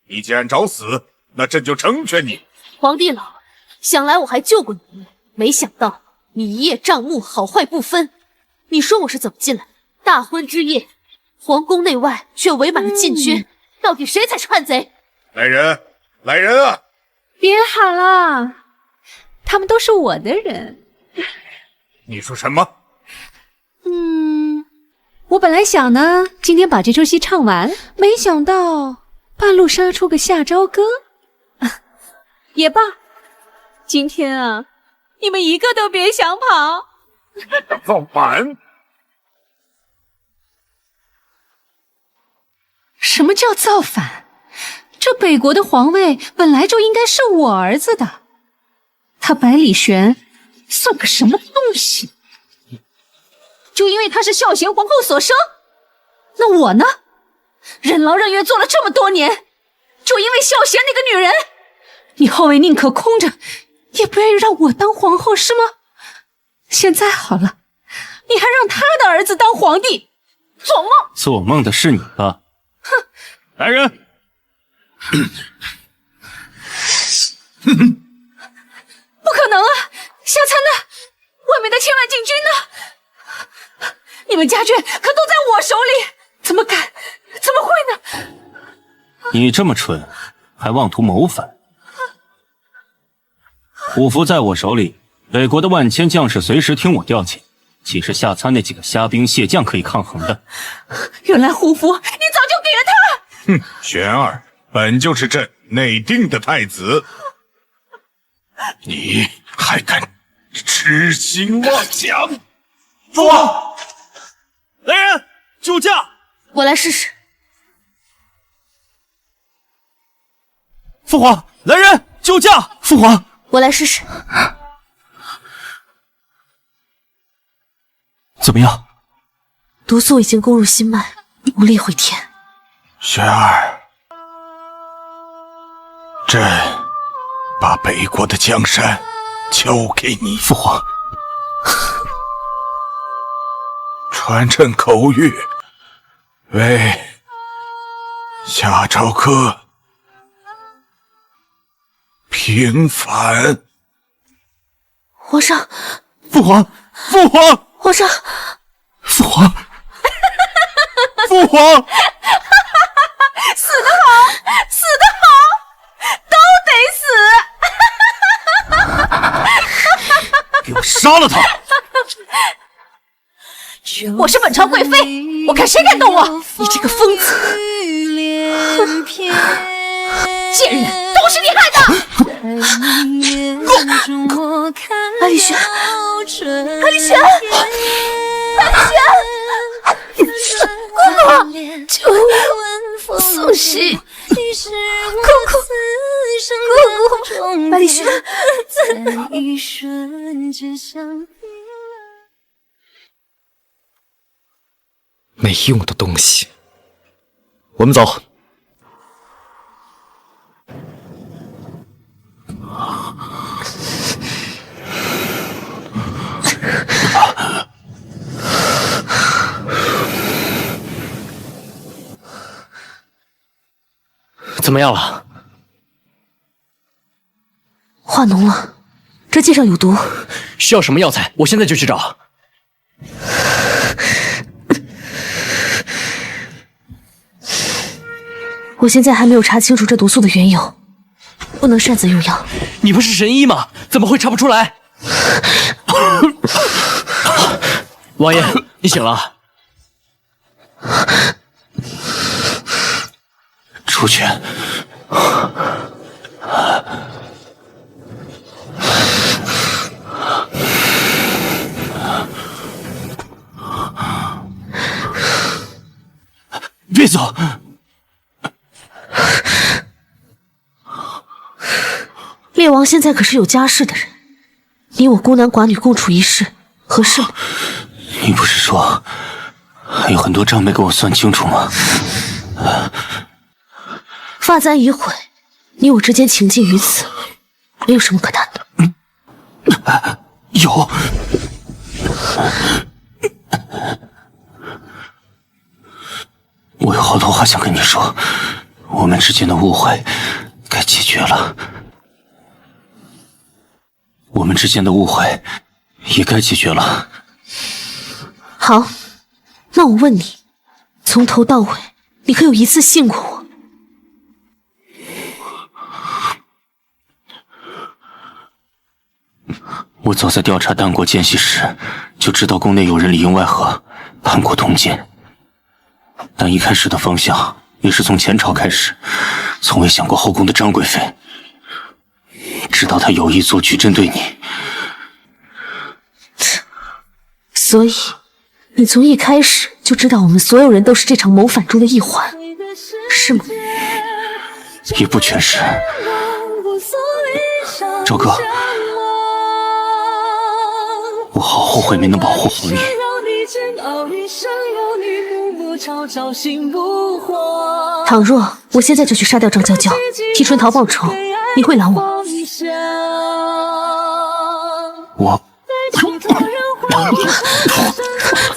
[SPEAKER 5] 你既然找死，那朕就成全你。
[SPEAKER 2] 皇帝老，想来我还救过你，没想到你一叶障目，好坏不分。你说我是怎么进来？大婚之夜，皇宫内外却围满了禁军，到底谁才是叛贼？
[SPEAKER 5] 来人，来人啊！
[SPEAKER 10] 别喊了，他们都是我的人。
[SPEAKER 5] 你说什么？
[SPEAKER 10] 我本来想呢，今天把这出戏唱完，没想到半路杀出个夏朝歌。也罢，今天啊，你们一个都别想跑。
[SPEAKER 5] 造反！
[SPEAKER 10] 什么叫造反？这北国的皇位本来就应该是我儿子的，他百里玄算个什么东西？就因为她是孝贤皇后所生？那我呢？任劳任怨做了这么多年，就因为孝贤那个女人？你后位宁可空着，也不愿意让我当皇后是吗？现在好了，你还让他的儿子当皇帝，做梦！
[SPEAKER 6] 做梦的是你吧？
[SPEAKER 10] 哼！
[SPEAKER 6] 来人！
[SPEAKER 10] 不可能啊！夏参呢？外面的千万禁军呢？你们家眷可都在我手里，怎么敢？怎么会呢？
[SPEAKER 6] 你这么蠢，还妄图谋反？虎符在我手里，北国的万千将士随时听我调遣，岂是夏参那几个虾兵蟹将可以抗衡的？
[SPEAKER 10] 原来虎符你早就给了他！
[SPEAKER 5] 哼，玄儿本就是朕内定的太子，你还敢痴心妄想！
[SPEAKER 1] 父王，来人，救驾！
[SPEAKER 2] 我来试试。
[SPEAKER 1] 父皇，来人，救驾！父皇，
[SPEAKER 2] 我来试试。
[SPEAKER 6] 怎么样？
[SPEAKER 2] 毒素已经攻入心脉，无力回天。
[SPEAKER 5] 玄儿，朕把北国的江山交给你。
[SPEAKER 6] 父皇，
[SPEAKER 5] 传朕口谕，为夏朝歌平反。
[SPEAKER 2] 皇上，
[SPEAKER 1] 父皇，父皇，
[SPEAKER 2] 皇上，
[SPEAKER 1] 父皇，父皇，
[SPEAKER 10] 死得好，死得好，都得死！
[SPEAKER 6] 给我杀了他！
[SPEAKER 10] 我是本朝贵妃，我看谁敢动我！你这个疯子！贱人，都是你害的！
[SPEAKER 2] 百里玄，百里玄，百里玄，姑姑，救我！苏西，姑姑，百里玄，
[SPEAKER 14] 没用的东西，我们走。
[SPEAKER 12] 怎么样了？
[SPEAKER 2] 化脓了，这剂上有毒。
[SPEAKER 12] 需要什么药材？我现在就去找。
[SPEAKER 2] 我现在还没有查清楚这毒素的缘由，不能擅自用药。
[SPEAKER 12] 你不是神医吗？怎么会查不出来？王爷，你醒了。
[SPEAKER 6] 出去。别走！
[SPEAKER 2] 烈王现在可是有家室的人，你我孤男寡女共处一室，合适吗？
[SPEAKER 6] 你不是说还有很多账没给我算清楚吗？
[SPEAKER 2] 发簪已毁，你我之间情境于此，没有什么可谈的。
[SPEAKER 6] 有。我有好多话想跟你说，我们之间的误会该解决了，我们之间的误会也该解决了。
[SPEAKER 2] 好，那我问你，从头到尾，你可有一次信过我？
[SPEAKER 6] 我早在调查丹国间隙时，就知道宫内有人里应外合，叛国通奸。但一开始的方向也是从前朝开始，从未想过后宫的张贵妃。直到她有意做局针对你，
[SPEAKER 2] 所以你从一开始就知道我们所有人都是这场谋反中的一环，是吗？
[SPEAKER 6] 也不全是。周哥，我好后悔没能保护好你。
[SPEAKER 2] 倘若我现在就去杀掉张娇娇，替春桃报仇，你会拦我？
[SPEAKER 6] 我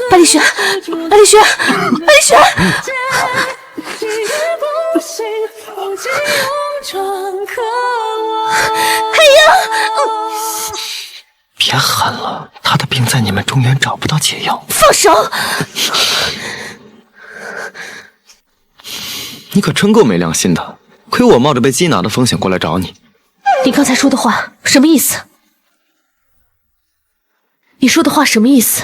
[SPEAKER 2] 百里玄，百里玄，百里玄！
[SPEAKER 17] 哎呀！别喊了，他的病在你们中原找不到解药。
[SPEAKER 2] 放手！
[SPEAKER 17] 你可真够没良心的，亏我冒着被缉拿的风险过来找你。
[SPEAKER 2] 你刚才说的话什么意思？你说的话什么意思？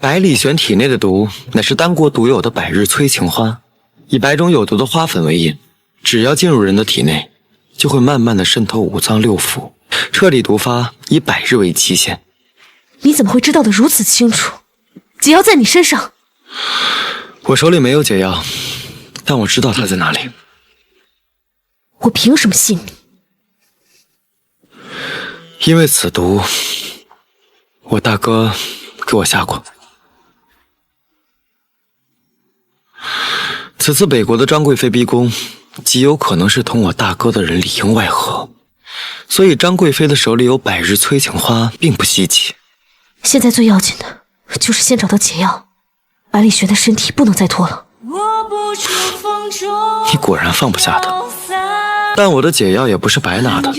[SPEAKER 17] 百里玄体内的毒乃是丹国独有的百日催情花，以白中有毒的花粉为引，只要进入人的体内，就会慢慢的渗透五脏六腑，彻底毒发，以100日为期限。
[SPEAKER 2] 你怎么会知道的如此清楚？解药在你身上。
[SPEAKER 17] 我手里没有解药，但我知道它在哪里。
[SPEAKER 2] 我凭什么信你？
[SPEAKER 17] 因为此毒，我大哥给我下过。此次北国的张贵妃逼宫，极有可能是同我大哥的人里应外合，所以张贵妃的手里有百日催情花并不稀奇。
[SPEAKER 2] 现在最要紧的就是先找到解药，百里玄的身体不能再拖了。
[SPEAKER 17] 你果然放不下他，但我的解药也不是白拿的。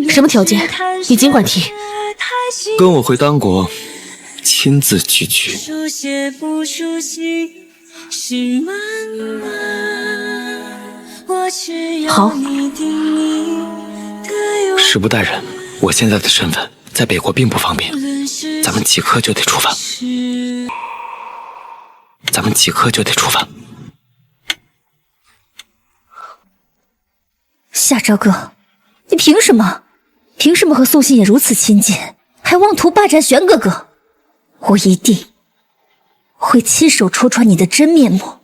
[SPEAKER 2] 什么条件？你尽管提。
[SPEAKER 17] 跟我回丹国，亲自去取。
[SPEAKER 2] 好。
[SPEAKER 17] 时不待人，我现在的身份在北国并不方便，咱们即刻就得出发。咱们即刻就得出发。
[SPEAKER 15] 夏朝哥，你凭什么？凭什么和宋信也如此亲近，还妄图霸占玄哥哥？我一定会亲手戳穿你的真面目。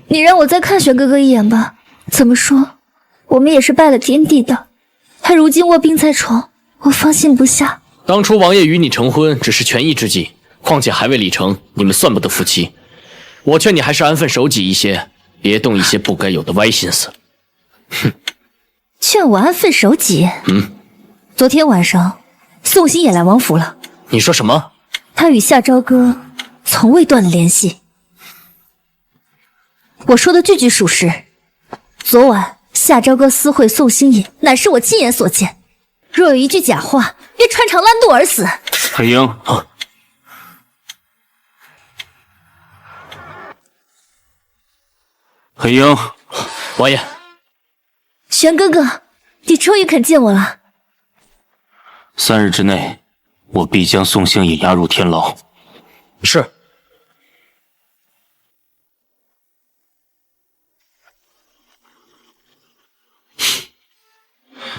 [SPEAKER 15] 你让我再看玄哥哥一眼吧。怎么说，我们也是拜了天地的，他如今卧病在床，我放心不下。
[SPEAKER 12] 当初王爷与你成婚只是权宜之计，况且还未礼成，你们算不得夫妻。我劝你还是安分守己一些，别动一些不该有的歪心思。哼，
[SPEAKER 15] 劝我安分守己？昨天晚上，宋欣也来王府了。
[SPEAKER 12] 你说什么？
[SPEAKER 15] 他与夏朝歌从未断了联系。我说的句句属实。昨晚夏朝歌私会宋欣也，乃是我亲眼所见。若有一句假话，便穿肠烂肚而死。
[SPEAKER 6] 海英，黑鹰，
[SPEAKER 12] 王爷，
[SPEAKER 15] 玄哥哥，你终于肯见我了。
[SPEAKER 6] 3日之内，我必将宋星野押入天牢。
[SPEAKER 12] 是。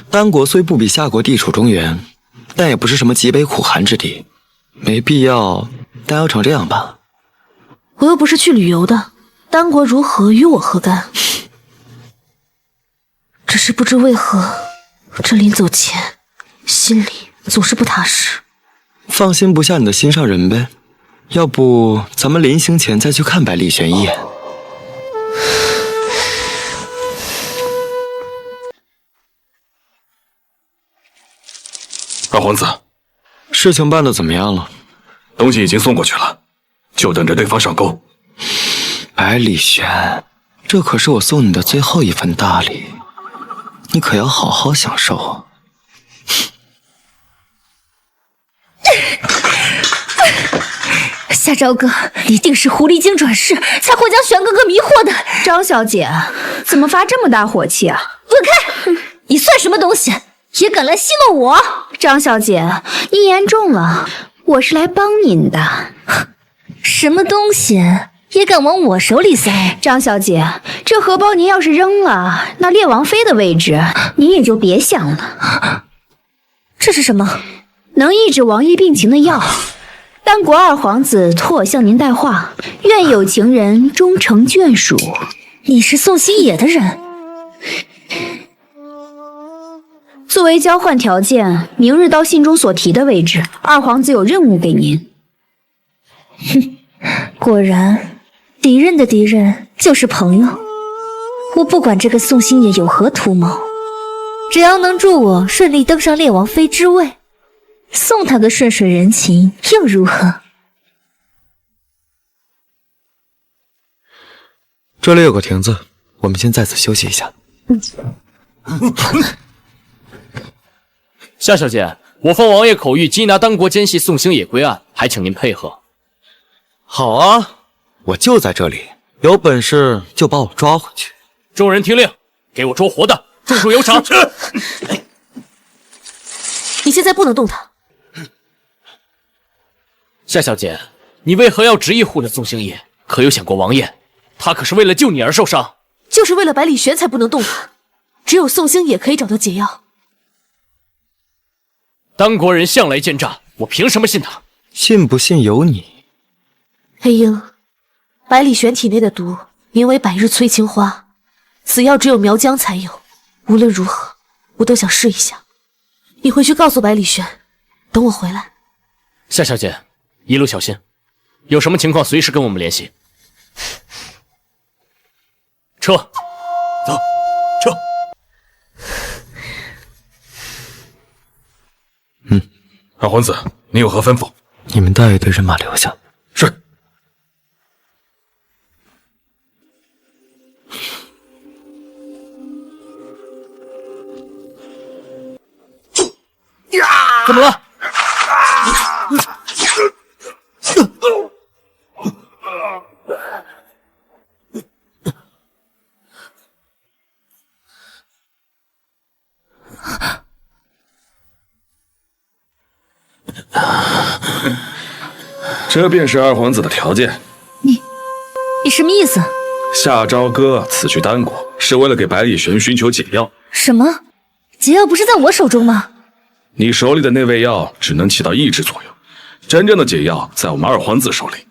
[SPEAKER 17] 丹国虽不比夏国地处中原，但也不是什么极北苦寒之地，没必要担忧成这样吧？
[SPEAKER 2] 我又不是去旅游的，丹国如何与我何干？只是不知为何，这临走前，心里总是不踏实。
[SPEAKER 17] 放心不下你的心上人呗，要不咱们临行前再去看百里玄一眼。
[SPEAKER 16] 二皇子，
[SPEAKER 17] 事情办得怎么样了？
[SPEAKER 16] 东西已经送过去了，就等着对方上钩。
[SPEAKER 17] 百里玄，这可是我送你的最后一份大礼，你可要好好享受啊！
[SPEAKER 15] 夏朝哥一定是狐狸精转世，才会将玄哥哥迷惑的。
[SPEAKER 3] 张小姐，怎么发这么大火气啊？
[SPEAKER 15] 滚开！你算什么东西？ 也敢来戏弄我，
[SPEAKER 3] 张小姐，你言重了，我是来帮您的。
[SPEAKER 15] 什么东西也敢往我手里塞？
[SPEAKER 3] 张小姐，这荷包您要是扔了，那列王妃的位置您也就别想了。
[SPEAKER 15] 这是什么？
[SPEAKER 3] 能抑制王爷病情的药。丹国二皇子托我向您带话，愿有情人终成眷属。
[SPEAKER 15] 你是宋星野的人。
[SPEAKER 3] 作为交换条件，明日到信中所提的位置，二皇子有任务给您。
[SPEAKER 15] 哼，果然，敌人的敌人就是朋友。我不管这个宋星野有何图谋，只要能助我顺利登上列王妃之位，送他个顺水人情又如何？
[SPEAKER 17] 这里有个亭子，我们先在此休息一下。
[SPEAKER 12] 夏小姐，我奉王爷口谕，缉拿丹国奸细宋星野归案，还请您配合。
[SPEAKER 17] 好啊，我就在这里，有本事就把我抓回去。
[SPEAKER 12] 众人听令，给我捉活的，种树有赏。
[SPEAKER 2] 你现在不能动他。
[SPEAKER 12] 夏小姐，你为何要执意护着宋星野？可有想过王爷？他可是为了救你而受伤。
[SPEAKER 2] 就是为了百里玄才不能动他，只有宋星野可以找到解药。
[SPEAKER 12] 丹国人向来奸诈，我凭什么信他？
[SPEAKER 17] 信不信由你。
[SPEAKER 2] 黑鹰，百里玄体内的毒名为百日催情花，此药只有苗疆才有。无论如何，我都想试一下。你回去告诉百里玄，等我回来。
[SPEAKER 12] 夏小姐，一路小心，有什么情况随时跟我们联系。撤，
[SPEAKER 16] 走，撤。 二皇子，你有何吩咐？
[SPEAKER 17] 你们带一队人马留下。
[SPEAKER 16] 是。
[SPEAKER 12] 怎么了？
[SPEAKER 16] 这便是二皇子的条件。
[SPEAKER 15] 你什么意思？
[SPEAKER 16] 夏朝歌此去丹国，是为了给百里玄寻求解药。
[SPEAKER 15] 什么？解药不是在我手中吗？
[SPEAKER 16] 你手里的那味药只能起到抑制作用，真正的解药在我们二皇子手里。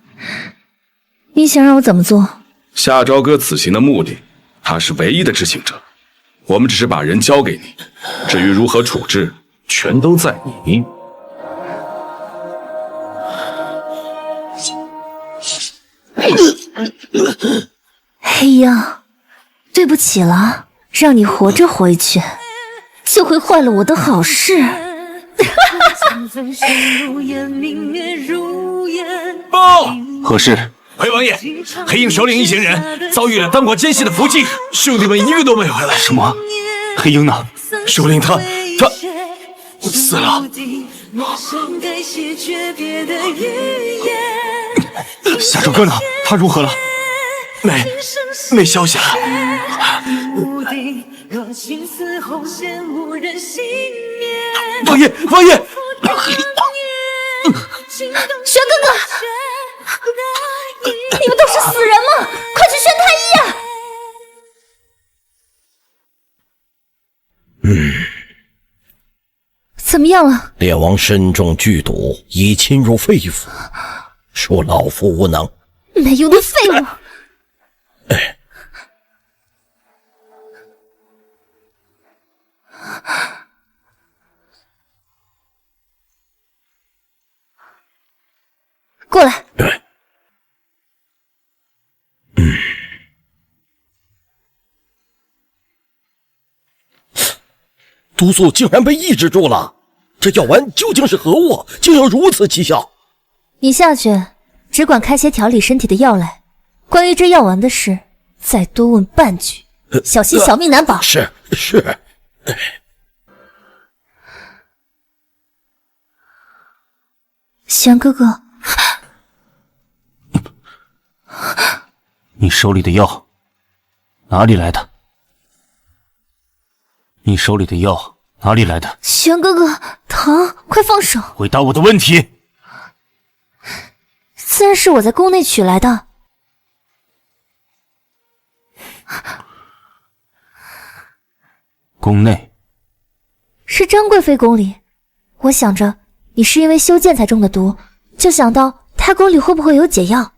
[SPEAKER 15] 你想让我怎么做？
[SPEAKER 16] 夏朝歌此行的目的，他是唯一的知情者，我们只是把人交给你，至于如何处置，全都在你。
[SPEAKER 15] 黑鹰，对不起了，让你活着回去，就会坏了我的好事。
[SPEAKER 6] 报！何事？
[SPEAKER 4] 回王爷，黑鹰首领一行人遭遇了丹国奸细的伏击，兄弟们一个都没有回来。
[SPEAKER 6] 什么？黑鹰呢？
[SPEAKER 4] 首领他死了。
[SPEAKER 6] 夏朝歌呢？他如何了？
[SPEAKER 5] 没消息了。
[SPEAKER 1] 王爷，王爷，
[SPEAKER 15] 玄哥哥，你们都是死人吗？快去宣太医啊！怎么样了？
[SPEAKER 9] 烈王身中剧毒，已侵入肺腑，恕老夫无能。
[SPEAKER 15] 没用的废物！过来。
[SPEAKER 9] 毒素竟然被抑制住了，这药丸究竟是何物？竟有如此奇效？
[SPEAKER 15] 你下去，只管开些调理身体的药来。关于这药丸的事，再多问半句，小心小命难保。
[SPEAKER 9] 是。
[SPEAKER 15] 玄哥哥，
[SPEAKER 6] 你手里的药哪里来的？你手里的药哪里来的？
[SPEAKER 15] 玄哥哥，疼，快放手！
[SPEAKER 6] 回答我的问题。
[SPEAKER 15] 自然是我在宫内取来的。
[SPEAKER 6] 宫内
[SPEAKER 15] 是张贵妃宫里。我想着你是因为修剑才中的毒，就想到太宫里会不会有解药，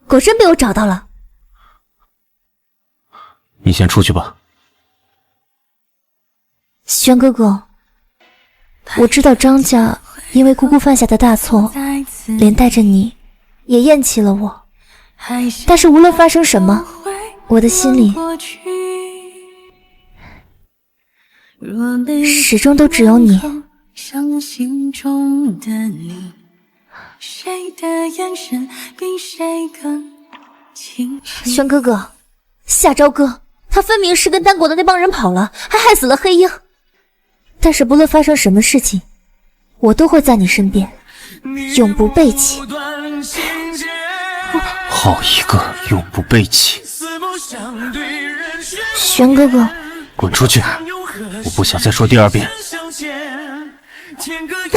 [SPEAKER 15] 果真被我找到了。
[SPEAKER 6] 你先出去吧。
[SPEAKER 15] 玄哥哥，我知道张家因为姑姑犯下的大错，连带着你也厌弃了我，但是无论发生什么，我的心里始终都只有你。
[SPEAKER 21] 像心中的你，谁的眼神比谁更清晰。
[SPEAKER 15] 玄哥哥，夏朝歌，他分明是跟丹国的那帮人跑了，还害死了黑鹰。但是不论发生什么事情，我都会在你身边，永不背弃。
[SPEAKER 6] 好一个永不背弃！
[SPEAKER 15] 玄哥哥，
[SPEAKER 6] 滚出去！我不想再说第二遍。
[SPEAKER 19] 天各一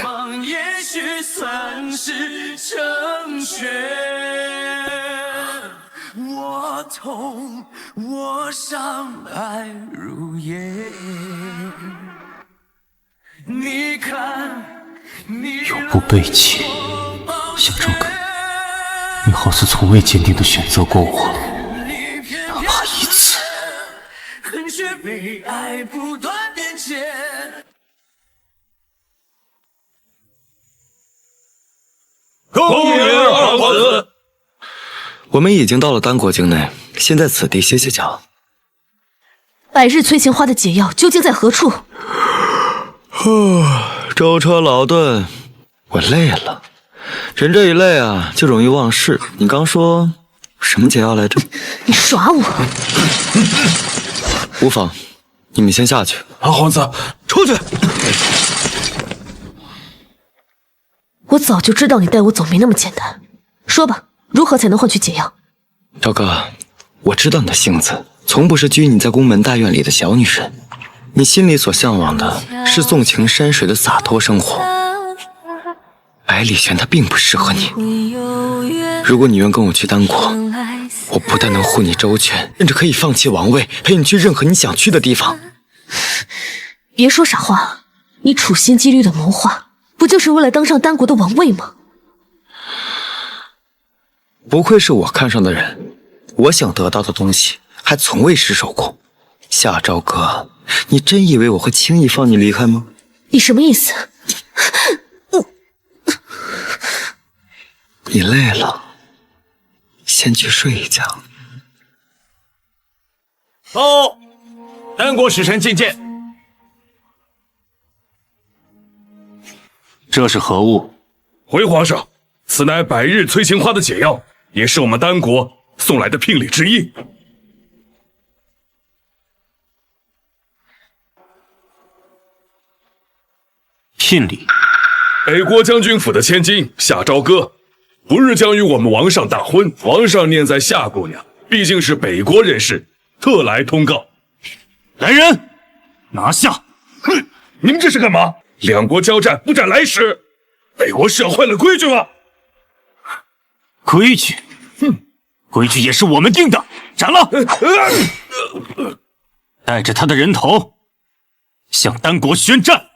[SPEAKER 19] 方，也许算是成全。我痛，我伤，爱如烟。你看，
[SPEAKER 6] 永不背弃，夏朝歌，你好似从未坚定地选择过我，哪怕一次。
[SPEAKER 19] 恨却被爱不断变迁。
[SPEAKER 16] 恭迎二皇子。
[SPEAKER 17] 我们已经到了丹国境内，先在此地歇歇脚。
[SPEAKER 2] 百日催情花的解药究竟在何处？
[SPEAKER 17] 舟车劳顿，我累了。人这一累啊，就容易忘事。你刚说什么解药来着？
[SPEAKER 2] 你耍我！
[SPEAKER 17] 无妨，你们先下去。
[SPEAKER 5] 二皇子，
[SPEAKER 17] 出去！
[SPEAKER 2] 我早就知道你带我走没那么简单。说吧，如何才能换取解药？
[SPEAKER 17] 朝歌，我知道你的性子，从不是拘泥在宫门大院里的小女人。你心里所向往的是纵情山水的洒脱生活。百里玄他并不适合你。如果你愿跟我去丹国，我不但能护你周全，甚至可以放弃王位，陪你去任何你想去的地方。
[SPEAKER 2] 别说傻话，你处心积虑的谋划，不就是为了当上丹国的王位吗？
[SPEAKER 17] 不愧是我看上的人，我想得到的东西还从未失手过。夏朝歌，你真以为我会轻易放你离开吗？
[SPEAKER 2] 你什么意思？
[SPEAKER 17] 你累了，先去睡一觉。
[SPEAKER 4] 报，丹国使臣觐见。
[SPEAKER 6] 这是何物？
[SPEAKER 16] 回皇上，此乃百日催情花的解药，也是我们丹国送来的聘礼之一。
[SPEAKER 6] 聘礼？
[SPEAKER 16] 北国将军府的千金夏朝歌，不日将与我们王上大婚。王上念在夏姑娘毕竟是北国人士，特来通告。
[SPEAKER 6] 来人，拿下！
[SPEAKER 16] 哼，你们这是干嘛？两国交战，不斩来使，北国是要坏了规矩吗？
[SPEAKER 6] 规矩？哼，规矩也是我们定的，斩了！带着他的人头向丹国宣战。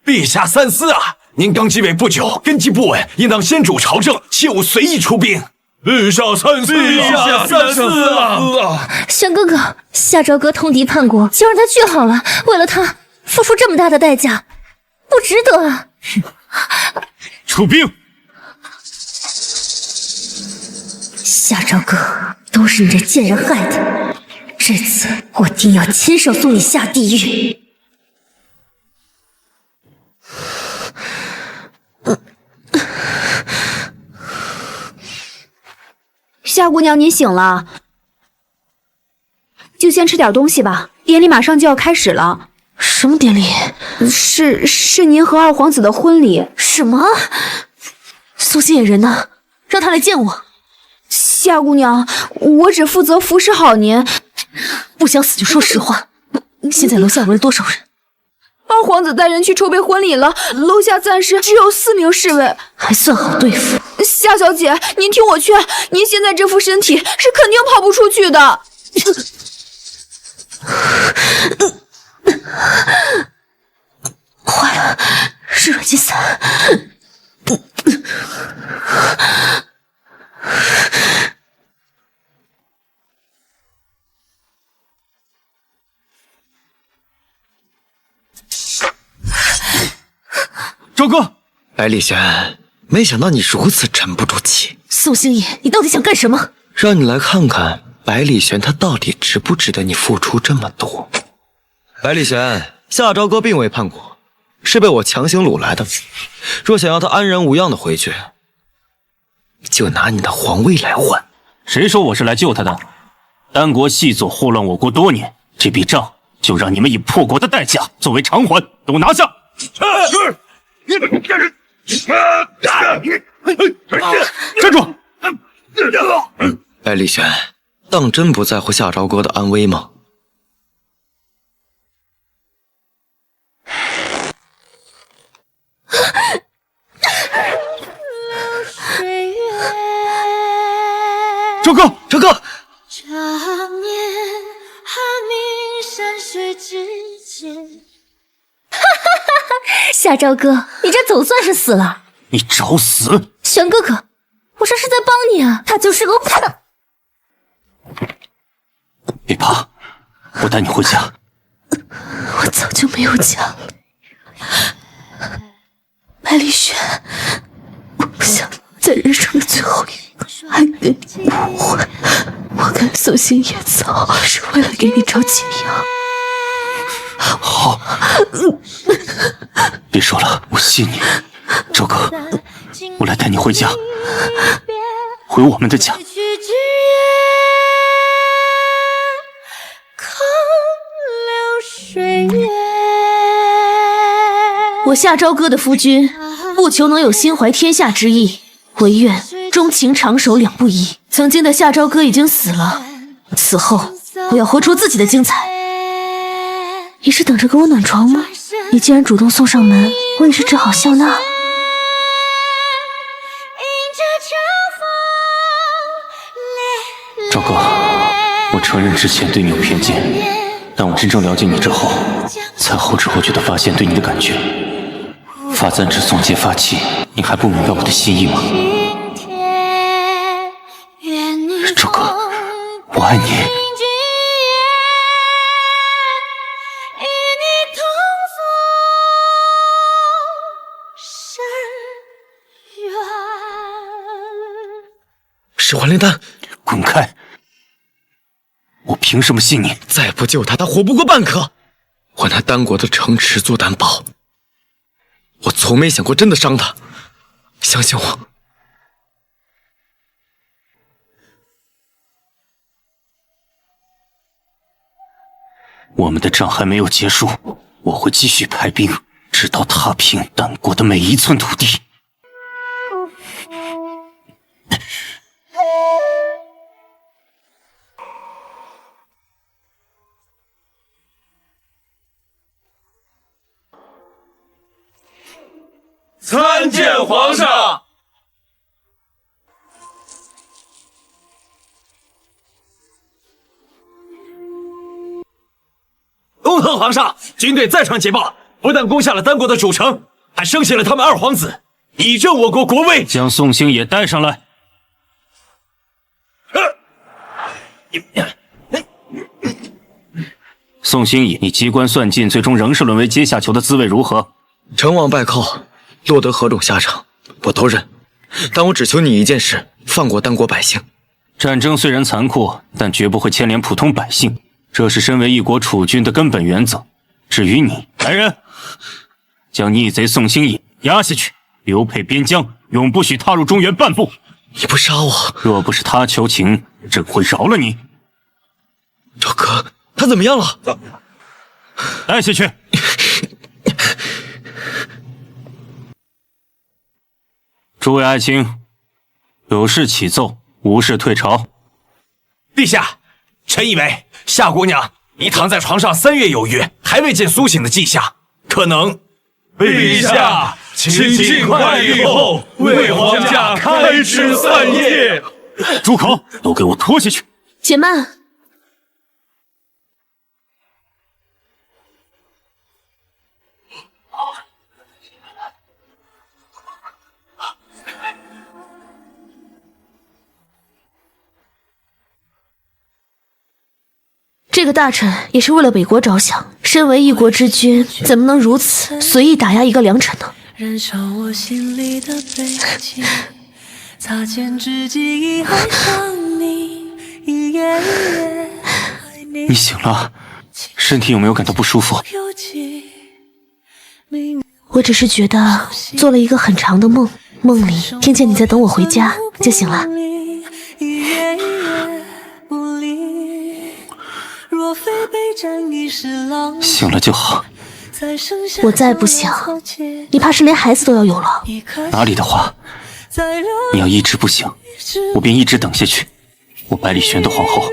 [SPEAKER 11] 陛下三思啊！您刚继位不久，根基不稳，应当先主朝政，切勿随意出兵。
[SPEAKER 16] 陛下三思，陛下三思啊！
[SPEAKER 15] 玄哥哥，夏朝歌通敌叛国，就让他去好了。为了他付出这么大的代价，不值得啊！
[SPEAKER 6] 出兵！
[SPEAKER 15] 夏朝歌，都是你这贱人害的。这次我定要亲手送你下地狱！
[SPEAKER 3] 夏姑娘，您醒了，就先吃点东西吧。典礼马上就要开始了。
[SPEAKER 2] 什么典礼？
[SPEAKER 3] 是您和二皇子的婚礼。
[SPEAKER 2] 什么？苏心野人呢？让他来见我。
[SPEAKER 3] 夏姑娘，我只负责服侍好您。
[SPEAKER 2] 不想死就说实话。现在楼下围了多少人？
[SPEAKER 3] 二皇子带人去筹备婚礼了，楼下暂时只有4名侍卫，
[SPEAKER 2] 还算好对付。
[SPEAKER 3] 夏小姐，您听我劝，您现在这副身体是肯定跑不出去的。
[SPEAKER 2] 坏了，是软禁散。
[SPEAKER 6] 周哥，
[SPEAKER 17] 百里玄，没想到你如此沉不住气。
[SPEAKER 2] 宋星野，你到底想干什么？
[SPEAKER 17] 让你来看看百里玄他到底值不值得你付出这么多。百里玄，夏朝歌并未叛国，是被我强行掳来的。若想要他安然无恙的回去，就拿你的皇位来换。
[SPEAKER 6] 谁说我是来救他的？丹国细作祸乱我国多年，这笔账就让你们以破国的代价作为偿还，给我拿下！站住！
[SPEAKER 17] 百里玄，当真不在乎夏朝歌的安危吗？
[SPEAKER 6] 周哥，周哥！
[SPEAKER 21] 常年寒明山水之间。
[SPEAKER 15] 夏朝歌，你这总算是死了。
[SPEAKER 6] 你找死！
[SPEAKER 15] 玄哥哥，我这是在帮你啊，他就是个
[SPEAKER 6] 别怕，我带你回家。
[SPEAKER 2] 我早就没有家了，百里玄，我不想在人生的最后一刻还跟你误会。我跟宋星野走是为了给你找解药。
[SPEAKER 6] 好，别说了，我信你。周哥，我来带你回家，回我们的家。
[SPEAKER 2] 我夏朝歌的夫君，不求能有心怀天下之意，唯愿钟情长守两不疑。曾经的夏朝歌已经死了，此后我要活出自己的精彩。你是等着给我暖床吗？你既然主动送上门，我也是只好笑纳了。
[SPEAKER 6] 赵哥，我承认之前对你有偏见，但我真正了解你之后，才后知后觉地发现对你的感觉。发簪之送皆发气，你还不明白我的心意吗？赵哥，我爱你。
[SPEAKER 17] 使唤灵丹，
[SPEAKER 6] 滚开！我凭什么信你？
[SPEAKER 17] 再不救他，他活不过半刻。我拿丹国的城池做担保，我从没想过真的伤他。相信我。
[SPEAKER 6] 我们的仗还没有结束，我会继续派兵，直到踏平丹国的每一寸土地。
[SPEAKER 1] 参见皇上。
[SPEAKER 4] 恭贺皇上，军队再传捷报，不但攻下了丹国的主城，还生下了他们二皇子，以振我国国威。
[SPEAKER 6] 将宋兴也带上来。宋兴野，你机关算尽，最终仍是沦为阶下囚的滋味如何？
[SPEAKER 17] 成王败寇，落得何种下场，我都认。但我只求你一件事，放过丹国百姓。
[SPEAKER 6] 战争虽然残酷，但绝不会牵连普通百姓，这是身为一国储君的根本原则。至于你，来人，将逆贼宋兴野押下去，流配边疆，永不许踏入中原半步。
[SPEAKER 17] 你不杀我，
[SPEAKER 6] 若不是他求情，朕会饶了你。
[SPEAKER 17] 赵哥，他怎么样了？
[SPEAKER 6] 带下去。诸位爱卿，有事启奏，无事退朝。
[SPEAKER 11] 陛下，臣以为夏姑娘已躺在床上3月有余，还未见苏醒的迹象，可能……
[SPEAKER 1] 陛下，请尽快立后，为皇家开枝散叶。
[SPEAKER 6] 住口！都给我拖下去！
[SPEAKER 2] 且慢。这个大臣也是为了北国着想，身为一国之君，怎么能如此随意打压一个良臣呢？
[SPEAKER 21] 燃烧我心里的悲情，擦肩之际已爱上你，一夜一夜爱你。
[SPEAKER 6] 你醒了，身体有没有感到不舒服？
[SPEAKER 2] 我只是觉得做了一个很长的梦，梦里听见你在等我回家，就醒了。
[SPEAKER 6] 醒了就好。
[SPEAKER 2] 我再不醒，你怕是连孩子都要有了。
[SPEAKER 6] 哪里的话，你要一直不醒，我便一直等下去。我百里玄的皇后，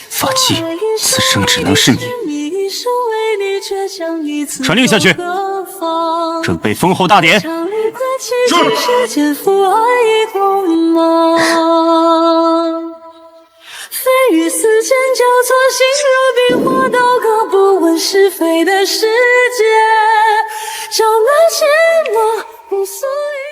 [SPEAKER 6] 发妻，此生只能是你。传令下去，准备封后大典。是。
[SPEAKER 21] 非与丝针交错，心如冰火，刀割不问是非的世界，朝来寂寞无所谓。